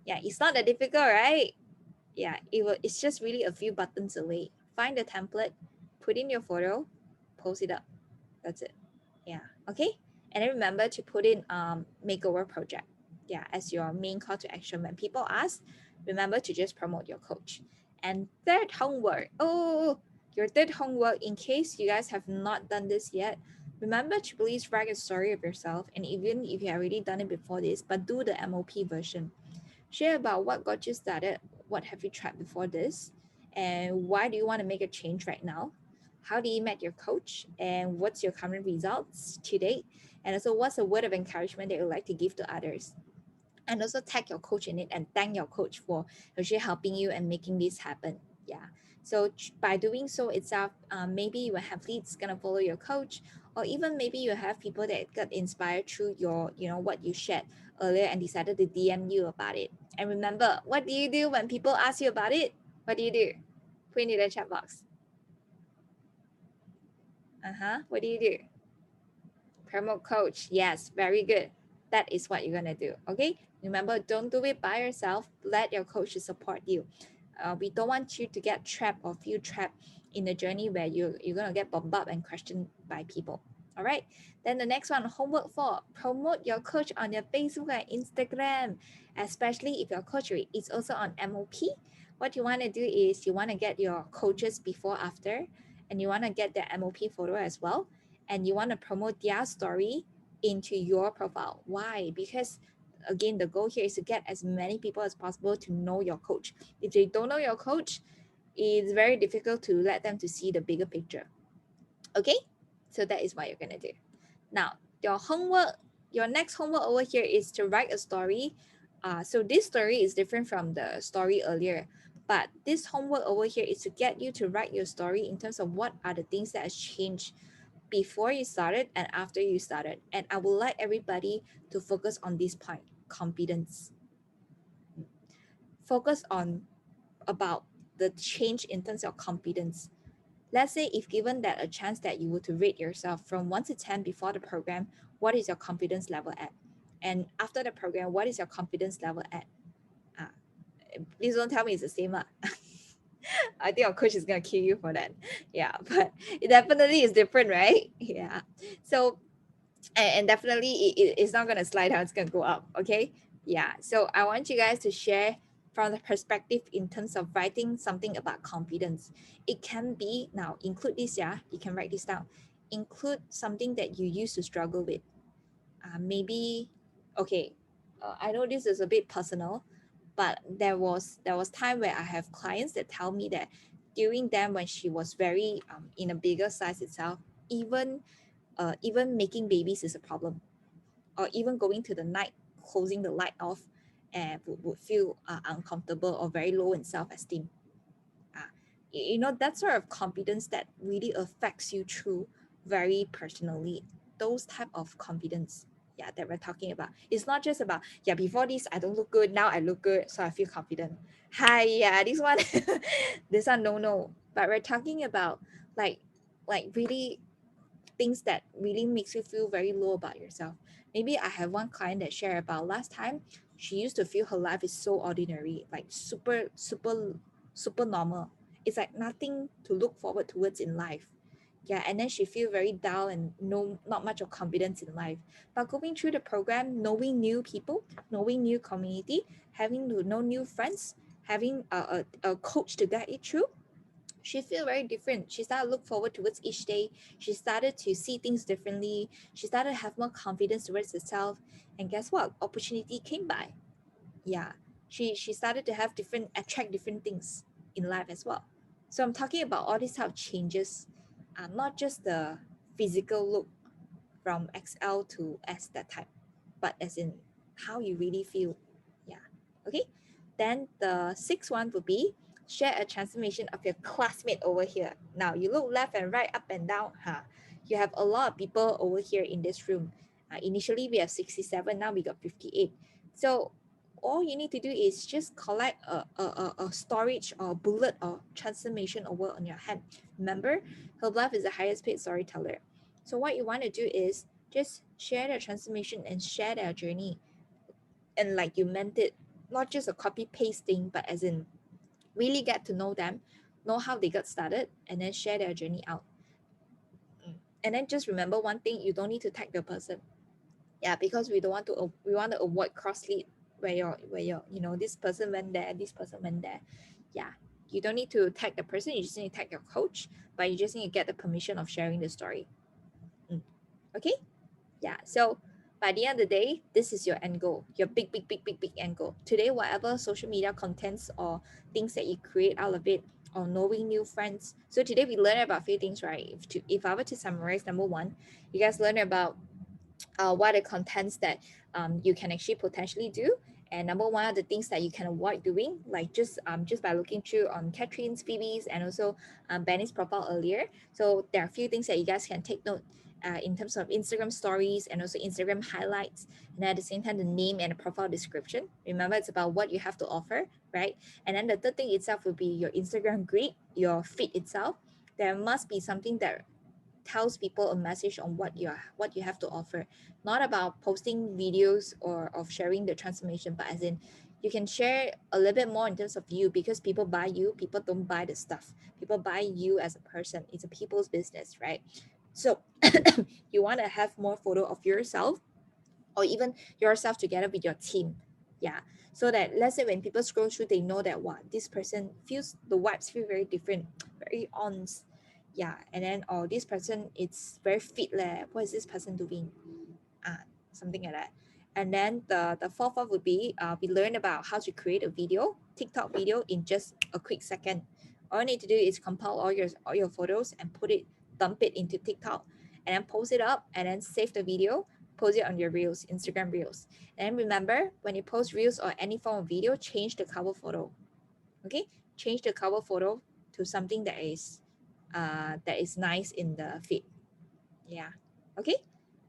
S1: Yeah, it's not that difficult, right? Yeah, it's just really a few buttons away. Find the template, put in your photo, post it up. That's it. Yeah, okay? And then remember to put in makeover project. Yeah, as your main call to action. When people ask, remember to just promote your coach. And third homework. Your third homework, in case you guys have not done this yet, remember to please write a story of yourself. And even if you have already done it before this, but do the MOP version. Share about what got you started, what have you tried before this, and why do you want to make a change right now? How do you met your coach, and what's your current results to date? And also, what's a word of encouragement that you would like to give to others? And also tag your coach in it and thank your coach for actually helping you and making this happen. Yeah. So by doing so itself, maybe you will have leads gonna follow your coach, or even maybe you have people that got inspired through your, what you shared earlier and decided to DM you about it. And remember, what do you do when people ask you about it? What do you do? Put it in the chat box. What do you do? Promote coach. Yes, very good. That is what you're gonna do. Okay. Remember, don't do it by yourself. Let your coach support you. We don't want you to get trapped or feel trapped in the journey where you're gonna get bombarded and questioned by people. All right. Then the next one, homework 4, promote your coach on your Facebook and Instagram, especially if your coach is also on MOP. What you want to do is you want to get your coaches before, after, and you want to get their MOP photo as well. And you want to promote their story into your profile. Why? Because again, the goal here is to get as many people as possible to know your coach. If they don't know your coach, it's very difficult to let them to see the bigger picture. Okay, so that is what you're gonna do. Now, your next homework over here is to write a story. So this story is different from the story earlier, but this homework over here is to get you to write your story in terms of what are the things that has changed before you started and after you started. And I would like everybody to focus on this point, confidence. Focus on about the change in terms of confidence. Let's say if given that a chance that you were to rate yourself from 1 to 10 before the program, what is your confidence level at? And after the program, what is your confidence level at? Please don't tell me it's the same. I think our coach is going to kill you for that. Yeah, but it definitely is different, right? Yeah. So, and definitely it's not going to slide down, it's going to go up. Okay. Yeah. So I want you guys to share from the perspective in terms of writing something about confidence. It can be, now include this, yeah, you can write this down. Include something that you used to struggle with. Maybe, okay, I know this is a bit personal, but there was time where I have clients that tell me that during them when she was very in a bigger size itself, even making babies is a problem, or even going to the night, closing the light off, and would feel uncomfortable or very low in self-esteem. That sort of confidence that really affects you through very personally. Those type of confidence, yeah, that we're talking about. It's not just about, yeah, before this I don't look good, now I look good, so I feel confident. Hi, yeah, this one, this one, no. But we're talking about like really things that really makes you feel very low about yourself. Maybe I have one client that shared about last time she used to feel her life is so ordinary, like super normal. It's like nothing to look forward towards in life. Yeah, and then she feel very down and not much of confidence in life. But going through the program, knowing new people, knowing new community, having to know new friends, having a coach to guide you through, she feel very different. She started to look forward towards each day. She started to see things differently. She started to have more confidence towards herself. And guess what? Opportunity came by. Yeah. She started to have attract different things in life as well. So I'm talking about all these type of changes, not just the physical look from XL to S that type, but as in how you really feel. Yeah. Okay. Then the sixth one would be share a transformation of your classmate over here. Now you look left and right, up and down. You have a lot of people over here in this room. Initially we have 67, now we got 58. So all you need to do is just collect a storage or bullet or transformation over on your hand. Remember, Herbalife is the highest paid storyteller. So what you want to do is just share their transformation and share their journey. And like you meant it, not just a copy paste thing, but as in really get to know them, know how they got started, and then share their journey out. And then just remember one thing, you don't need to tag the person. Yeah, because we want to avoid cross lead where you're this person went there, this person went there. Yeah, you don't need to tag the person, you just need to tag your coach, but you just need to get the permission of sharing the story. Okay. Yeah, so by the end of the day, this is your end goal, your big end goal. Today, whatever social media contents or things that you create out of it, or knowing new friends. So today we learned about a few things, right? If I were to summarize, number one, you guys learn about what are the contents that you can actually potentially do. And number one are the things that you can avoid doing, like just by looking through on Catherine's, Phoebe's, and also Benny's profile earlier. So there are a few things that you guys can take note in terms of Instagram stories and also Instagram highlights. And at the same time, the name and the profile description. Remember, it's about what you have to offer, right? And then the third thing itself would be your Instagram grid, your feed itself. There must be something that tells people a message on what you have to offer, not about posting videos or of sharing the transformation, but as in you can share a little bit more in terms of you, because people buy you, people don't buy the stuff. People buy you as a person. It's a people's business, right? So you want to have more photo of yourself or even yourself together with your team. Yeah. So that let's say when people scroll through, they know that what this person feels, the vibes feel very different, very on. Yeah. And then, oh, this person, it's very fit. What is this person doing? Something like that. And then the fourth one would be we learn about how to create a video, TikTok video in just a quick second. All you need to do is compile all your photos and dump it into TikTok, and then post it up, and then save the video, post it on your Reels, Instagram Reels. And remember, when you post Reels or any form of video, change the cover photo. Okay, change the cover photo to something that is nice in the feed. Yeah. Okay.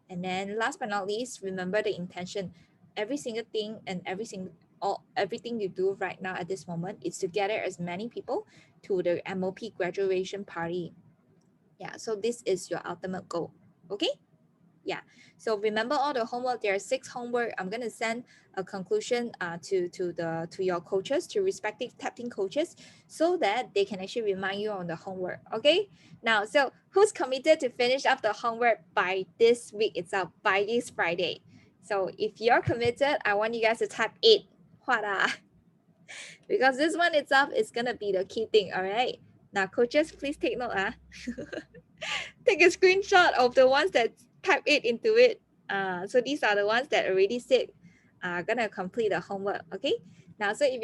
S1: And then last but not least, remember the intention. Every single thing and everything you do right now at this moment is to gather as many people to the MOP graduation party. Yeah, so this is your ultimate goal. Okay? Yeah. So remember all the homework. There are 6 homework. I'm gonna send a conclusion to your coaches, to respective tap team coaches, so that they can actually remind you on the homework. Okay. Now, so who's committed to finish up the homework by this week itself, by this Friday? So if you're committed, I want you guys to type 8. Because this one itself is gonna be the key thing. All right. Now, coaches, please take note. Take a screenshot of the ones that type it into it. So these are the ones that already said gonna complete the homework. Okay. Now, so if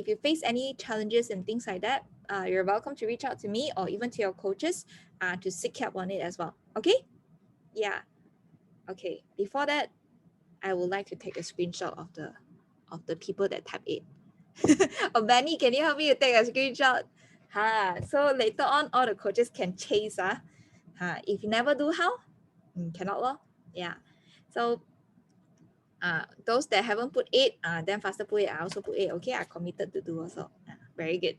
S1: you face any challenges and things like that, you're welcome to reach out to me or even to your coaches to seek help on it as well. Okay. Yeah. Okay. Before that, I would like to take a screenshot of the people that type it. Oh, Benny, can you help me to take a screenshot? So later on, all the coaches can chase. If you never do, how? Cannot lor. Yeah. So those that haven't put 8, then faster put it. I also put 8. Okay, I committed to do also. Very good.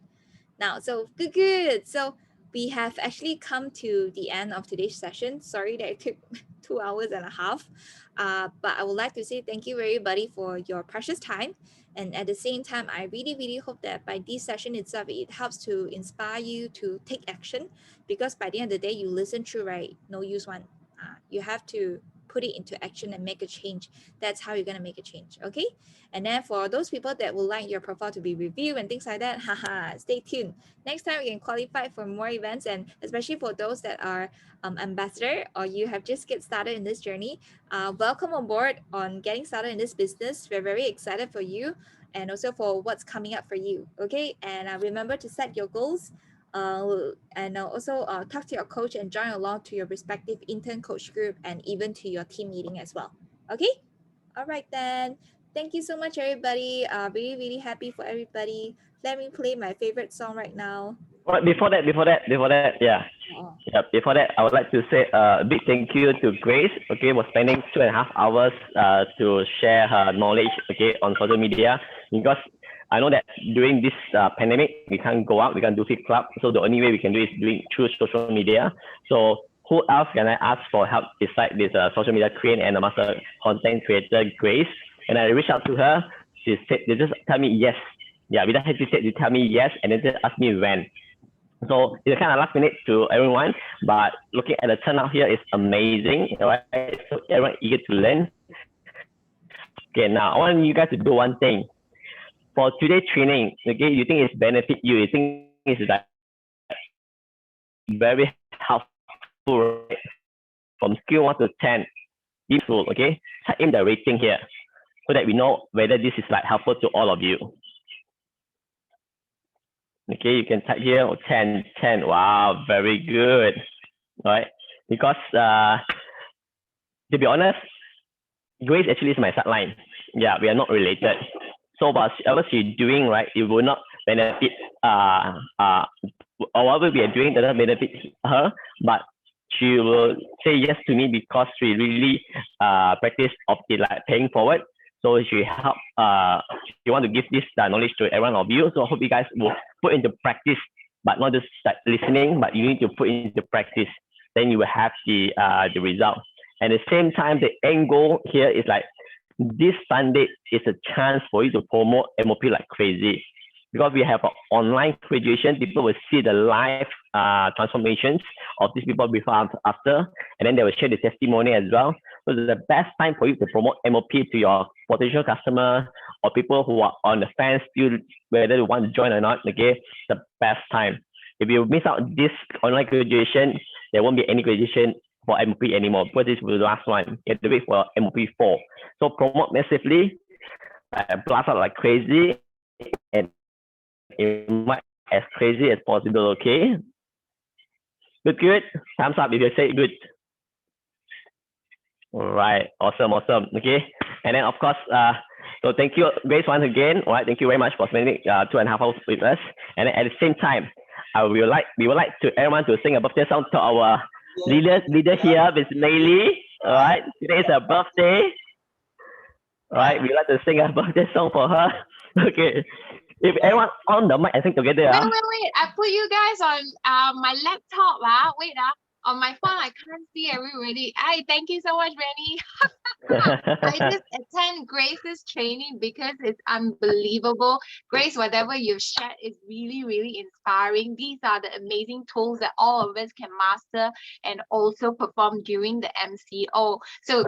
S1: Now, so good. So we have actually come to the end of today's session. Sorry that it took 2 hours and a half. But I would like to say thank you everybody for your precious time. And at the same time, I really, really hope that by this session itself, it helps to inspire you to take action, because by the end of the day, you listen through, right? No use one. You have to put it into action and make a change. That's how you're going to make a change. Okay. And then for those people that would like your profile to be reviewed and things like that, stay tuned. Next time we can qualify for more events, and especially for those that are ambassador or you have just get started in this journey, welcome on board on getting started in this business. We're very excited for you and also for what's coming up for you. Okay. And remember to set your goals. And also talk to your coach and join along to your respective intern coach group and even to your team meeting as well. Okay. All right then. Thank you so much, everybody. Really, really happy for everybody. Let me play my favorite song right now.
S4: Before that, yeah.
S1: Oh.
S4: Yeah, before that, I would like to say a big thank you to Grace, okay, for spending 2.5 hours to share her knowledge, okay, on social media, because I know that during this pandemic, we can't go out, we can't do Fit Club. So the only way we can do is doing through social media. So who else can I ask for help besides this social media queen and a master content creator, Grace? And I reached out to her. She said, they just tell me yes. Yeah, without hesitate, they tell me yes, and then just ask me when. So it's kind of last minute to everyone, but looking at the turnout here is amazing, right? So everyone eager to learn. Okay, now I want you guys to do one thing. For today's training, okay, you think it's benefit you think it's like very helpful, right? From skill 1 to 10, useful, okay, type in the rating here so that we know whether this is like helpful to all of you. Okay, you can type here 10, 10. Wow, very good. Right? Because to be honest, Grace actually is my sideline. Yeah, we are not related. So whatever she's doing, right, it will not benefit or whatever we are doing doesn't benefit her, but she will say yes to me because she really practice of the like paying forward. So she help she want to give this knowledge to everyone of you. So I hope you guys will put into practice, but not just like listening, but you need to put into practice. Then you will have the result. And at the same time, the end goal here is like this Sunday is a chance for you to promote MOP like crazy. Because we have an online graduation, people will see the live transformations of these people before and after, and then they will share the testimony as well. So it's the best time for you to promote MOP to your potential customer or people who are on the fence still whether they want to join or not. Okay, the best time. If you miss out this online graduation, there won't be any graduation for MOP anymore because this will be the last one. You have to wait for MOP 4. So promote massively, blast out like crazy, and as crazy as possible. Okay, good. Thumbs up if you say good. All right, awesome. Okay, and then of course so thank you Grace once again. All right, thank you very much for spending 2.5 hours with us. And then at the same time, we would like to everyone to sing a birthday song to our leader here, Miss Layli. All right, today is her birthday. All right, we like to sing a birthday song for her. Okay, if everyone on the mic and sing together.
S14: Wait. I put you guys on my laptop. Wait. On my phone, I can't see everybody. Thank you so much, Benny. I just attend Grace's training because it's unbelievable. Grace, whatever you've shared is really, really inspiring. These are the amazing tools that all of us can master and also perform during the MCO. So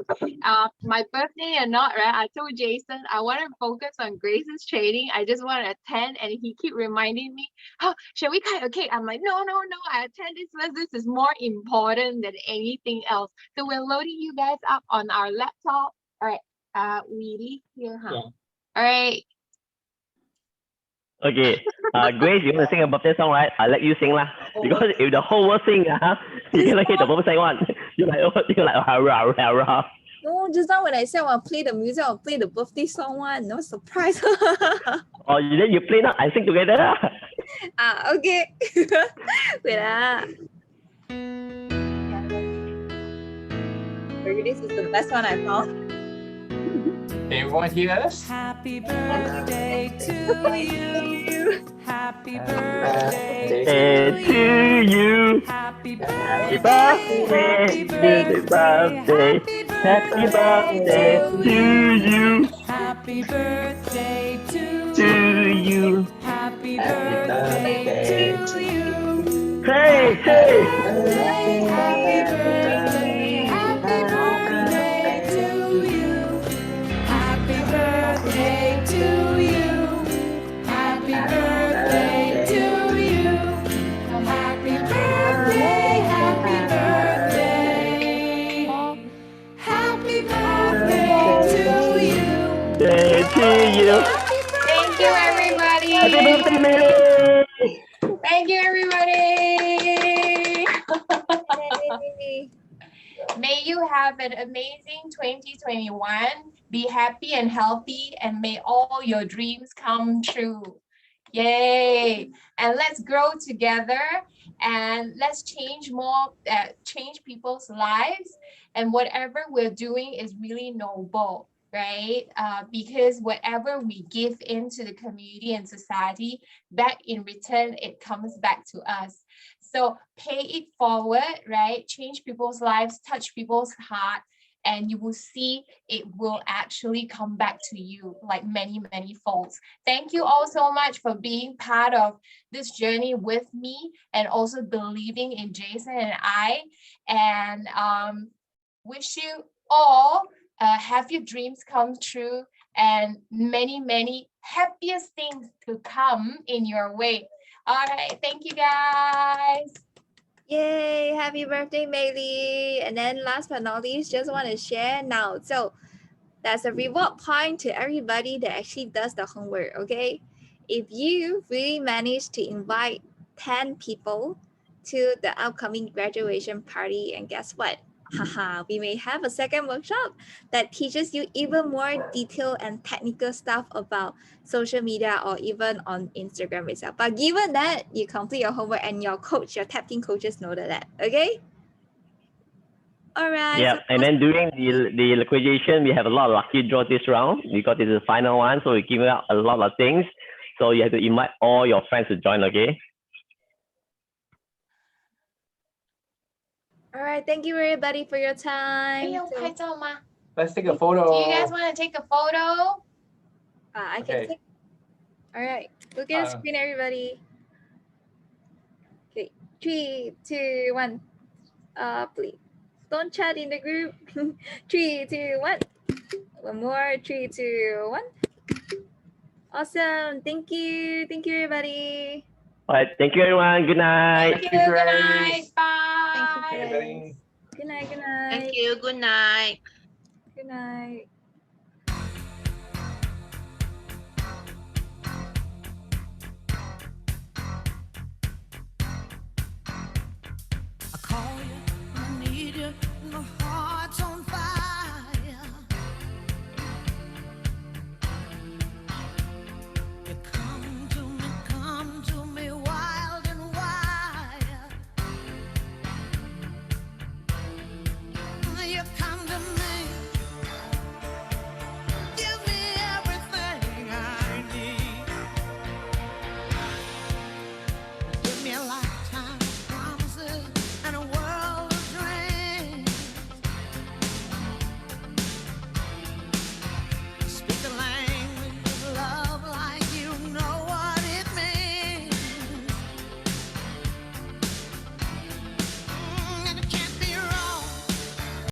S14: my birthday or not, right? I told Jason I want to focus on Grace's training. I just want to attend, and he keep reminding me, oh, shall we cut a cake? I'm like, no, I attend this because this is more important than anything else. So we're loading you guys up on our laptop. All right, we leave here, huh? Yeah. All right.
S4: Okay, Grace, you want to sing a birthday song, right? I'll let you sing lah. Because if the whole world sing, you cannot hear the birthday one. You're like rah, rah, rah.
S1: No, just now when I said I'll play the music, I'll play the birthday song one. No surprise.
S4: Oh, then you play now. I sing together.
S1: Okay. Wait. This is the best one I found.
S15: Everyone hear us?
S16: Happy birthday to you. Happy birthday
S4: to you.
S16: Happy
S4: birthday.
S16: Happy birthday.
S4: Happy birthday to you.
S16: Happy birthday to
S4: you.
S16: Happy birthday to you.
S4: Hey.
S16: Happy birthday. Happy birthday to you. Happy birthday to you. Happy birthday to you. Happy birthday. Happy birthday. Happy birthday to you.
S4: To you.
S14: Thank you, everybody.
S4: Happy birthday, Mary.
S14: Thank you, everybody. May you have an amazing 2021. Be happy and healthy, and may all your dreams come true. Yay! And let's grow together, and let's change people's lives. And whatever we're doing is really noble, right? Because whatever we give into the community and society, back in return, it comes back to us. So pay it forward, right? Change people's lives, touch people's heart, and you will see it will actually come back to you like many, many folds. Thank you all so much for being part of this journey with me and also believing in Jason and I. And wish you all have your dreams come true and many, many happiest things to come in your way. All right, thank you guys.
S1: Yay, happy birthday, Meili. And then last but not least, just want to share now. So that's a reward point to everybody that actually does the homework, okay? If you really manage to invite 10 people to the upcoming graduation party, and guess what? Haha, we may have a second workshop that teaches you even more detailed and technical stuff about social media or even on Instagram itself. But given that you complete your homework and your coach, your tap team coaches know that, okay? All right.
S4: Yeah, and then during the liquidation, we have a lot of lucky draw this round because it's the final one, so we're giving out a lot of things. So you have to invite all your friends to join, okay?
S1: All right, thank you everybody for your time. So,
S15: Let's take a
S14: Do
S15: photo.
S14: you guys want to take a photo?
S1: I
S15: Okay.
S1: can take. All right, look at the
S15: Uh,
S1: screen, everybody. Okay, 3, 2, 1. Please don't chat in the group. 3, 2, 1. One more. 3, 2, 1. Awesome. Thank you. Thank you, everybody.
S4: All right, thank you everyone. Good night.
S14: Thank you. Good night. Bye.
S15: Everybody.
S1: Good night. Good night.
S3: Thank you. Good night.
S1: Good night.